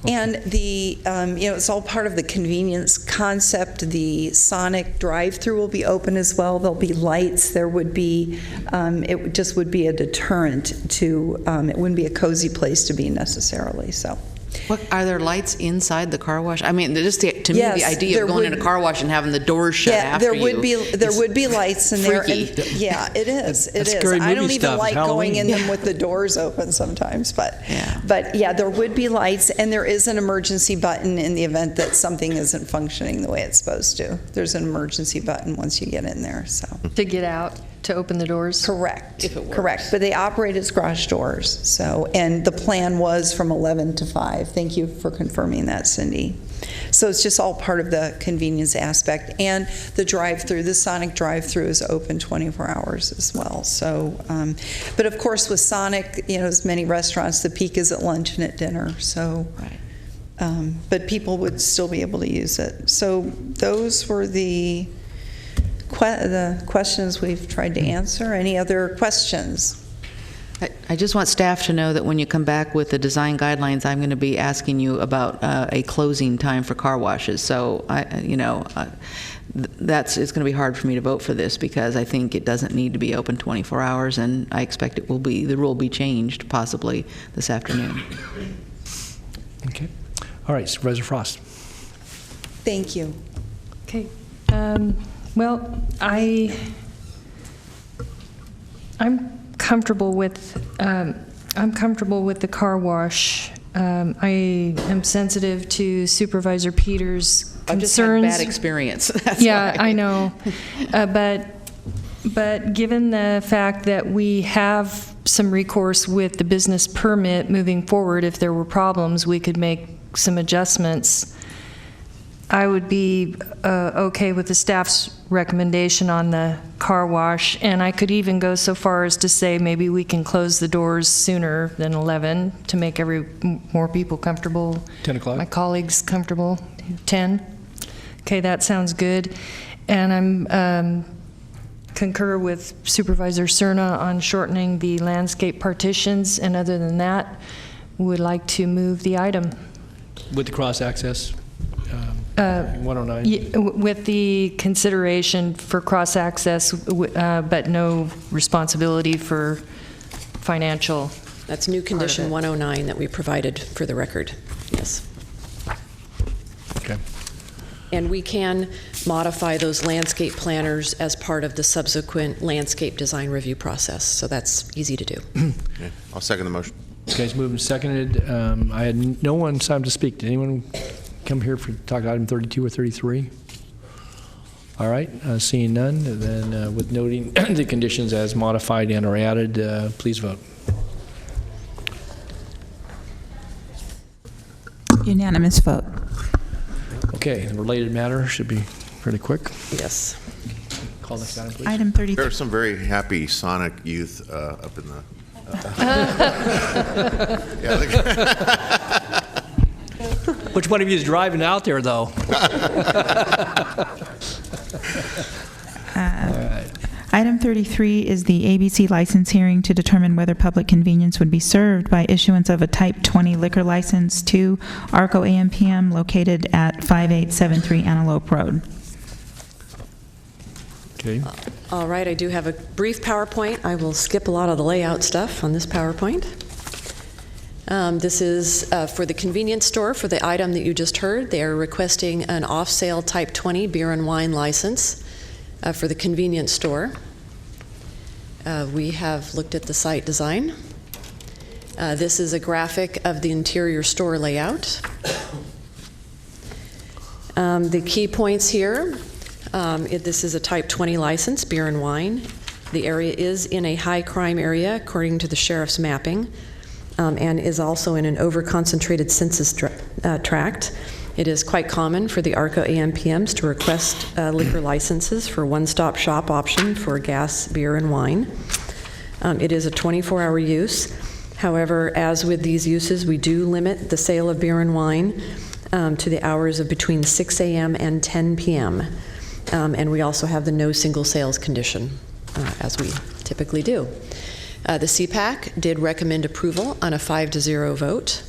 And the, it's all part of the convenience concept. The Sonic drive-through will be open as well. There'll be lights. There would be, it just would be a deterrent to, it wouldn't be a cozy place to be necessarily, so. What, are there lights inside the car wash? I mean, just to Yes, me, the idea there of going would- in a car wash and having the doors shut after there would be lights in there. freaky. And, yeah, it is. It That's is. scary I don't movie even stuff. like going in Halloween. them with the doors open sometimes, but yeah, there would be lights, and there is an emergency button in the event that something isn't functioning the way it's supposed to. There's an emergency button once you get in there. So To get out, to open the doors? correct, If it works. correct. But they operate as garage doors. So, and the plan was from 11 to 5. Thank you for confirming that, Cindy. So it's just all part of the convenience aspect. And the drive-through, the Sonic drive-through is open 24 hours as well. So, but of course with Sonic, as many restaurants, the peak is at lunch and at dinner. So, but people would still be able to use it. So those were the questions we've tried to answer. Any other questions? I just want staff to know that when you come back with the design guidelines, I'm going to be asking you about a closing time for car washes. So, it's going to be hard for me to vote for this because I think it doesn't need to be open 24 hours, and I expect the rule will be changed possibly this afternoon. Okay. All right, Supervisor Frost. Thank you. Okay. Well, I'm comfortable with the car wash. I am sensitive to Supervisor Peters' concerns. I've just had bad experience. That's Yeah, why. I know. But given the fact that we have some recourse with the business permit moving forward, if there were problems, we could make some adjustments. I would be okay with the staff's recommendation on the car wash, and I could even go so far as to say maybe we can close the doors sooner than 11 to make more people comfortable. 10 o'clock? My colleagues comfortable. 10? Okay, that sounds good. And I'm concur with Supervisor Cerna on shortening the landscape partitions, and other than that, would like to move the item. With the cross-access, 109? With the consideration for cross-access, but no responsibility for financial. That's new condition 109 that we provided for the record. Yes. Okay. And we can modify those landscape planners as part of the subsequent landscape design review process. So that's easy to do. Okay. I'll second the motion. Okay, it's moved and seconded. I had no one time to speak. Did anyone come here for talk item 32 or 33? All right, seeing none, then with noting the conditions as modified and or added, please vote. Unanimous vote. Okay, the related matter should be pretty quick. Yes. Call next item, please. Item 33. There are some very happy Sonic youth up in the... Which one of you is driving out there, though? Item 33 is the ABC license hearing to determine whether public convenience would be served by issuance of a Type 20 liquor license to Arco AMPM located at 5873 Antelope Road. Okay. All right, I do have a brief PowerPoint. I will skip a lot of the layout stuff on this PowerPoint. This is for the convenience store for the item that you just heard. They are requesting an off-sale Type 20 beer and wine license for the convenience store. We have looked at the site design. This is a graphic of the interior store layout. The key points here, this is a Type 20 license, beer and wine. The area is in a high crime area according to the sheriff's mapping, and is also in an over-concentrated census tract. It is quite common for the ARCO AMPMs to request liquor licenses for one-stop shop option for gas, beer, and wine. It is a 24-hour use. However, as with these uses, we do limit the sale of beer and wine to the hours of between 6 a.m. and 10 p.m. And we also have the no single sales condition, as we typically do. The CPAC did recommend approval on a 5-0 vote.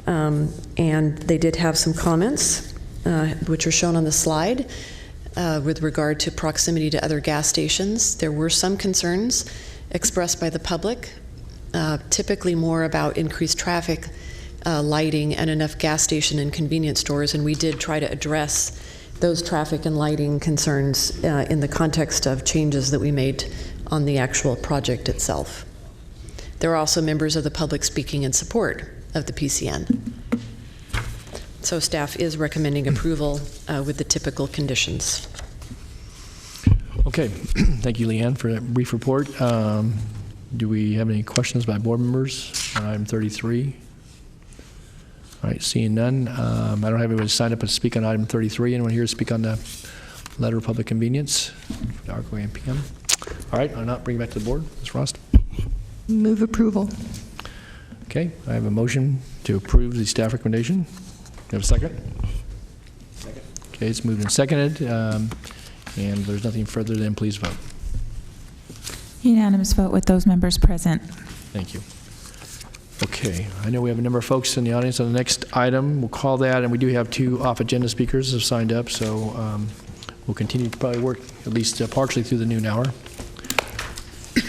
And they did have some comments, which are shown on the slide, with regard to proximity to other gas stations. There were some concerns expressed by the public, typically more about increased traffic, lighting, and enough gas station and convenience stores, and we did try to address those traffic and lighting concerns in the context of changes that we made on the actual project itself. There are also members of the public speaking in support of the PCN. So staff is recommending approval with the typical conditions. Okay, thank you, Leanne, for that brief report. Do we have any questions by board members on item 33? All right, seeing none. I don't have anybody signed up to speak on item 33. Anyone here to speak on the letter of public convenience? Darko and PM. All right, I'll not bring it back to the board. Ms. Rost. Move approval. Okay, I have a motion to approve the staff recommendation. You have a second? Second. Okay, it's moved and seconded. And if there's nothing further, then please vote. Unanimous vote with those members present. Thank you. Okay, I know we have a number of folks in the audience on the next item. We'll call that, and we do have 2 off-agenda speakers who have signed up, so we'll continue to probably work at least partially through the noon hour.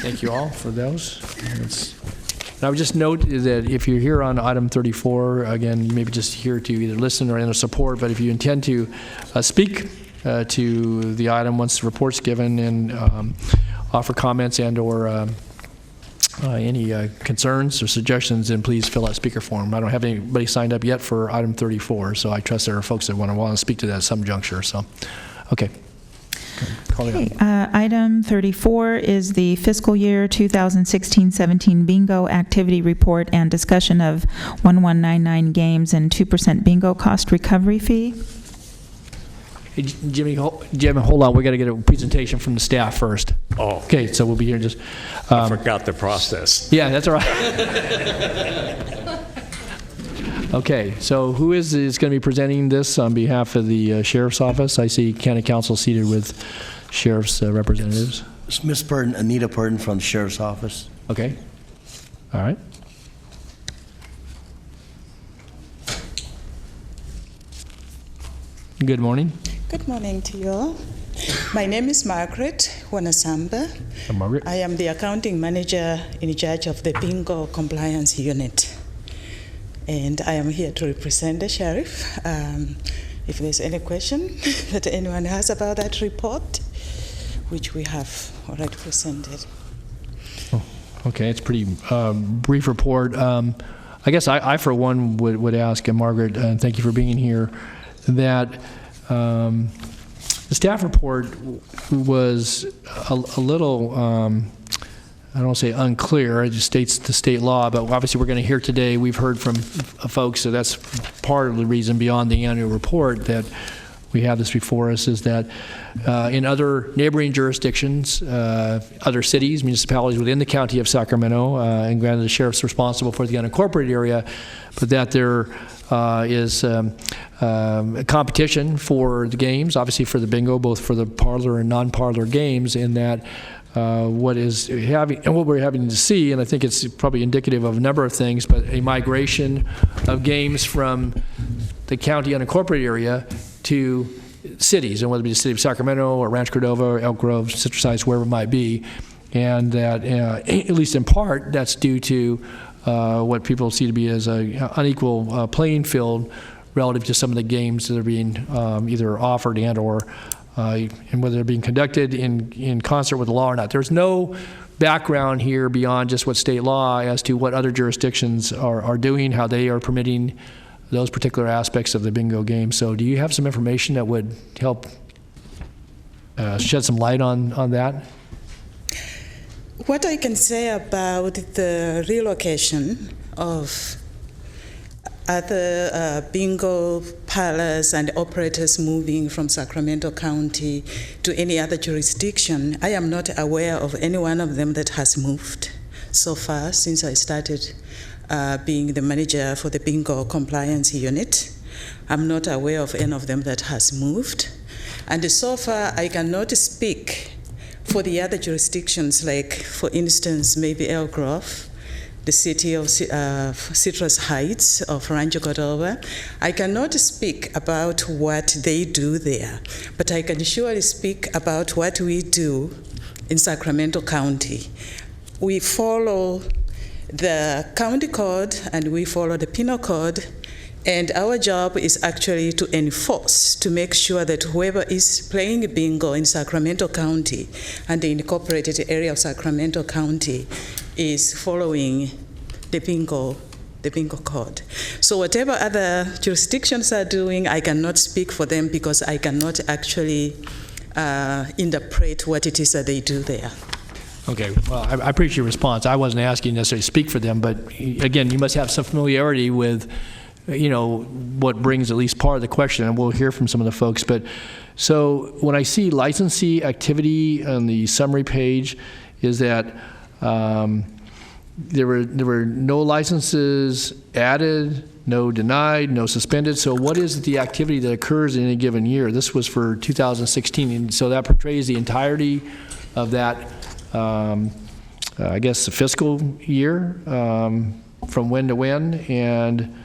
Thank you all for those. And I would just note that if you're here on item 34, again, you may be just here to either listen or enter support, but if you intend to speak to the item once the report's given and offer comments and or any concerns or suggestions, then please fill out speaker form. I don't have anybody signed up yet for item 34, so I trust there are folks that want to speak to that at some juncture. So, okay. Call it out. Item 34 is the fiscal year 2016-17 bingo activity report and discussion of 1199 games and 2% bingo cost recovery fee. Hey, Jimmy, hold on. We got to get a presentation from the staff first. Oh. Okay, so we'll be here in just. I forgot the process. Yeah, that's all right. Okay, so who is going to be presenting this on behalf of the Sheriff's Office? I see County Council seated with Sheriff's representatives. It's Ms. Purdon, Anita Purdon from the Sheriff's Office. Okay. All right. Good morning. Good morning to you all. My name is Margaret Wanasamba. Margaret. I am the accounting manager in charge of the bingo compliance unit. And I am here to represent the sheriff. If there's any question that anyone has about that report, which we have already presented. Oh, okay, it's a pretty brief report. I guess I for one, would ask, Margaret, and thank you for being here, that the staff report was a little, I don't want to say unclear, it just states the state law, but obviously we're going to hear today, we've heard from folks, so that's part of the reason beyond the annual report that we have this before us, is that in other neighboring jurisdictions, other cities, municipalities within the county of Sacramento, and granted the sheriff's responsible for the unincorporated area, but that there is a competition for the games, obviously for the bingo, both for the parlor and non-parlor games, in that what we're having to see, and I think it's probably indicative of a number of things, but a migration of games from the county unincorporated area to cities, and whether it be the city of Sacramento or Rancho Cordova or Elk Grove, Citrus Heights, wherever it might be, and that at least in part that's due to what people see to be as an unequal playing field relative to some of the games that are being either offered and or and whether they're being conducted in concert with the law or not. There's no background here beyond just what state law as to what other jurisdictions are doing, how they are permitting those particular aspects of the bingo game. So do you have some information that would help shed some light on that? What I can say about the relocation of other bingo parlors and operators moving from Sacramento County to any other jurisdiction, I am not aware of any one of them that has moved. so far since I started being the manager for the bingo compliance unit. I'm not aware of any of them that has moved. And so far, I cannot speak for the other jurisdictions, like, for instance, maybe Elk Grove, the city of Citrus Heights of Rancho Cordova. I cannot speak about what they do there, but I can surely speak about what we do in Sacramento County. We follow the county code and we follow the penal code, and our job is actually to enforce, to make sure that whoever is playing bingo in Sacramento County and the incorporated area of Sacramento County is following the bingo code. So whatever other jurisdictions are doing, I cannot speak for them because I cannot actually interpret what it is that they do there. Okay, well, I appreciate your response. I wasn't asking necessarily to speak for them, but again, you must have some familiarity with, what brings at least part of the question, and we'll hear from some of the folks. But so when I see licensee activity on the summary page, is that there were no licenses added, no denied, no suspended. So what is the activity that occurs in any given year? This was for 2016, and so that portrays the entirety of that, I guess, the fiscal year, from when to when. And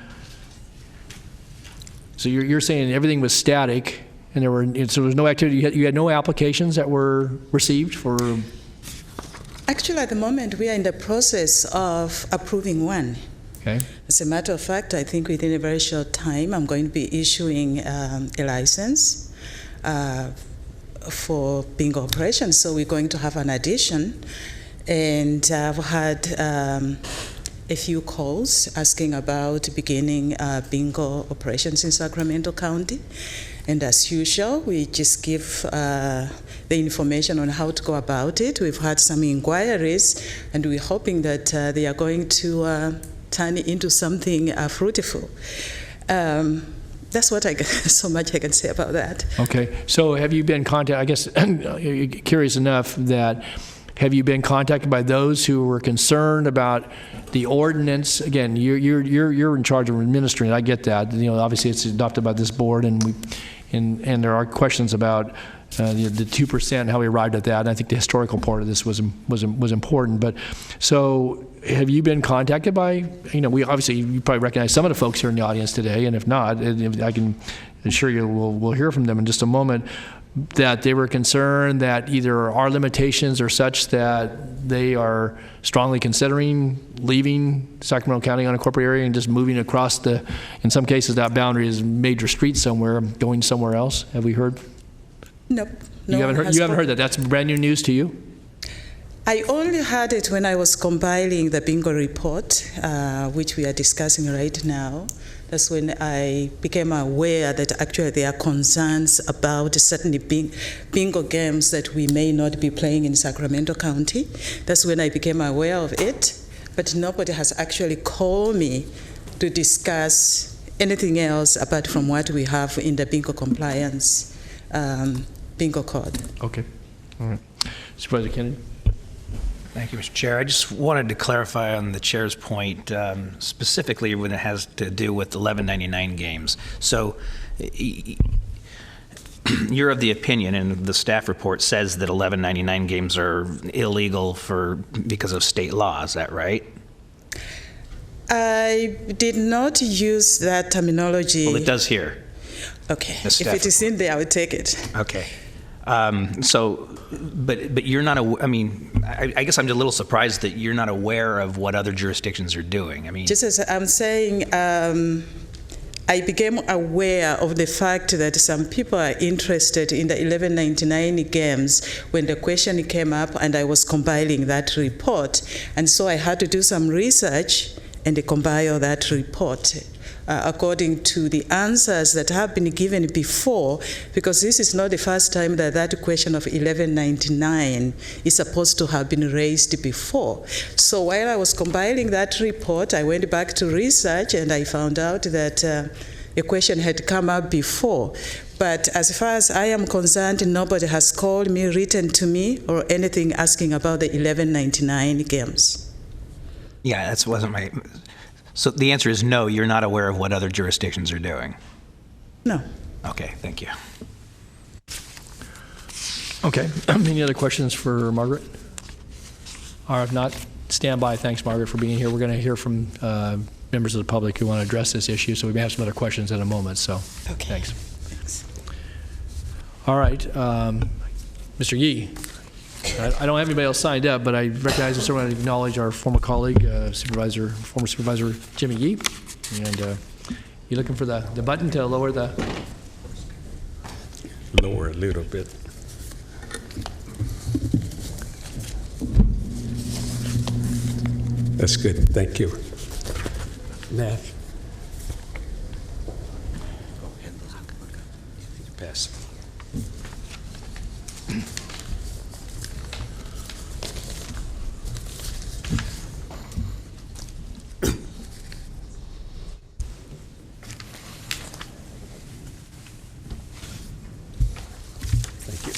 so you're saying everything was static, and so there was no activity. You had no applications that were received for. Actually, at the moment, we are in the process of approving one. Okay. As a matter of fact, I think within a very short time, I'm going to be issuing a license for bingo operations. So we're going to have an addition. And I've had a few calls asking about beginning bingo operations in Sacramento County. And as usual, we just give the information on how to go about it. We've had some inquiries, and we're hoping that they are going to turn it into something fruitful. That's what so much I can say about that. Okay. So have you been contacted, I guess, curious enough that, have you been contacted by those who were concerned about the ordinance? Again, you're in charge of administering. I get that. Obviously it's adopted by this board, and there are questions about the 2% and how we arrived at that. And I think the historical part of this was important. But so, have you been contacted by? We obviously, you probably recognize some of the folks here in the audience today, and if not, I can assure you we'll hear from them in just a moment. That they were concerned that either our limitations are such that they are strongly considering leaving Sacramento County unincorporated area and just moving across in some cases, that boundary is major street somewhere, going somewhere else. Have we heard? Nope. You haven't heard that? That's brand new news to you? I only heard it when I was compiling the bingo report, which we are discussing right now. That's when I became aware that actually there are concerns about certain bingo games that we may not be playing in Sacramento County. That's when I became aware of it, but nobody has actually called me to discuss anything else apart from what we have in the bingo compliance bingo code. Okay. All right. Supervisor Kennedy? Thank you, Mr. Chair. I just wanted to clarify on the chair's point, specifically when it has to do with 1199 games. So you're of the opinion, and the staff report says that 1199 games are illegal because of state law. Is that right? I did not use that terminology. Well, it does here. Okay. If it is in there, I would take it. Okay. But you're not. I guess I'm a little surprised that you're not aware of what other jurisdictions are doing. Just as I'm saying, I became aware of the fact that some people are interested in the 1199 games when the question came up, and I was compiling that report, and so I had to do some research and compile that report. According to the answers that have been given before, because this is not the first time that question of 1199 is supposed to have been raised before. So while I was compiling that report, I went back to research, and I found out that a question had come up before. But as far as I am concerned, nobody has called me, written to me, or anything asking about the 1199 games. Yeah, that wasn't my, so the answer is no, you're not aware of what other jurisdictions are doing? No. Okay, thank you. Okay. Any other questions for Margaret? Or if not, stand by. Thanks, Margaret, for being here. We're going to hear from members of the public who want to address this issue, so we may have some other questions in a moment. So, Okay. thanks. All right. Mr. Yee. I don't have anybody else signed up, but I recognize and certainly want to acknowledge our former colleague, former Supervisor Jimmy Yee. And you looking for the button to lower the... Lower a little bit. That's good. Thank you. Nat. Pass. Thank you.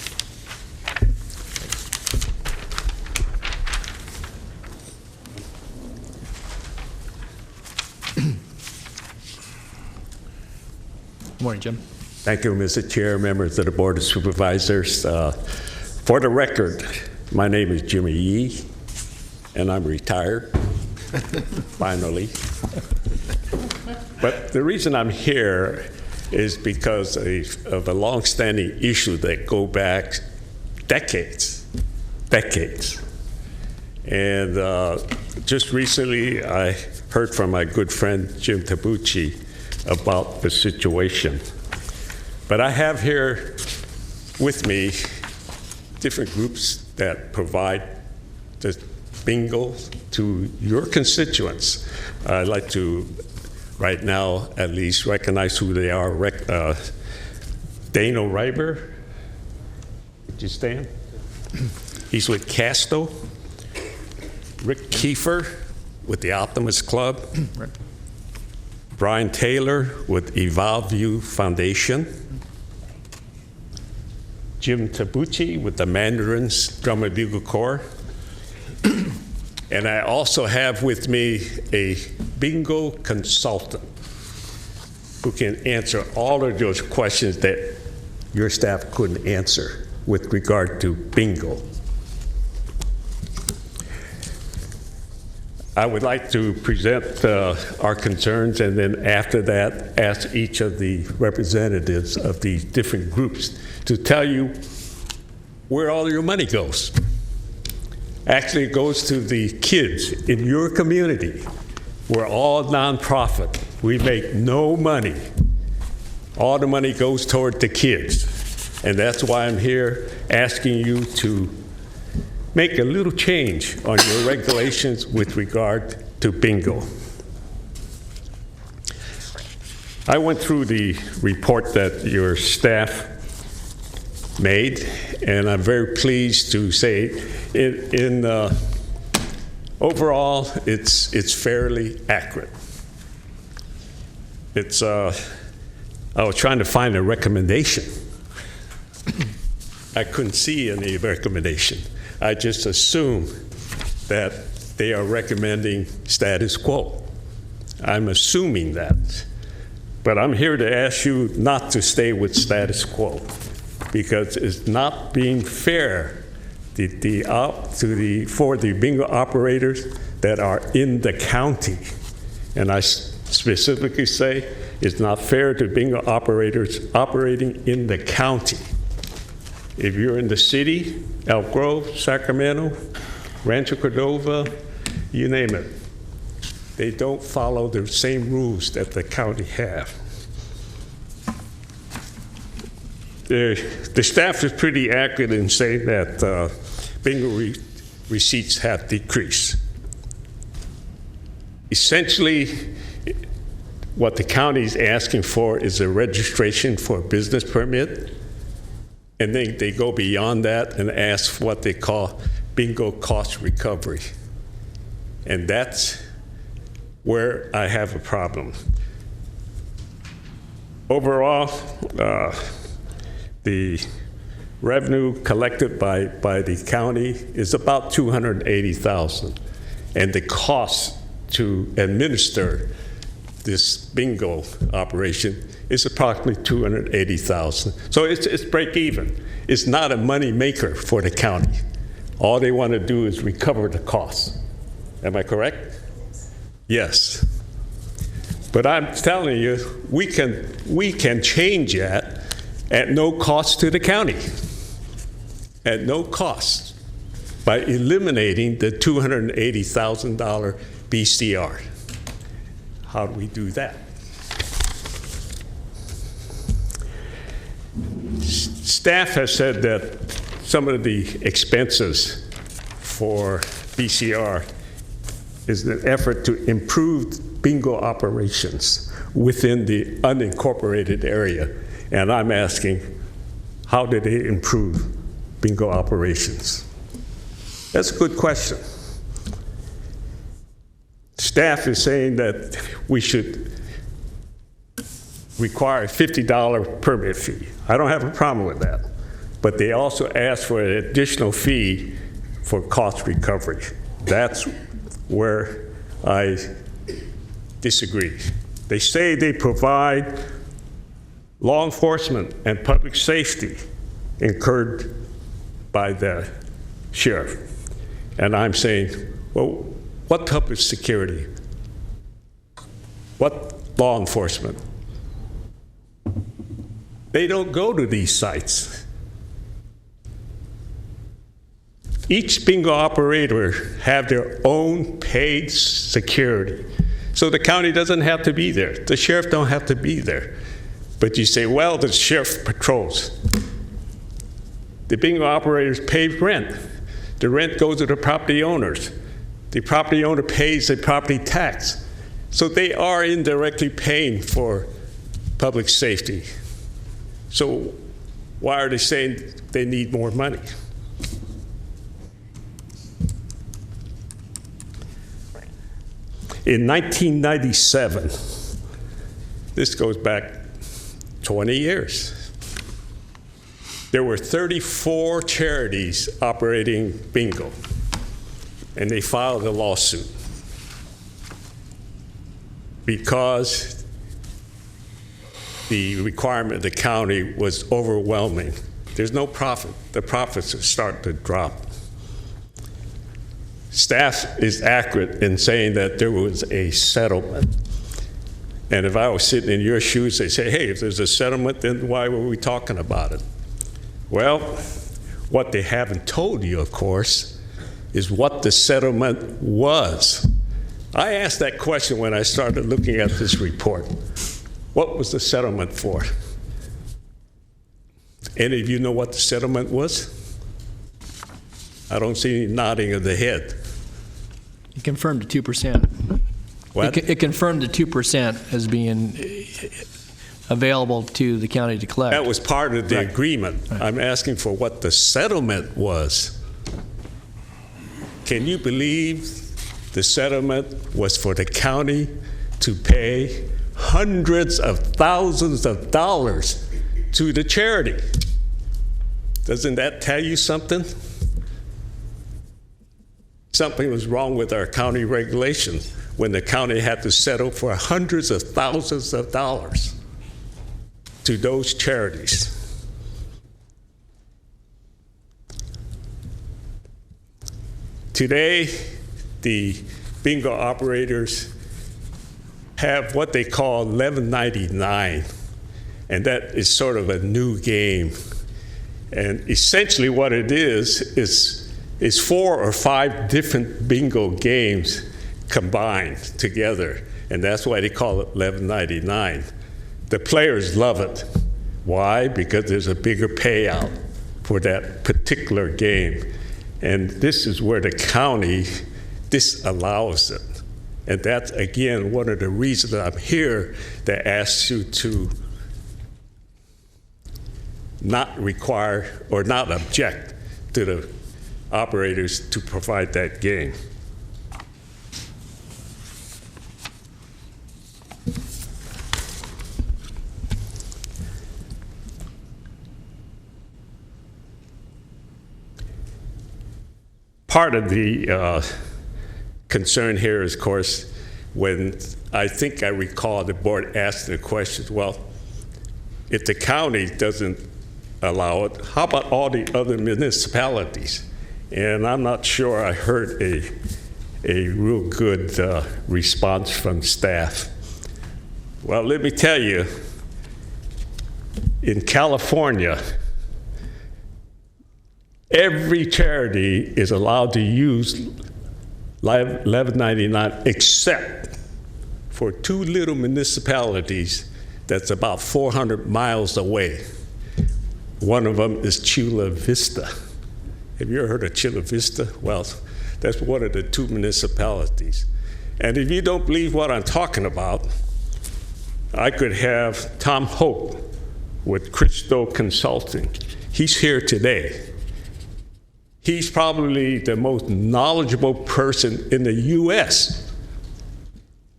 Good morning, Jim. Thank you, Mr. Chair, members of the Board of Supervisors. For the record, my name is Jimmy Yee, and I'm retired, finally. But the reason I'm here is because of a long-standing issue that go back decades. And just recently, I heard from my good friend, Jim Tabucci, about the situation. But I have here with me different groups that provide the bingo to your constituents. I'd like to, right now, at least recognize who they are. Dano Reiber, would you stand? He's with Casto. Rick Kiefer with the Optimist Club. Right. Brian Taylor with Evolve View Foundation. Jim Tabucci with the Mandarins Drum and Bugle Corps. And I also have with me a bingo consultant who can answer all of those questions that your staff couldn't answer with regard to bingo. I would like to present our concerns, and then after that, ask each of the representatives of these different groups to tell you where all your money goes. Actually, it goes to the kids in your community. We're all nonprofit. We make no money. All the money goes toward the kids. And that's why I'm here asking you to make a little change on your regulations with regard to bingo. I went through the report that your staff made, and I'm very pleased to say overall, it's fairly accurate. I was trying to find a recommendation. I couldn't see any recommendation. I just assume that they are recommending status quo. I'm assuming that. But I'm here to ask you not to stay with status quo, because it's not being fair for the bingo operators that are in the county. And I specifically say it's not fair to bingo operators operating in the county. If you're in the city, Elk Grove, Sacramento, Rancho Cordova, you name it, they don't follow the same rules that the county have. The staff is pretty accurate in saying that bingo receipts have decreased. Essentially, what the county is asking for is a registration for a business permit. And then they go beyond that and ask what they call bingo cost recovery. And that's where I have a problem. Overall, the revenue collected by the county is about $280,000. and the cost to administer this bingo operation is approximately $280,000. So it's break even. It's not a money maker for the county. All they want to do is recover the costs. Am I correct? Yes. But I'm telling you, we can change that at no cost to the county. At no cost, by eliminating the $280,000 BCR. How do we do that? Staff has said that some of the expenses for BCR is an effort to improve bingo operations within the unincorporated area. And I'm asking, how did they improve bingo operations? That's a good question. Staff is saying that we should require a $50 permit fee. I don't have a problem with that. But they also ask for an additional fee for cost recovery. That's where I disagree. They say they provide law enforcement and public safety incurred by the sheriff. And I'm saying, well, what public security? What law enforcement? They don't go to these sites. Each bingo operator have their own paid security. So the county doesn't have to be there. The sheriff don't have to be there. But you say, well, the sheriff patrols. The bingo operators pay rent. The rent goes to the property owners. The property owner pays the property tax. So they are indirectly paying for public safety. So why are they saying they need more money? In 1997, this goes back 20 years, there were 34 charities operating bingo, and they filed a lawsuit because the requirement of the county was overwhelming. There's no profit. The profits start to drop. Staff is accurate in saying that there was a settlement. And if I was sitting in your shoes, they say, hey, if there's a settlement, then why were we talking about it? Well, what they haven't told you, of course, is what the settlement was. I asked that question when I started looking at this report. What was the settlement for? Any of you know what the settlement was? I don't see any nodding of the head. It confirmed the 2%. What? It confirmed the 2% as being available to the county to collect. That was part of the Right. agreement. Right. I'm asking for what the settlement was. Can you believe the settlement was for the county to pay hundreds of thousands of dollars to the charity? Doesn't that tell you something? Something was wrong with our county regulations when the county had to settle for hundreds of thousands of dollars to those charities. Today, the bingo operators have what they call 1199, and that is sort of a new game. And essentially what it is 4 or 5 different bingo games combined together, and that's why they call it 1199. The players love it. Why? Because there's a bigger payout for that particular game. And this is where the county disallows it. And that's, again, one of the reasons that I'm here to ask you to not require or not object to the operators to provide that game. Part of the concern here is, of course, when I think I recall the board asking the question, well, if the county doesn't allow it, how about all the other municipalities? And I'm not sure I heard a real good response from staff. Well, let me tell you, in California, every charity is allowed to use 1199 except for 2 little municipalities that's about 400 miles away. One of them is Chula Vista. Have you ever heard of Chula Vista? Well, that's one of the 2 municipalities. And if you don't believe what I'm talking about, I could have Tom Hope with Cristo Consulting. He's here today. He's probably the most knowledgeable person in the U.S.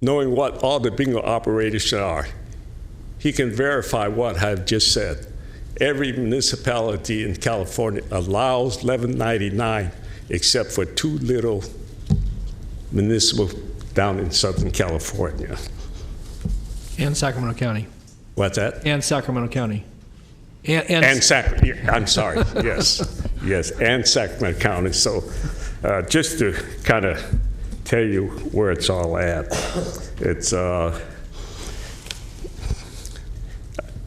knowing what all the bingo operators are. He can verify what I've just said. Every municipality in California allows 1199 except for 2 little municipal down in Southern California. And Sacramento County. What's that? And Sacramento County. I'm sorry, yes, and Sacramento County. So just to kind of tell you where it's all at, it's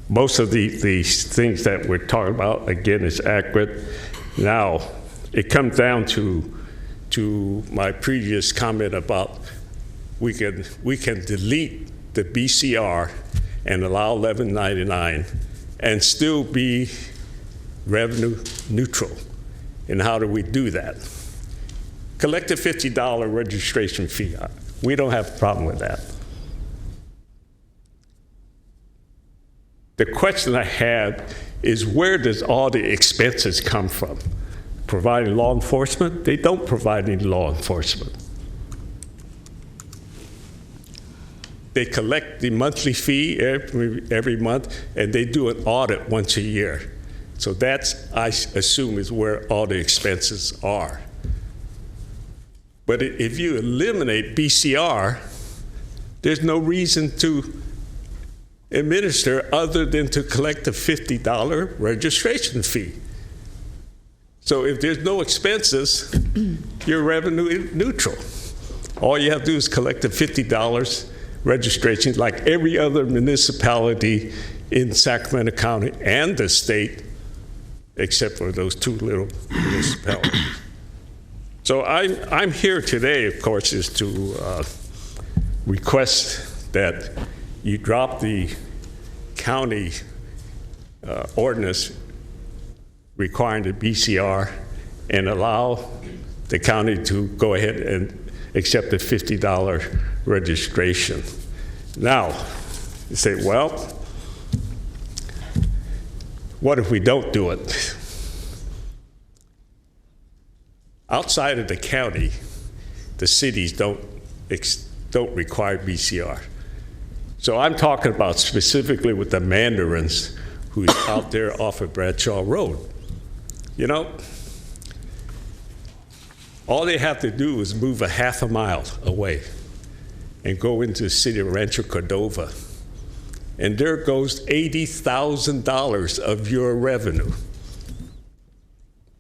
most of these things that we're talking about, again, is accurate. Now, it comes down to my previous comment about we can delete the BCR and allow 1199 and still be revenue neutral. And how do we do that? Collect a $50 registration fee. We don't have a problem with that. The question I had is, where does all the expenses come from? Providing law enforcement? They don't provide any law enforcement. They collect the monthly fee every month, and they do an audit once a year. So that's, I assume, is where all the expenses are. But if you eliminate BCR, there's no reason to administer other than to collect a $50 registration fee. So if there's no expenses, you're revenue neutral. All you have to do is collect the $50 registration, like every other municipality in Sacramento County and the state, except for those 2 little municipalities. So I'm here today, of course, is to request that you drop the county ordinance requiring the BCR and allow the county to go ahead and accept the $50 registration. Now, you say, well, what if we don't do it? Outside of the county, the cities don't require BCR. So I'm talking about specifically with the Mandarins who's out there off of Bradshaw Road. You know, all they have to do is move a half a mile away and go into the city of Rancho Cordova, and there goes $80,000 of your revenue,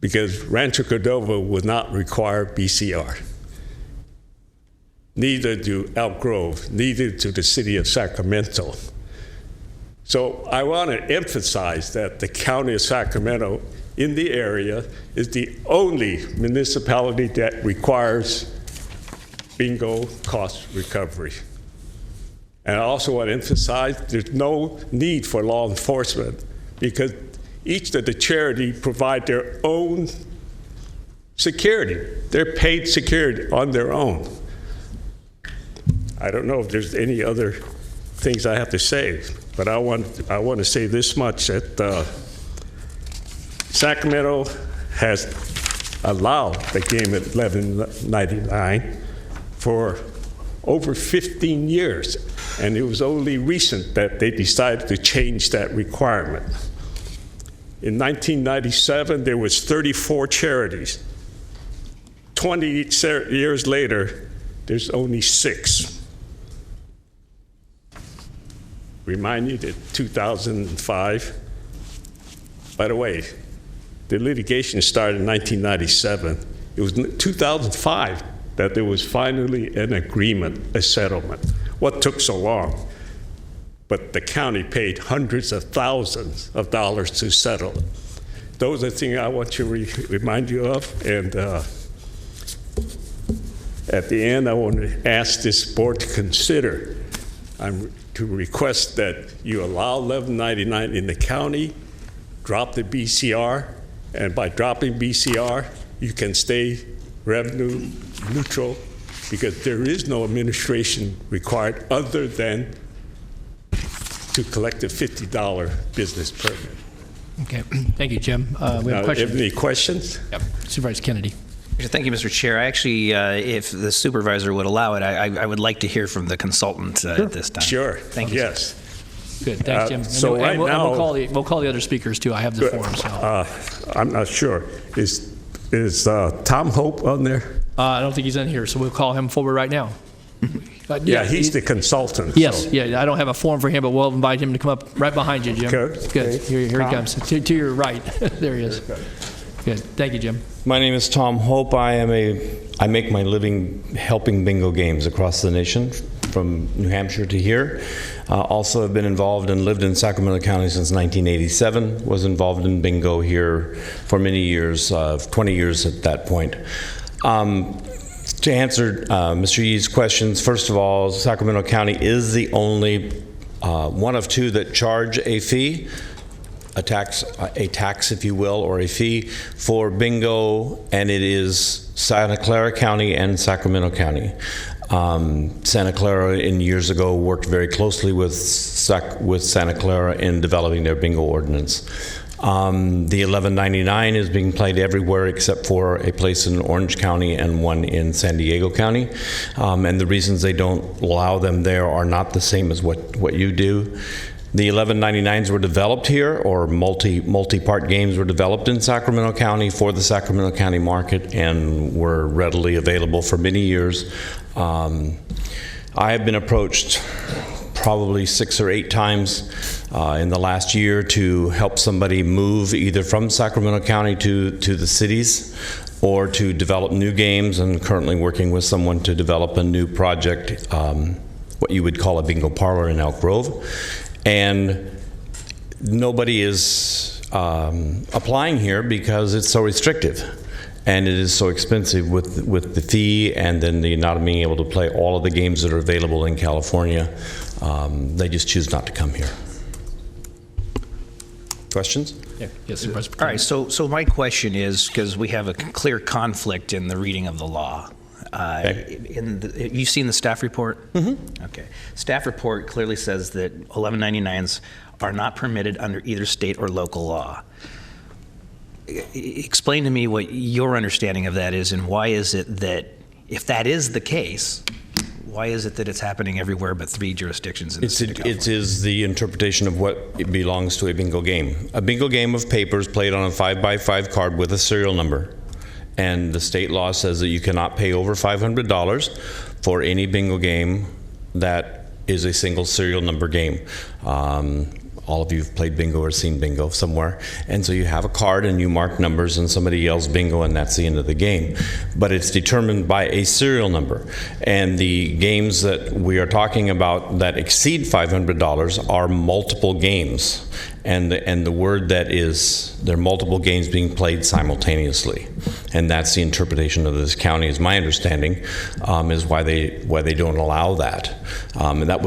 because Rancho Cordova would not require BCR. Neither do Elk Grove, neither do the city of Sacramento. So I want to emphasize that the county of Sacramento in the area is the only municipality that requires bingo cost recovery. And I also want to emphasize there's no need for law enforcement, because each of the charity provide their own security. They're paid security on their own. I don't know if there's any other things I have to say, but I want to say this much, that Sacramento has allowed the game at 1199 for over 15 years, and it was only recent that they decided to change that requirement. In 1997, there was 34 charities. 20 years later, there's only 6. Remind you that 2005, by the way, the litigation started in 1997. It was 2005 that there was finally an agreement, a settlement. What took so long? But the county paid hundreds of thousands of dollars to settle it. Those are things I want to remind you of. And at the end, I want to ask this board to consider, to request that you allow 1199 in the county, drop the BCR, and by dropping BCR, you can stay revenue neutral because there is no administration required other than to collect a $50 business permit. Okay, thank you, Jim. We have a question. Any questions? Yep, Supervisor Kennedy. Thank you, Mr. Chair. I actually, if the supervisor would allow it, I would like to hear from the consultant at this time. Sure. Thank you. Yes. Good, thanks, Jim. So right now, we'll call the other speakers too. I have the form. So. I'm not sure. Is Tom Hope on there? I don't think he's in here, so we'll call him forward right now. Yeah, he's the consultant. Yes, so. yeah. I don't have a form for him, but we'll invite him to come up right behind you, Jim. Good. Good. Here he comes. To your right. There he is. Good. Thank you, Jim. My name is Tom Hope. I make my living helping bingo games across the nation, from New Hampshire to here. Also have been involved and lived in Sacramento County since 1987. Was involved in bingo here for many years, 20 years at that point. To answer Mr. Yee's questions, first of all, Sacramento County is the only one of 2 that charge a fee, a tax, if you will, or a fee for bingo, and it is Santa Clara County and Sacramento County. Santa Clara, in years ago, worked very closely with Santa Clara in developing their bingo ordinance. The 1199 is being played everywhere except for a place in Orange County and one in San Diego County. And the reasons they don't allow them there are not the same as what you do. The 1199s were developed here, or multi-part games were developed in Sacramento County for the Sacramento County market and were readily available for many years. I have been approached probably 6 or 8 times in the last year to help somebody move either from Sacramento County to the cities or to develop new games, and currently working with someone to develop a new project, what you would call a bingo parlor in Elk Grove. And nobody is applying here because it's so restrictive. And it is so expensive with the fee and then the not being able to play all of the games that are available in California. They just choose not to come here. Questions? Yeah. Yes, Supervisor. All right, so my question is, because we have a clear conflict in the reading of the law. Okay. You've seen the staff report? Mm-hmm. Okay. Staff report clearly says that 1199s are not permitted under either state or local law. Explain to me what your understanding of that is, and why is it that, if that is the case, why is it that it's happening everywhere but 3 jurisdictions in the state of California? It is the interpretation of what belongs to a bingo game. A bingo game of papers played on a 5x5 card with a serial number. And the state law says that you cannot pay over $500 for any bingo game that is a single serial number game. All of you have played bingo or seen bingo somewhere. And so you have a card and you mark numbers and somebody yells bingo and that's the end of the game. But it's determined by a serial number. And the games that we are talking about that exceed $500 are multiple games. And the word that is, there are multiple games being played simultaneously. And that's the interpretation of this county, is my understanding, is why they don't allow that. And that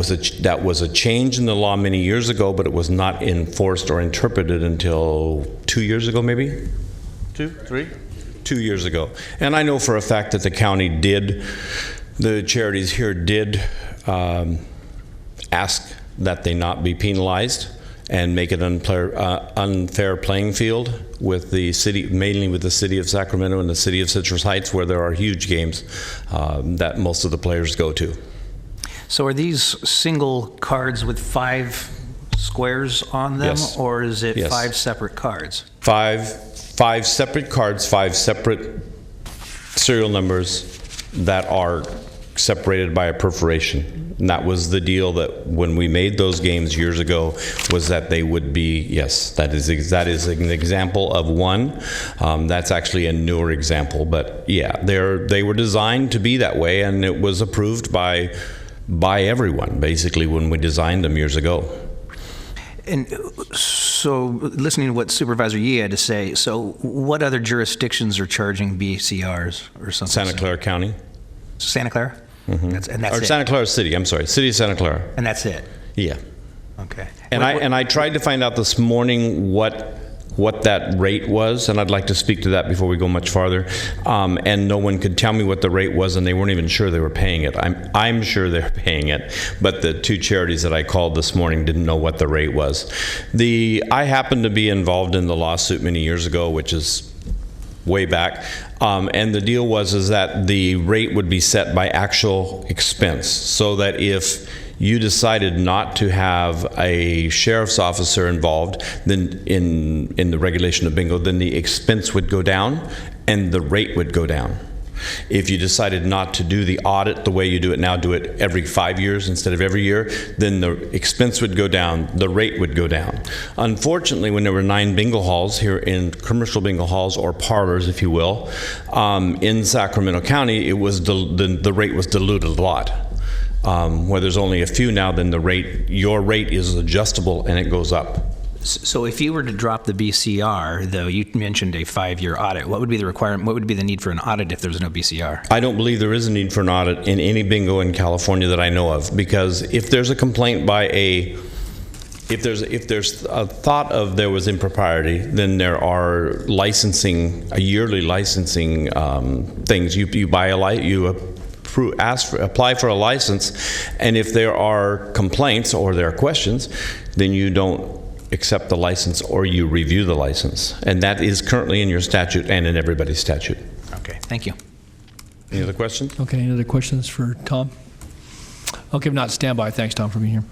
was a change in the law many years ago, but it was not enforced or interpreted until 2 years ago, maybe? 2, 3? 2 years ago. And I know for a fact that the county the charities here did ask that they not be penalized and make it unfair playing field with the city, mainly with the city of Sacramento and the city of Citrus Heights, where there are huge games that most of the players go to. So are these single cards with 5 squares on them? Yes. Or is it Yes. 5 separate cards? Five separate cards, 5 separate serial numbers that are separated by a perforation. And that was the deal that when we made those games years ago, was that they would be, yes, that is an example of one. That's actually a newer example, but yeah, they were designed to be that way, and it was approved by everyone, basically, when we designed them years ago. And so, listening to what Supervisor Yee had to say, so what other jurisdictions are charging BCRs or something? Santa Clara County. Santa Clara? Mm-hmm. That's or it. Santa Clara City, I'm sorry, City of Santa Clara. And that's it? Yeah. Okay. And I tried to find out this morning what that rate was, and I'd like to speak to that before we go much farther. And no one could tell me what the rate was, and they weren't even sure they were paying it. I'm sure they're paying it, but the two charities that I called this morning didn't know what the rate was. I happened to be involved in the lawsuit many years ago, which is way back, and the deal was that the rate would be set by actual expense, so that if you decided not to have a sheriff's officer involved, then in the regulation of bingo, then the expense would go down and the rate would go down. If you decided not to do the audit the way you do it now, do it every 5 years instead of every year, then the expense would go down, the rate would go down. Unfortunately, when there were 9 bingo halls here in commercial bingo halls, or parlors, if you will, in Sacramento County, it was the rate was diluted a lot. Where there's only a few now, then your rate is adjustable and it goes up. So if you were to drop the BCR, though, you mentioned a 5-year audit, what would be the requirement, what would be the need for an audit if there was no BCR? I don't believe there is a need for an audit in any bingo in California that I know of, because if there's a complaint by if there's a thought of there was impropriety, then there are yearly licensing things. You buy apply for a license, and if there are complaints or there are questions, then you don't accept the license or you review the license. And that is currently in your statute and in everybody's statute. Okay, thank you. Any other questions? Okay, any other questions for Tom? Okay, if not, stand by. Thanks, Tom, for being here.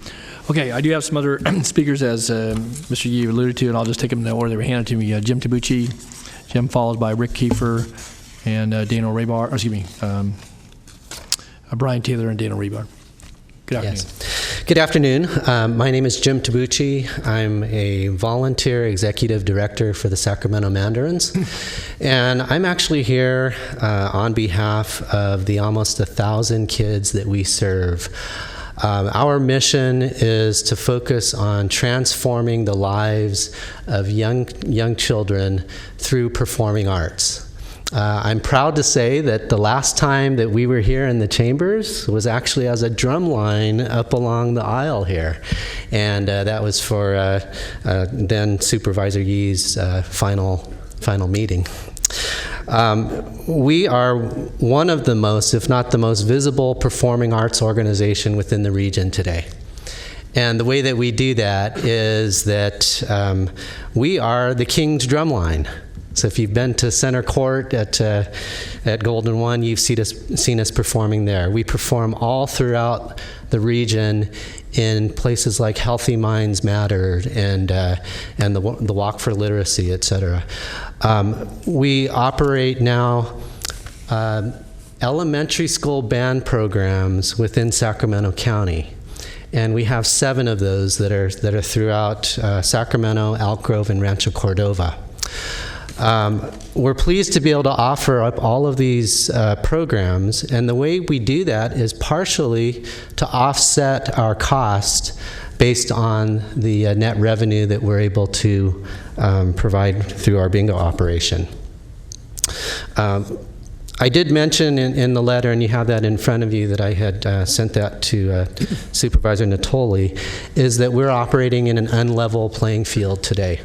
Okay, I do have some other speakers, as Mr. Yee alluded to, and I'll just take them in the order they were handed to me. Jim Tabucci, Jim, followed by Rick Kiefer and Daniel Raybar, Brian Taylor and Daniel Rebar. Good afternoon. Yes. Good afternoon. My name is Jim Tabucci. I'm a volunteer executive director for the Sacramento Mandarins. And I'm actually here on behalf of the almost 1,000 kids that we serve. Our mission is to focus on transforming the lives of young children through performing arts. I'm proud to say that the last time that we were here in the chambers was actually as a drum line up along the aisle here. And that was for then Supervisor Yee's final meeting. We are one of the most, if not the most visible performing arts organization within the region today. And the way that we do that is that we are the King's Drumline. So if you've been to Center Court at Golden One, you've seen us performing there. We perform all throughout the region in places like Healthy Minds Matter and the Walk for Literacy, et cetera. We operate now elementary school band programs within Sacramento County. And we have 7 of those that are throughout Sacramento, Elk Grove, and Rancho Cordova. We're pleased to be able to offer up all of these programs, and the way we do that is partially to offset our cost based on the net revenue that we're able to provide through our bingo operation. I did mention in the letter, and you have that in front of you, that I had sent that to Supervisor Natoli, is that we're operating in an unlevel playing field today.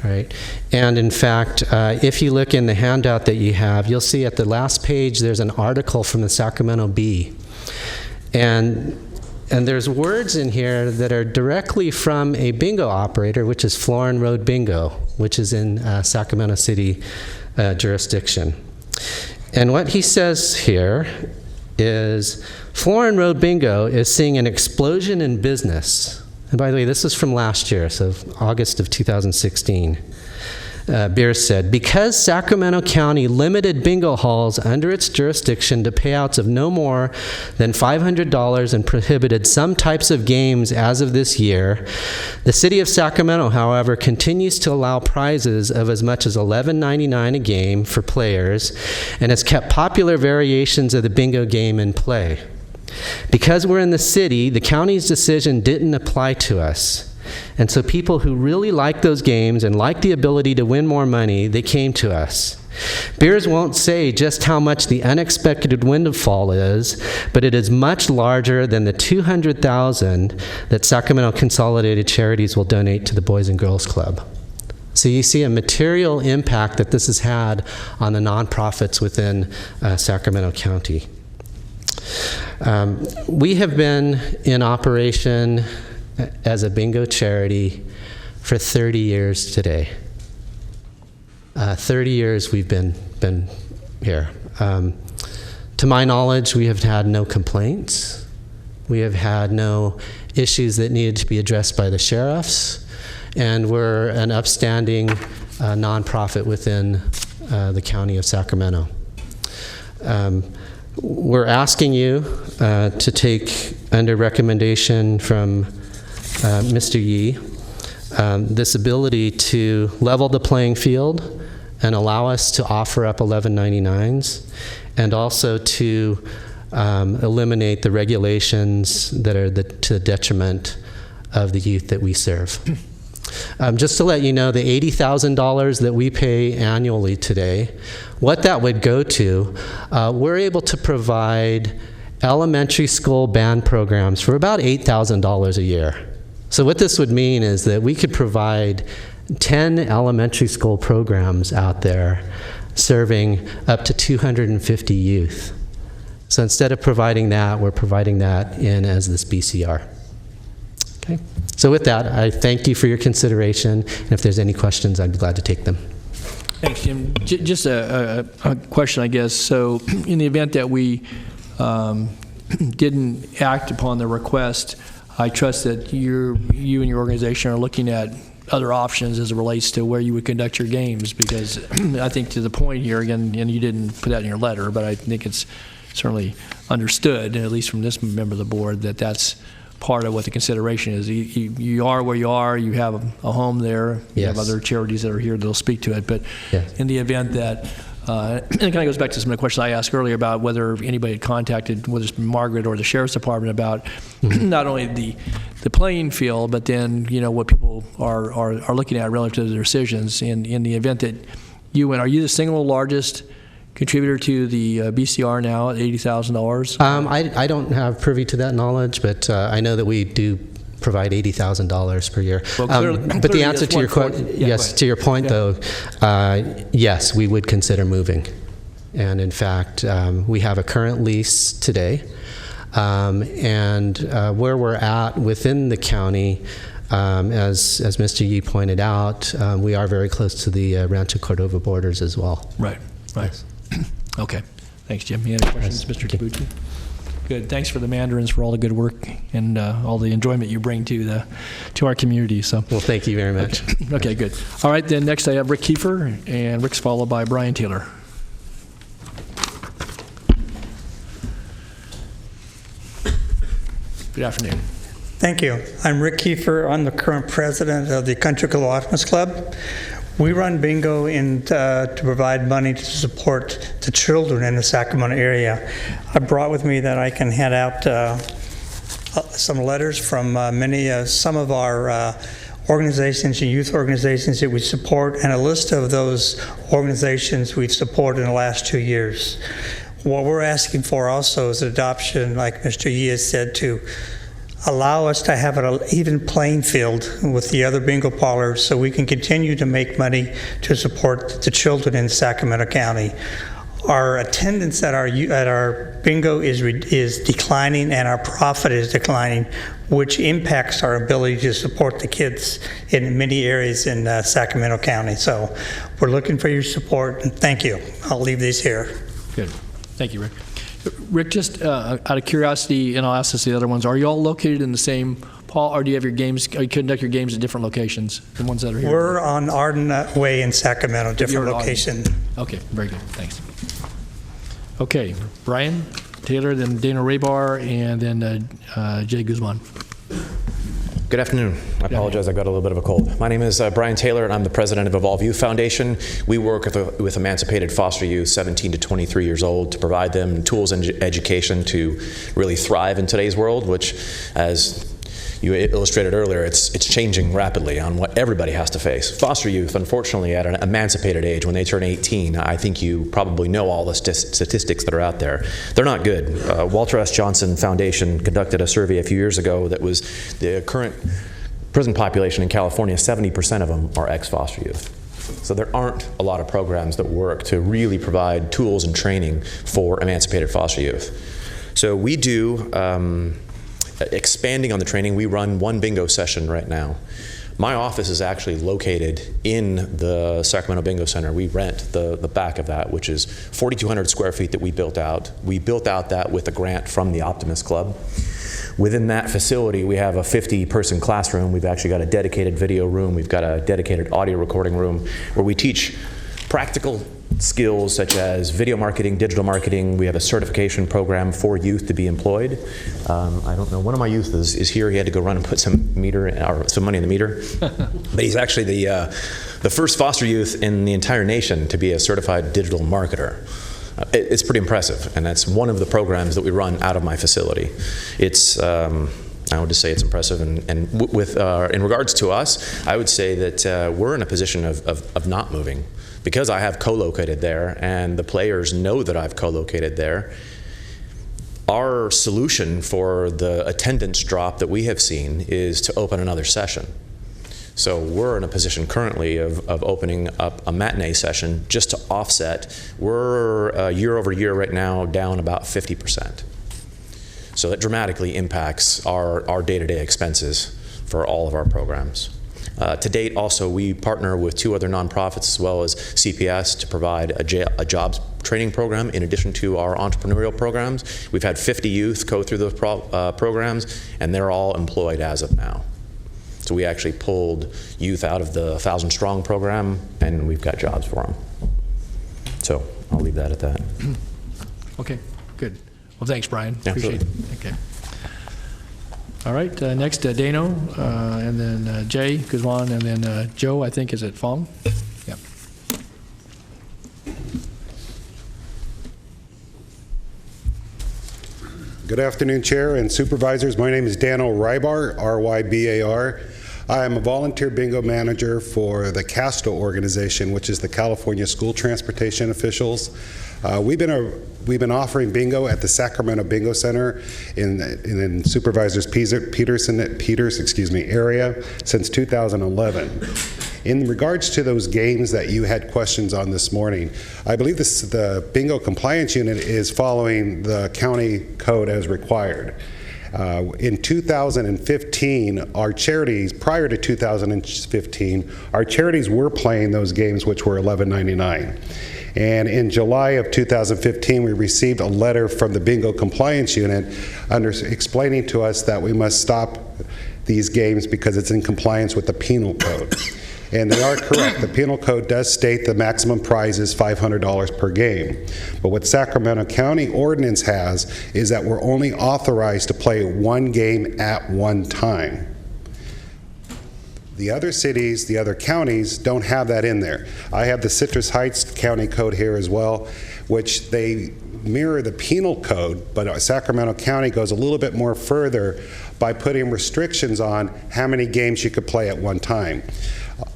Right. And in fact, if you look in the handout that you have, you'll see at the last page there's an article from the Sacramento Bee. And there's words in here that are directly from a bingo operator, which is Florin Road Bingo, which is in Sacramento City jurisdiction. And what he says here is Florin Road Bingo is seeing an explosion in business. And by the way, this is from last year, so August of 2016. Beers said, because Sacramento County limited bingo halls under its jurisdiction to payouts of no more than $500 and prohibited some types of games as of this year, the city of Sacramento, however, continues to allow prizes of as much as $11.99 a game for players and has kept popular variations of the bingo game in play. Because we're in the city, the county's decision didn't apply to us. And so people who really like those games and like the ability to win more money, they came to us. Beers won't say just how much the unexpected windfall is, but it is much larger than the $200,000 that Sacramento Consolidated Charities will donate to the Boys and Girls Club. So you see a material impact that this has had on the nonprofits within Sacramento County. We have been in operation as a bingo charity for 30 years today. 30 years we've been here. To my knowledge, we have had no complaints. We have had no issues that needed to be addressed by the sheriffs, and we're an upstanding nonprofit within the county of Sacramento. We're asking you to take under recommendation from Mr. Yee this ability to level the playing field and allow us to offer up 11.99s, and also to eliminate the regulations that are to the detriment of the youth that we serve. Just to let you know, the $80,000 that we pay annually today, what that would go to, we're able to provide elementary school band programs for about $8,000 a year. So what this would mean is that we could provide 10 elementary school programs out there serving up to 250 youth. So instead of providing that, we're providing that in as this BCR. Okay. So with that, I thank you for your consideration, and if there's any questions, I'd be glad to take them. Thanks, Jim. Just a question, I guess. So in the event that we didn't act upon the request, I trust that you and your organization are looking at other options as it relates to where you would conduct your games, because I think to the point here, again, and you didn't put that in your letter, but I think it's certainly understood, at least from this member of the board, that that's part of what the consideration is. You are where you are, you have a home there, you Yes. have other charities that are here that'll speak to it, but Yes. in the event that, and it kind of goes back to some of the questions I asked earlier about whether anybody had contacted, whether it's Margaret or the Sheriff's Department, about not only the playing field, but then, you know, what people are looking at relative to their decisions. In the event that you win, are you the single largest contributor to the BCR now at $80,000? I don't have privy to that knowledge, but I know that we do provide $80,000 per year. Well, but the answer to your to your point, though, yes, we would consider moving. And in fact, we have a current lease today, and where we're at within the county, as Mr. Yee pointed out, we are very close to the Rancho Cordova borders as well. Right. Yes. Okay. Thanks, Jim. Any other questions, Mr. Tabucci? Good. Thanks for the Mandarins for all the good work and all the enjoyment you bring to our community. So. Well, thank you very much. Okay, good. All right, then next I have Rick Kiefer, and Rick's followed by Brian Taylor. Good afternoon. Thank you. I'm Rick Kiefer. I'm the current president of the Country Club Optimus Club. We run bingo to provide money to support the children in the Sacramento area. I brought with me that I can hand out some letters from some of our organizations and youth organizations that we support, and a list of those organizations we've supported in the last 2 years. What we're asking for also is adoption, like Mr. Yee has said, to allow us to have an even playing field with the other bingo parlors so we can continue to make money to support the children in Sacramento County. Our attendance at our bingo is declining, and our profit is declining, which impacts our ability to support the kids in many areas in Sacramento County. So we're looking for your support, and thank you. I'll leave these here. Good. Thank you, Rick. Rick, just out of curiosity, and I'll ask this to the other ones, are you all located in the same Paul, or do you have your games, or you conduct your games at different locations, the ones that are here? We're on Arden Way in Sacramento, different You're at location. Okay, very good, thanks. Okay, Brian Taylor, then Dana Raybar, and then Jay Guzman. Good afternoon. I apologize, I got a little bit of a cold. My name is Brian Taylor, and I'm the president of Evolve Youth Foundation. We work with emancipated foster youth, 17 to 23 years old, to provide them tools and education to really thrive in today's world, which, as you illustrated earlier, it's changing rapidly on what everybody has to face. Foster youth, unfortunately, at an emancipated age, when they turn 18, I think you probably know all the statistics that are out there. They're not good. Walter S. Johnson Foundation conducted a survey a few years ago that was the current prison population in California, 70% of them are ex-foster youth. So there aren't a lot of programs that work to really provide tools and training for emancipated foster youth. So we do expanding on the training. We run one bingo session right now. My office is actually located in the Sacramento Bingo Center. We rent the back of that, which is 4,200 square feet that we built out. We built out that with a grant from the Optimist Club. Within that facility, we have a 50-person classroom. We've actually got a dedicated video room. We've got a dedicated audio recording room where we teach practical skills such as video marketing, digital marketing. We have a certification program for youth to be employed. I don't know, one of my youth is here. He had to go run and put some money in the meter. But he's actually the first foster youth in the entire nation to be a certified digital marketer. It's pretty impressive, and that's one of the programs that we run out of my facility. It's I would just say it's impressive, and with in regards to us, I would say that we're in a position of not moving, because I have co-located there, and the players know that I've co-located there. Our solution for the attendance drop that we have seen is to open another session. So we're in a position currently of opening up a matinee session just to offset. We're year over year right now down about 50%. So that dramatically impacts our day-to-day expenses for all of our programs. To date, also, we partner with 2 other nonprofits as well as CPS to provide a jobs training program in addition to our entrepreneurial programs. We've had 50 youth go through those programs, and they're all employed as of now. So we actually pulled youth out of the 1,000 Strong program, and we've got jobs for them. So I'll leave that at that. Okay, good. Well, thanks, Brian. Absolutely. Appreciate it. Okay. All right, next, Dano, and then Jay Guzman, and then Joe, I think, is at Fong. Yep. Good afternoon, Chair and Supervisors. My name is Dano Rybar, R-Y-B-A-R. I am a volunteer bingo manager for the CASTO organization, which is the California School Transportation Officials. We've been offering bingo at the Sacramento Bingo Center in Supervisors Peters area since 2011. In regards to those games that you had questions on this morning, I believe the bingo compliance unit is following the county code as required. In 2015, our charities, prior to 2015, our charities were playing those games, which were $11.99. And in July of 2015, we received a letter from the bingo compliance unit explaining to us that we must stop these games because it's in compliance with the penal code. And they are correct. The penal code does state the maximum prize is $500 per game. But what Sacramento County ordinance has is that we're only authorized to play one game at one time. The other cities, the other counties don't have that in there. I have the Citrus Heights County Code here as well, which they mirror the penal code, but Sacramento County goes a little bit more further by putting restrictions on how many games you could play at one time.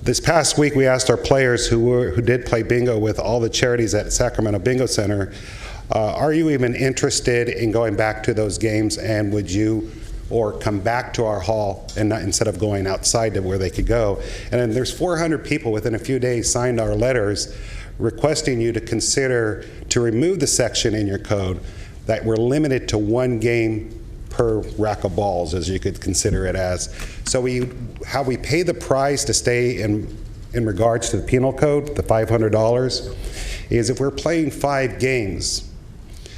This past week, we asked our players who did play bingo with all the charities at Sacramento Bingo Center, are you even interested in going back to those games, and would you or come back to our hall and not, instead of going outside to where they could go? And then there's 400 people within a few days signed our letters requesting you to consider to remove the section in your code that we're limited to one game per rack of balls, as you could consider it as. So how we pay the price to stay in regards to the penal code, the $500, is if we're playing 5 games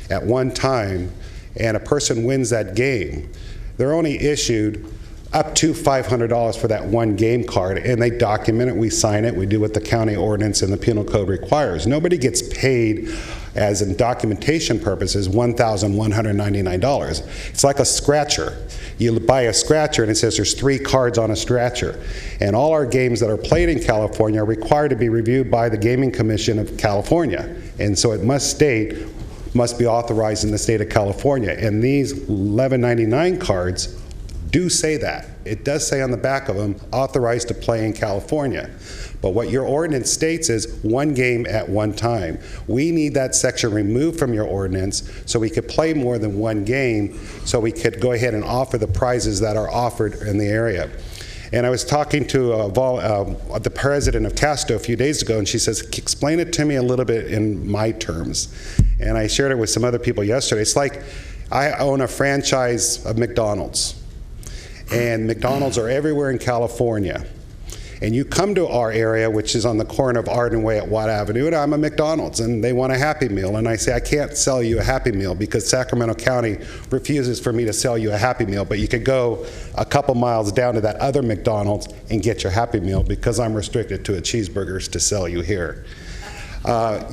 at one time and a person wins that game, they're only issued up to $500 for that one game card, and they document it, we sign it, we do what the county ordinance and the penal code requires. Nobody gets paid, as in documentation purposes, $1,199. It's like a scratcher. You buy a scratcher and it says there's 3 cards on a scratcher. And all our games that are played in California are required to be reviewed by the Gaming Commission of California. And so it must be authorized in the state of California. And these $11.99 cards do say that. It does say on the back of them, authorized to play in California. But what your ordinance states is 1 game at one time. We need that section removed from your ordinance so we could play more than 1 game, so we could go ahead and offer the prizes that are offered in the area. And I was talking to the president of Casto a few days ago, and she says, explain it to me a little bit in my terms. And I shared it with some other people yesterday. It's like I own a franchise of McDonald's. And McDonald's are everywhere in California. And you come to our area, which is on the corner of Arden Way at Watt Avenue, and I'm a McDonald's, and they want a Happy Meal. And I say, I can't sell you a Happy Meal because Sacramento County refuses for me to sell you a Happy Meal, but you could go a couple miles down to that other McDonald's and get your Happy Meal because I'm restricted to a cheeseburgers to sell you here.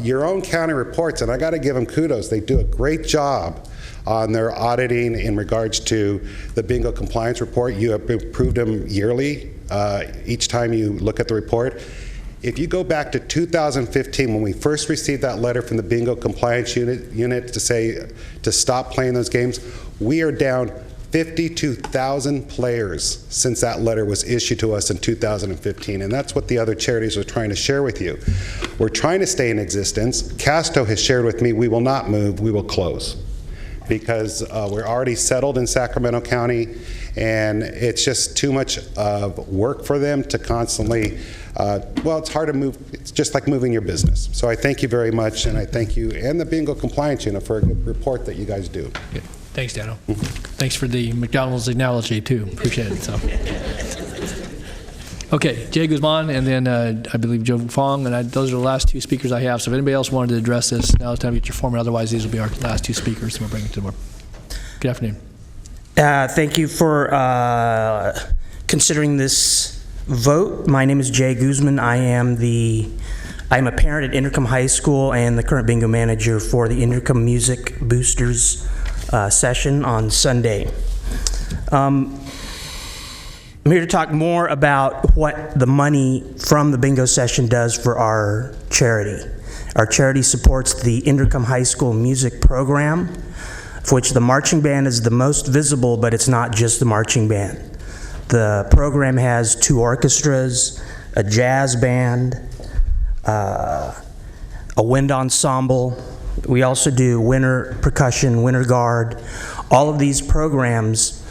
Your own county reports, and I got to give them kudos, they do a great job on their auditing in regards to the bingo compliance report. You have approved them yearly, each time you look at the report. If you go back to 2015, when we first received that letter from the bingo compliance unit to say to stop playing those games, we are down 52,000 players since that letter was issued to us in 2015, and that's what the other charities are trying to share with you. We're trying to stay in existence. Casto has shared with me, we will not move, we will close, because we're already settled in Sacramento County, and it's just too much of work for them to constantly, well, it's hard to move. It's just like moving your business. So I thank you very much, and I thank you and the Bingo Compliance Unit for a good report that you guys do. Yeah. Thanks, Dano. Thanks for the McDonald's analogy, too. Appreciate it. So. Okay, Jay Guzman, and then I believe Joe Fong, and those are the last 2 speakers I have. So if anybody else wanted to address this, now's the time to get your form. Otherwise, these will be our last 2 speakers, and we'll bring it to the board. Good afternoon. Thank you for considering this vote. My name is Jay Guzman. I'm a parent at Intercom High School and the current bingo manager for the Intercom Music Boosters session on Sunday. I'm here to talk more about what the money from the bingo session does for our charity. Our charity supports the Intercom High School music program, for which the marching band is the most visible, but it's not just the marching band. The program has 2 orchestras, a jazz band, a wind ensemble. We also do winter percussion, winter guard. All of these programs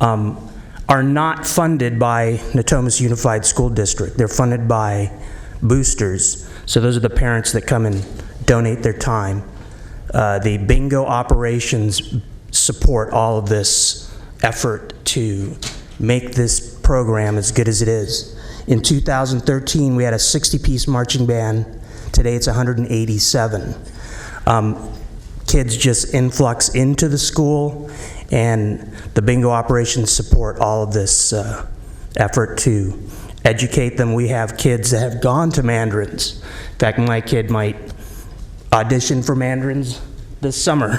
are not funded by Natomas Unified School District. They're funded by boosters. So those are the parents that come and donate their time. The bingo operations support all of this effort to make this program as good as it is. In 2013, we had a 60-piece marching band. Today, it's 187. Kids just influx into the school, and the bingo operations support all of this effort to educate them. We have kids that have gone to Mandarins. In fact, my kid might audition for Mandarins this summer.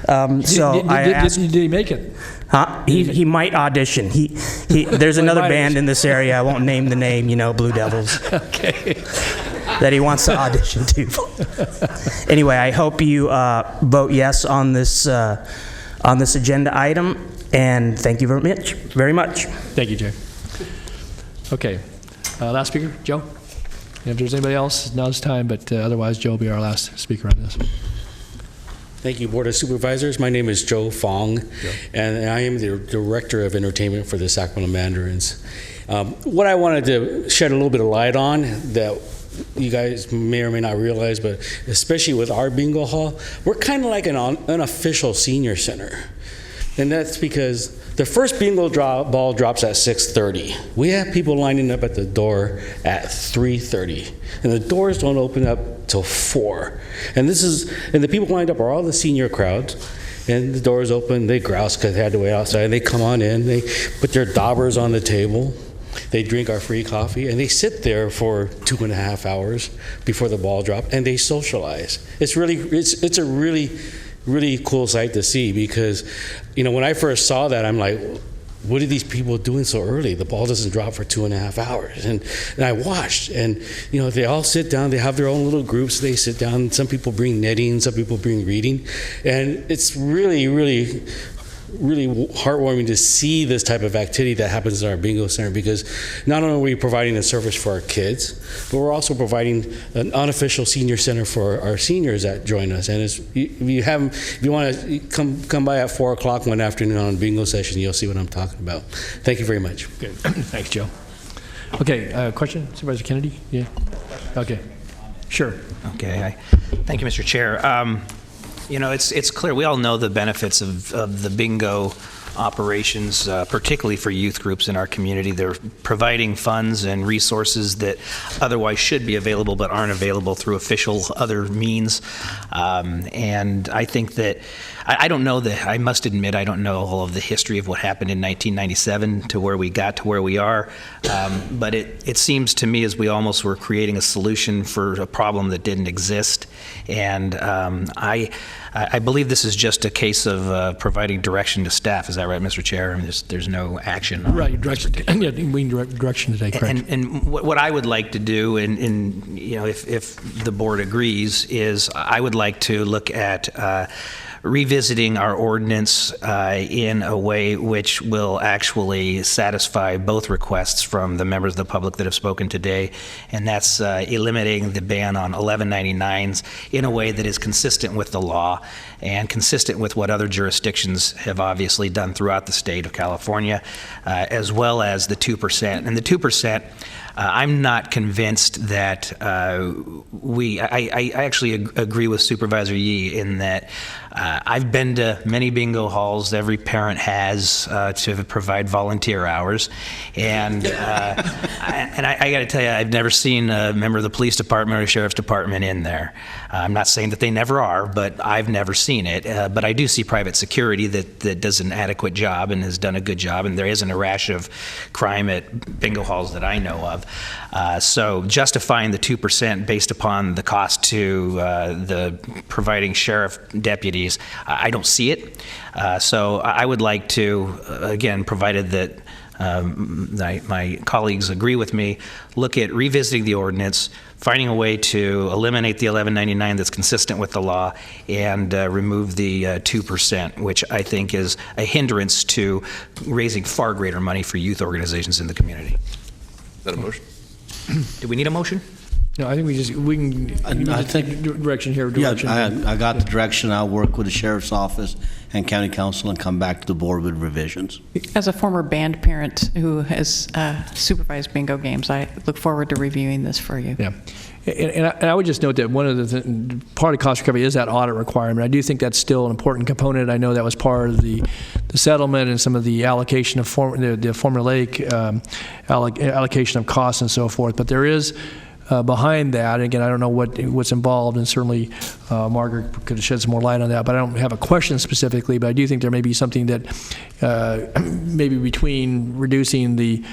Did he make it? Huh? He might audition. There's another band in this area. I won't name the name. Blue Devils. Okay. That he wants to audition to. Anyway, I hope you vote yes on this agenda item, and thank you very much. Thank you, Jay. Okay, last speaker, Joe. If there's anybody else, now's the time, but otherwise, Joe will be our last speaker on this. Thank you, Board of Supervisors. My name is Joe Fong, and I am the Director of Entertainment for the Sacramento Mandarins. What I wanted to shed a little bit of light on that you guys may or may not realize, but especially with our bingo hall, we're kind of like an unofficial senior center. And that's because the first bingo ball drops at 6:30. We have people lining up at the door at 3:30, and the doors don't open up till 4. And the people lined up are all the senior crowds. and the doors open, they grouse because they had to wait outside. They come on in, they put their daubers on the table, they drink our free coffee, and they sit there for 2.5 hours before the ball drop, and they socialize. It's a really cool sight to see, because, you know, when I first saw that, I'm like, what are these people doing so early? The ball doesn't drop for 2.5 hours. And I watched, and, you know, they all sit down. They have their own little groups. They sit down. Some people bring knitting. Some people bring reading. And it's really heartwarming to see this type of activity that happens in our bingo center, because not only are we providing a service for our kids, but we're also providing an unofficial senior center for our seniors that join us. And if you want to come by at 4 o'clock one afternoon on a bingo session, you'll see what I'm talking about. Thank you very much. Good. Thanks, Joe. Okay, question, Supervisor Kennedy? Yeah. Okay. Sure. Okay. Thank you, Mr. Chair. You know, it's clear, we all know the benefits of the bingo operations, particularly for youth groups in our community. They're providing funds and resources that otherwise should be available but aren't available through official other means. And I think that, I don't know I must admit, I don't know all of the history of what happened in 1997 to where we got to where we are. But it seems to me as we almost were creating a solution for a problem that didn't exist. And I believe this is just a case of providing direction to staff. Is that right, Mr. Chair? I mean, there's no action on right, direction. Yeah, we need direction today, correct. And what I would like to do, and you know, if the board agrees, is I would like to look at revisiting our ordinance in a way which will actually satisfy both requests from the members of the public that have spoken today, and that's eliminating the ban on 1199s in a way that is consistent with the law and consistent with what other jurisdictions have obviously done throughout the state of California, as well as the 2%. And the 2%, I'm not convinced that I actually agree with Supervisor Yee in that I've been to many bingo halls. Every parent has to provide volunteer hours, and I got to tell you, I've never seen a member of the police department or sheriff's department in there. I'm not saying that they never are, but I've never seen it. But I do see private security that does an adequate job and has done a good job, and there isn't a rash of crime at bingo halls that I know of. So justifying the 2% based upon the cost to the providing sheriff deputies, I don't see it. So I would like to, again, provided that my colleagues agree with me, look at revisiting the ordinance, finding a way to eliminate the 1199 that's consistent with the law, and remove the 2%, which I think is a hindrance to raising far greater money for youth organizations in the community. Is that a motion? Do we need a motion? No, I think we can I think direction here. Yeah, I got the direction. I'll work with the sheriff's office and county council and come back to the board with revisions. As a former band parent who has supervised bingo games, I look forward to reviewing this for you. Yeah. And I would just note that one of the part of cost recovery is that audit requirement. I do think that's still an important component. I know that was part of the settlement and some of the allocation of the formulaic allocation of costs and so forth. But there is behind that, and again, I don't know what's involved, and certainly Margaret could have shed some more light on that, but I don't have a question specifically, but I do think there may be something that maybe between reducing the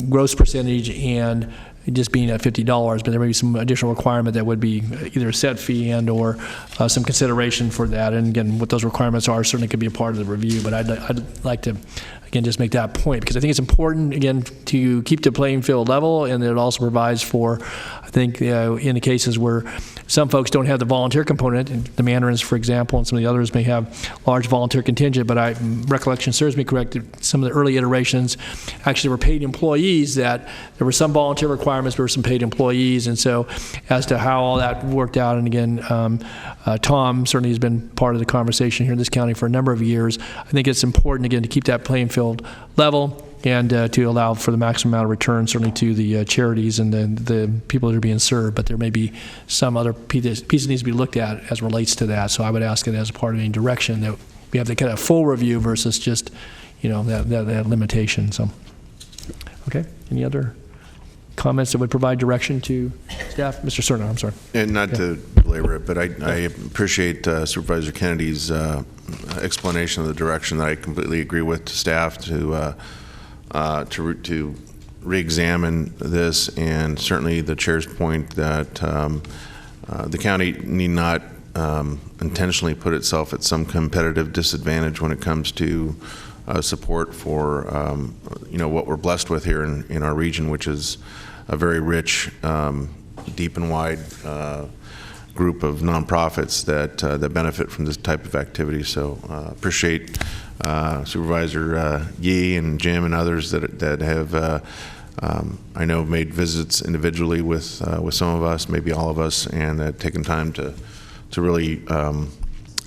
gross percentage and just being at $50, but there may be some additional requirement that would be either a set fee and or some consideration for that. And again, what those requirements are certainly could be a part of the review, but I'd like to, again, just make that point, because I think it's important, again, to keep the playing field level, and it also provides for, I think, in the cases where some folks don't have the volunteer component, the Mandarins, for example, and some of the others may have large volunteer contingent, but recollection serves me correct, some of the early iterations actually were paid employees, that there were some volunteer requirements, there were some paid employees, and so as to how all that worked out, and again, Tom certainly has been part of the conversation here in this county for a number of years. I think it's important, again, to keep that playing field level and to allow for the maximum amount of return, certainly to the charities and the people that are being served. But there may be some other piece that needs to be looked at as relates to that. So I would ask it as a part of any direction that we have the kind of full review versus just, that limitation. So, okay. Any other comments that would provide direction to staff? Mr. Cerner, I'm sorry. And not to belabor it, but I appreciate Supervisor Kennedy's explanation of the direction that I completely agree with to staff to re-examine this, and certainly the chair's point that the county need not intentionally put itself at some competitive disadvantage when it comes to support for what we're blessed with here in our region, which is a very rich, deep and wide group of nonprofits that benefit from this type of activity. So appreciate Supervisor Yee and Jim and others that have I know made visits individually with some of us, maybe all of us, and taken time to really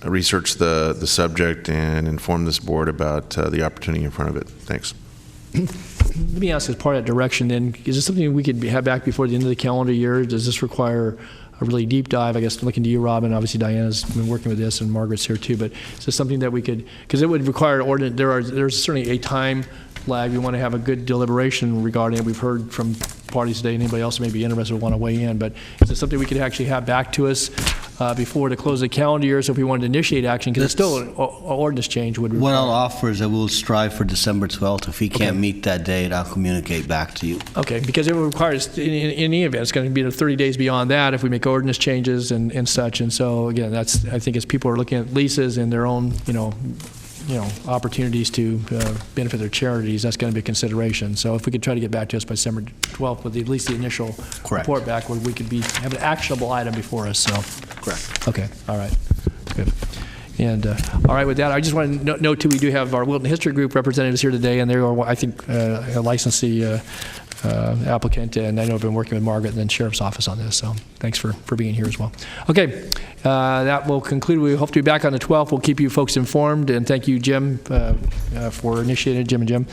research the subject and inform this board about the opportunity in front of it. Thanks. Let me ask, as part of that direction then, is this something we could have back before the end of the calendar year? Does this require a really deep dive? I guess looking to you, Robin, obviously Diana's been working with this and Margaret's here too, but is this something that we could, because it would require ordinance, there's certainly a time lag. We want to have a good deliberation regarding it. We've heard from parties today, and anybody else who may be interested would want to weigh in, but is it something we could actually have back to us before the close of the calendar year, so if we wanted to initiate action, because it's still an ordinance change would require. What I'll offer is that we'll strive for December 12th. If we can't meet that date, I'll communicate back to you. Okay, because it requires, in any event, it's going to be 30 days beyond that if we make ordinance changes and such, and so again, that's, I think as people are looking at leases and their own, opportunities to benefit their charities, that's going to be a consideration. So if we could try to get back to us by December 12th with at least the initial report back, where we could have an actionable item before us. So correct. Okay. All right. Good. And all right, with that, I just want to note too, we do have our Wilton History Group representatives here today, and they are, I think, a licensee applicant, and I know I've been working with Margaret and then Sheriff's Office on this, so thanks for being here as well. Okay, that will conclude. We hope to be back on the 12th. We'll keep you folks informed, and thank you, Jim, for initiating it, Jim and Jim,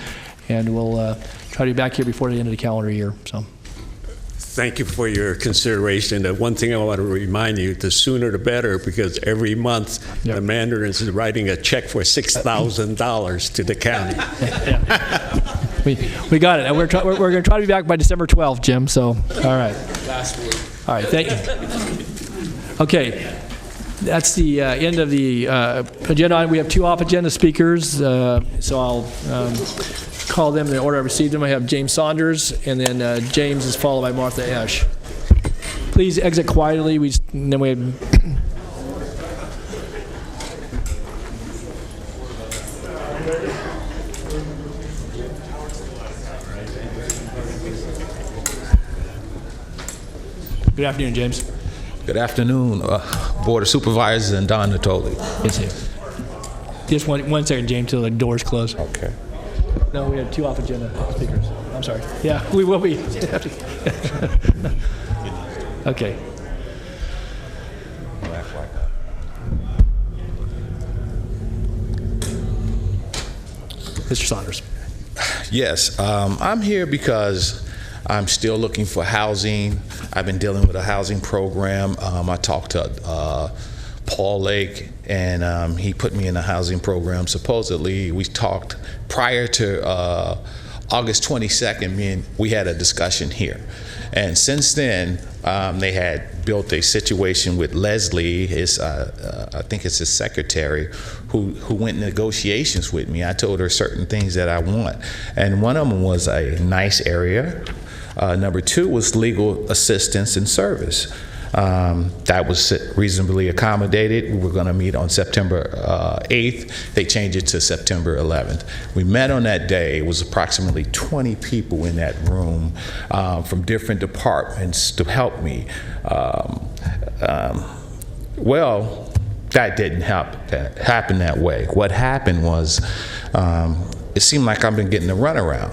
and we'll try to be back here before the end of the calendar year. So. Thank you for your consideration. One thing I want to remind you, the sooner the better, because every month the Mandarins is writing a check for $6,000 to the county. We got it. And we're going to try to be back by December 12th, Jim. So, all right. Last week. All right. Thank you. Okay. That's the end of the agenda. We have two off-agenda speakers, so I'll call them in the order I received them. I have James Saunders, and then James is followed by Martha Esch. Please exit quietly. Then we Good afternoon, James. Good afternoon, Board of Supervisors and Don Natoli. Yes, sir. Just one second, James, till the doors close. Okay. No, we have two off-agenda speakers. I'm sorry. Yeah, we will be. Okay. Mr. Saunders. Yes, I'm here because I'm still looking for housing. I've been dealing with a housing program. I talked to Paul Lake, and he put me in a housing program. Supposedly, we talked prior to August 22nd, we had a discussion here. And since then, they had built a situation with Leslie, I think it's his secretary, who went in negotiations with me. I told her certain things that I want. And one of them was a nice area. Number two was legal assistance and service. That was reasonably accommodated. We were going to meet on September 8th. They changed it to September 11th. We met on that day. It was approximately 20 people in that room from different departments to help me. Well, that didn't happen that way. What happened was it seemed like I've been getting the runaround.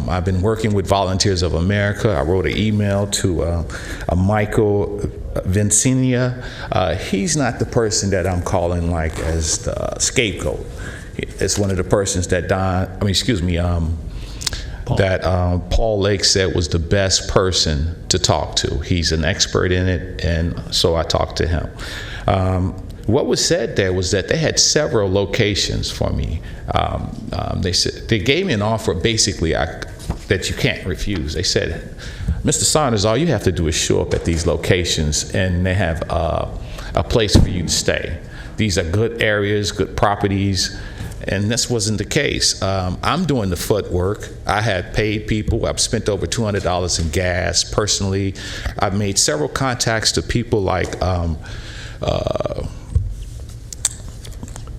I've been working with Volunteers of America. I wrote an email to a Michael Vincinia. He's not the person that I'm calling like as the scapegoat. It's one of the persons that Paul Lake said was the best person to talk to. He's an expert in it, and so I talked to him. What was said there was that they had several locations for me. They gave me an offer basically that you can't refuse. They said, Mr. Saunders, all you have to do is show up at these locations and they have a place for you to stay. These are good areas, good properties, and this wasn't the case. I'm doing the footwork. I had paid people. I've spent over $200 in gas personally. I've made several contacts to people like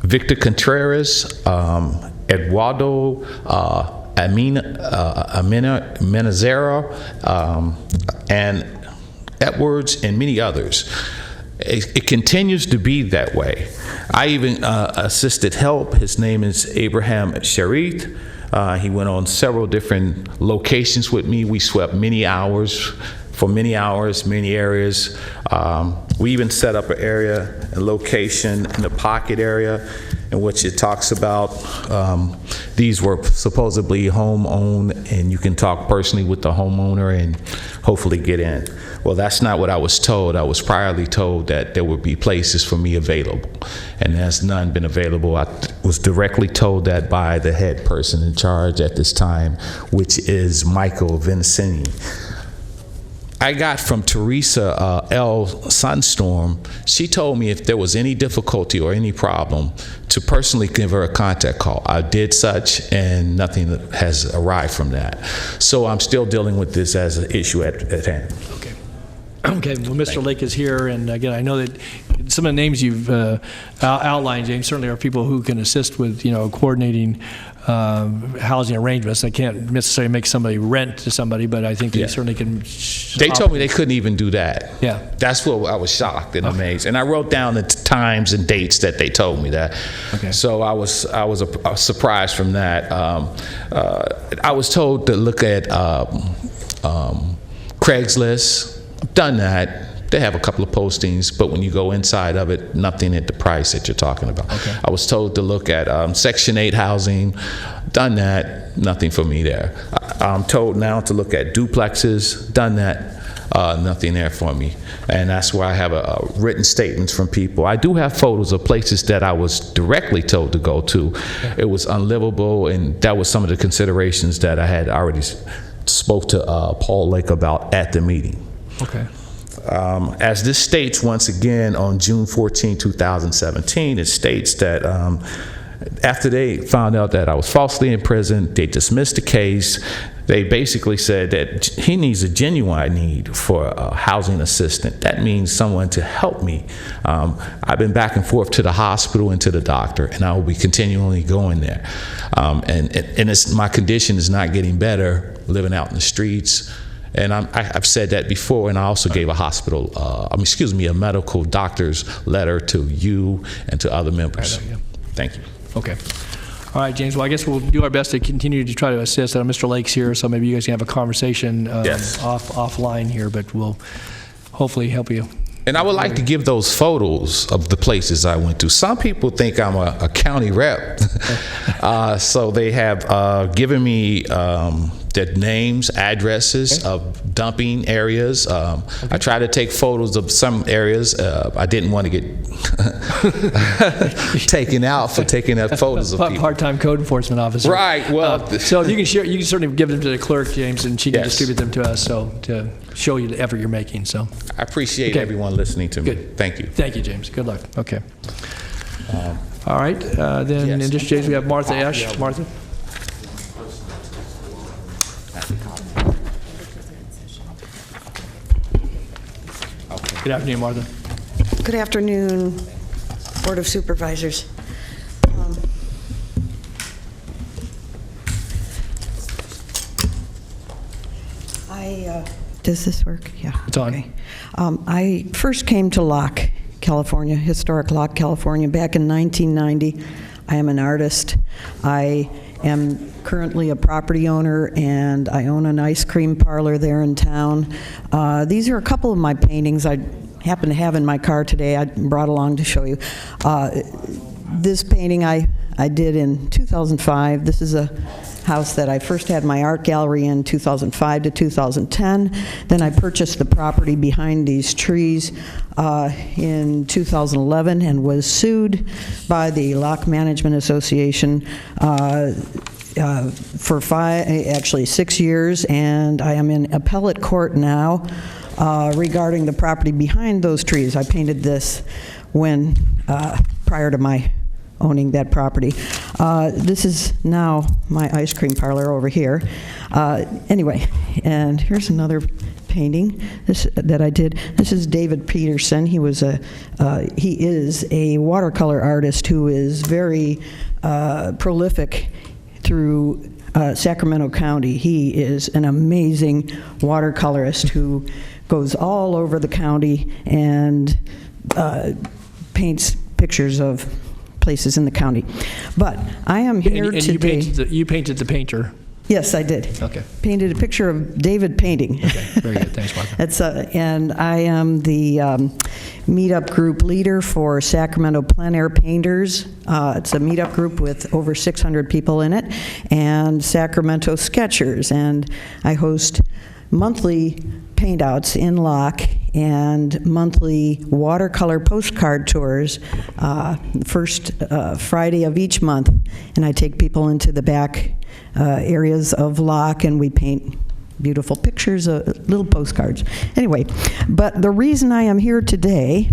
Victor Contreras, Eduardo Amenazera, and Edwards, and many others. It continues to be that way. I even assisted help. His name is Abraham Sharif. He went on several different locations with me. We swept many hours, many areas. We even set up an area, a location in the pocket area in which it talks about these were supposedly home-owned, and you can talk personally with the homeowner and hopefully get in. Well, that's not what I was told. I was priorly told that there would be places for me available, and there's none been available. I was directly told that by the head person in charge at this time, which is Michael Vincini. I got from Teresa L. Sunstorm. She told me if there was any difficulty or any problem to personally give her a contact call. I did such, and nothing has arrived from that. So I'm still dealing with this as an issue at hand. Okay. Okay, well, Mr. Lake is here, and again, I know that some of the names you've outlined, James, certainly are people who can assist with, coordinating housing arrangements. I can't necessarily make somebody rent to somebody, but I think they certainly can. They told me they couldn't even do that. Yeah. That's what I was shocked and amazed. And I wrote down the times and dates that they told me that. Okay. So I was surprised from that. I was told to look at Craigslist. Done that. They have a couple of postings, but when you go inside of it, nothing at the price that you're talking about. Okay. I was told to look at Section 8 housing. Done that. Nothing for me there. I'm told now to look at duplexes. Done that. Nothing there for me. And that's where I have written statements from people. I do have photos of places that I was directly told to go to. It was unlivable, and that was some of the considerations that I had already spoke to Paul Lake about at the meeting. Okay. As this states, once again, on June 14, 2017, it states that after they found out that I was falsely in prison, they dismissed the case. They basically said that he needs a genuine need for a housing assistant. That means someone to help me. I've been back and forth to the hospital and to the doctor, and I will be continually going there. And my condition is not getting better, living out in the streets. And I've said that before, and I also gave a medical doctor's letter to you and to other members. Thank you. Okay. All right, James. Well, I guess we'll do our best to continue to try to assist. Mr. Lake's here, so maybe you guys can have a conversation offline here, but we'll hopefully help you. And I would like to give those photos of the places I went to. Some people think I'm a county rep. So they have given me their names, addresses of dumping areas. I try to take photos of some areas. I didn't want to get taken out for taking up photos of people. Part-time code enforcement officer. Right. Well, so you can share. You can certainly give them to the clerk, James, and she can distribute them to us. So to show you the effort you're making. So I appreciate everyone listening to me. Good. Thank you. Thank you, James. Good luck. Okay. All right. Then in just James, we have Martha Ash. Martha. Good afternoon, Martha. Good afternoon, Board of Supervisors. Does this work? Yeah. It's on. Okay. I first came to Locke, California, historic Locke, California, back in 1990. I am an artist. I am currently a property owner, and I own an ice cream parlor there in town. These are a couple of my paintings I happen to have in my car today. I brought along to show you. This painting I did in 2005. This is a house that I first had my art gallery in 2005 to 2010. Then I purchased the property behind these trees in 2011 and was sued by the Locke Management Association for 6 years, and I am in appellate court now regarding the property behind those trees. I painted this when prior to my owning that property. This is now my ice cream parlor over here. Anyway, and here's another painting that I did. This is David Peterson. He is a watercolor artist who is very prolific through Sacramento County. He is an amazing watercolorist who goes all over the county and paints pictures of places in the county. But I am here today. You painted the painter. Yes, I did. Okay. Painted a picture of David painting. Okay, very good. Thanks, Michael. And I am the meetup group leader for Sacramento Plein Air Painters. It's a meetup group with over 600 people in it, and Sacramento Sketchers. And I host monthly paint outs in Locke and monthly watercolor postcard tours first Friday of each month, and I take people into the back areas of Locke and we paint beautiful pictures, little postcards. Anyway, but the reason I am here today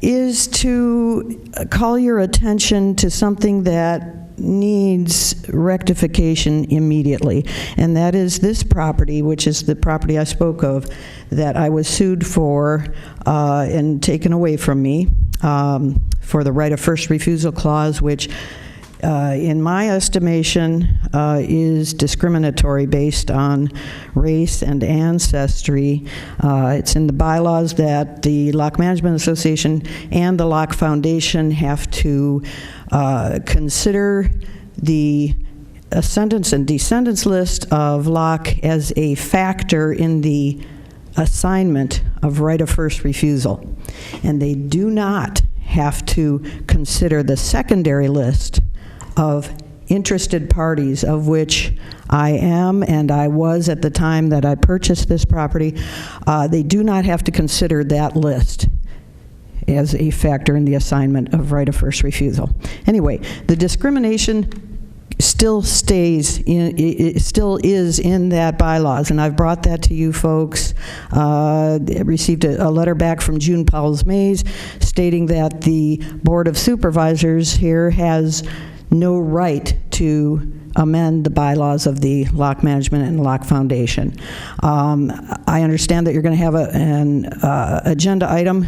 is to call your attention to something that needs rectification immediately, and that is this property, which is the property I spoke of that I was sued for and taken away from me for the right of first refusal clause, which in my estimation is discriminatory based on race and ancestry. It's in the bylaws that the Locke Management Association and the Locke Foundation have to consider the ascendants and descendants list of Locke as a factor in the assignment of right of first refusal. And they do not have to consider the secondary list of interested parties, of which I am and I was at the time that I purchased this property. They do not have to consider that list as a factor in the assignment of right of first refusal. Anyway, the discrimination still stays in, it still is in that bylaws, and I've brought that to you folks. Received a letter back from June Powles-Mays stating that the Board of Supervisors here has no right to amend the bylaws of the Locke Management and Locke Foundation. I understand that you're going to have an agenda item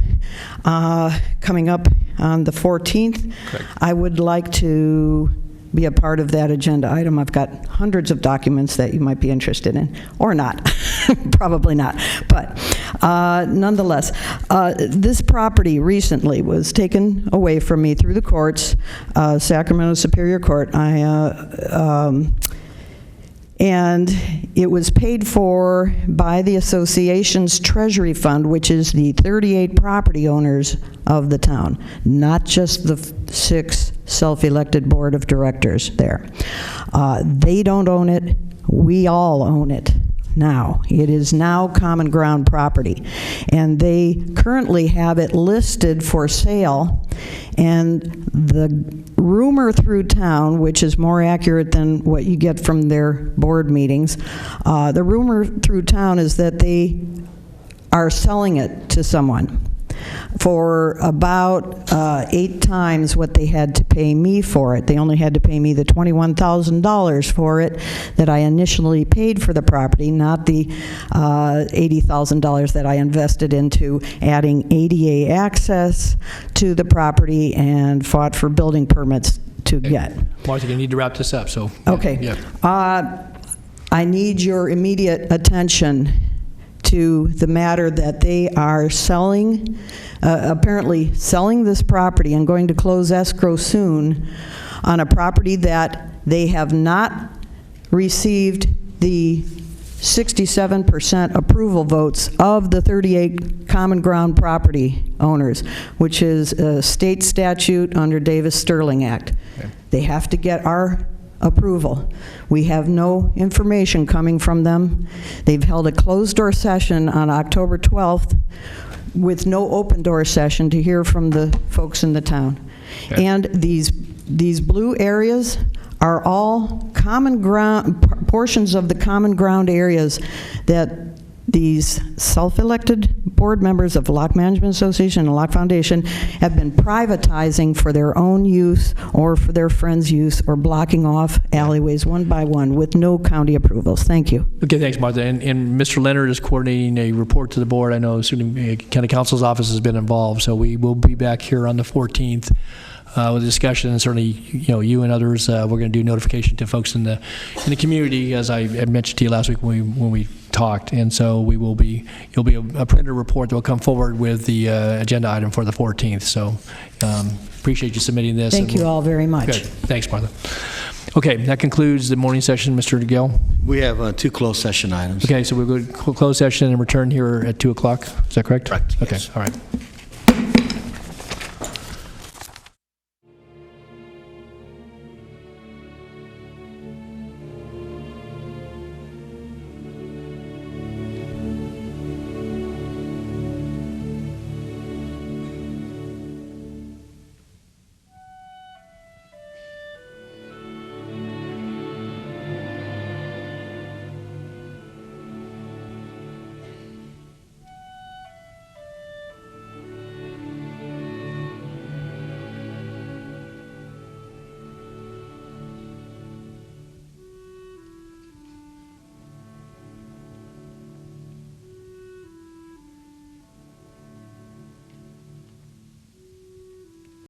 coming up on the 14th. Correct. I I would like to be a part of that agenda item. I've got hundreds of documents that you might be interested in, or not. Probably not. But nonetheless, this property recently was taken away from me through the courts, Sacramento Superior Court. And it was paid for by the association's treasury fund, which is the 38 property owners of the town, not just the 6 self-elected board of directors there. They don't own it. We all own it now. It is now common ground property. And they currently have it listed for sale. And the rumor through town, which is more accurate than what you get from their board meetings, the rumor through town is that they are selling it to someone for about 8 times what they had to pay me for it. They only had to pay me the $21,000 for it that I initially paid for the property, not the $80,000 that I invested into adding ADA access to the property and fought for building permits to get. Martha, you need to wrap this up, so. Okay. Yeah. I need your immediate attention to the matter that they are selling, apparently selling this property and going to close escrow soon on a property that they have not received the 67% approval votes of the 38 common ground property owners, which is a state statute under Davis-Sterling Act. Okay. They have to get our approval. We have no information coming from them. They've held a closed-door session on October 12th with no open-door session to hear from the folks in the town. Okay. And these blue areas are all common ground, portions of the common ground areas that these self-elected board members of Lock Management Association and Lock Foundation have been privatizing for their own use or for their friends' use, or blocking off alleyways one by one with no county approvals. Thank you. Okay, thanks, Martha. And Mr. Leonard is coordinating a report to the board. I know certainly County Council's office has been involved, so we will be back here on the 14th. With a discussion, and certainly, you and others, we're going to do notification to folks in the community, as I had mentioned to you last week when we talked. And so you'll be a printed report that will come forward with the agenda item for the 14th. So appreciate you submitting this. Thank you all very much. Good. Thanks, Martha. Okay, that concludes the morning session, Mr. DeGale. We have 2 closed session items. Okay, so we'll go to closed session and return here at 2 o'clock. Is that correct? Correct. Okay, Yes. all right.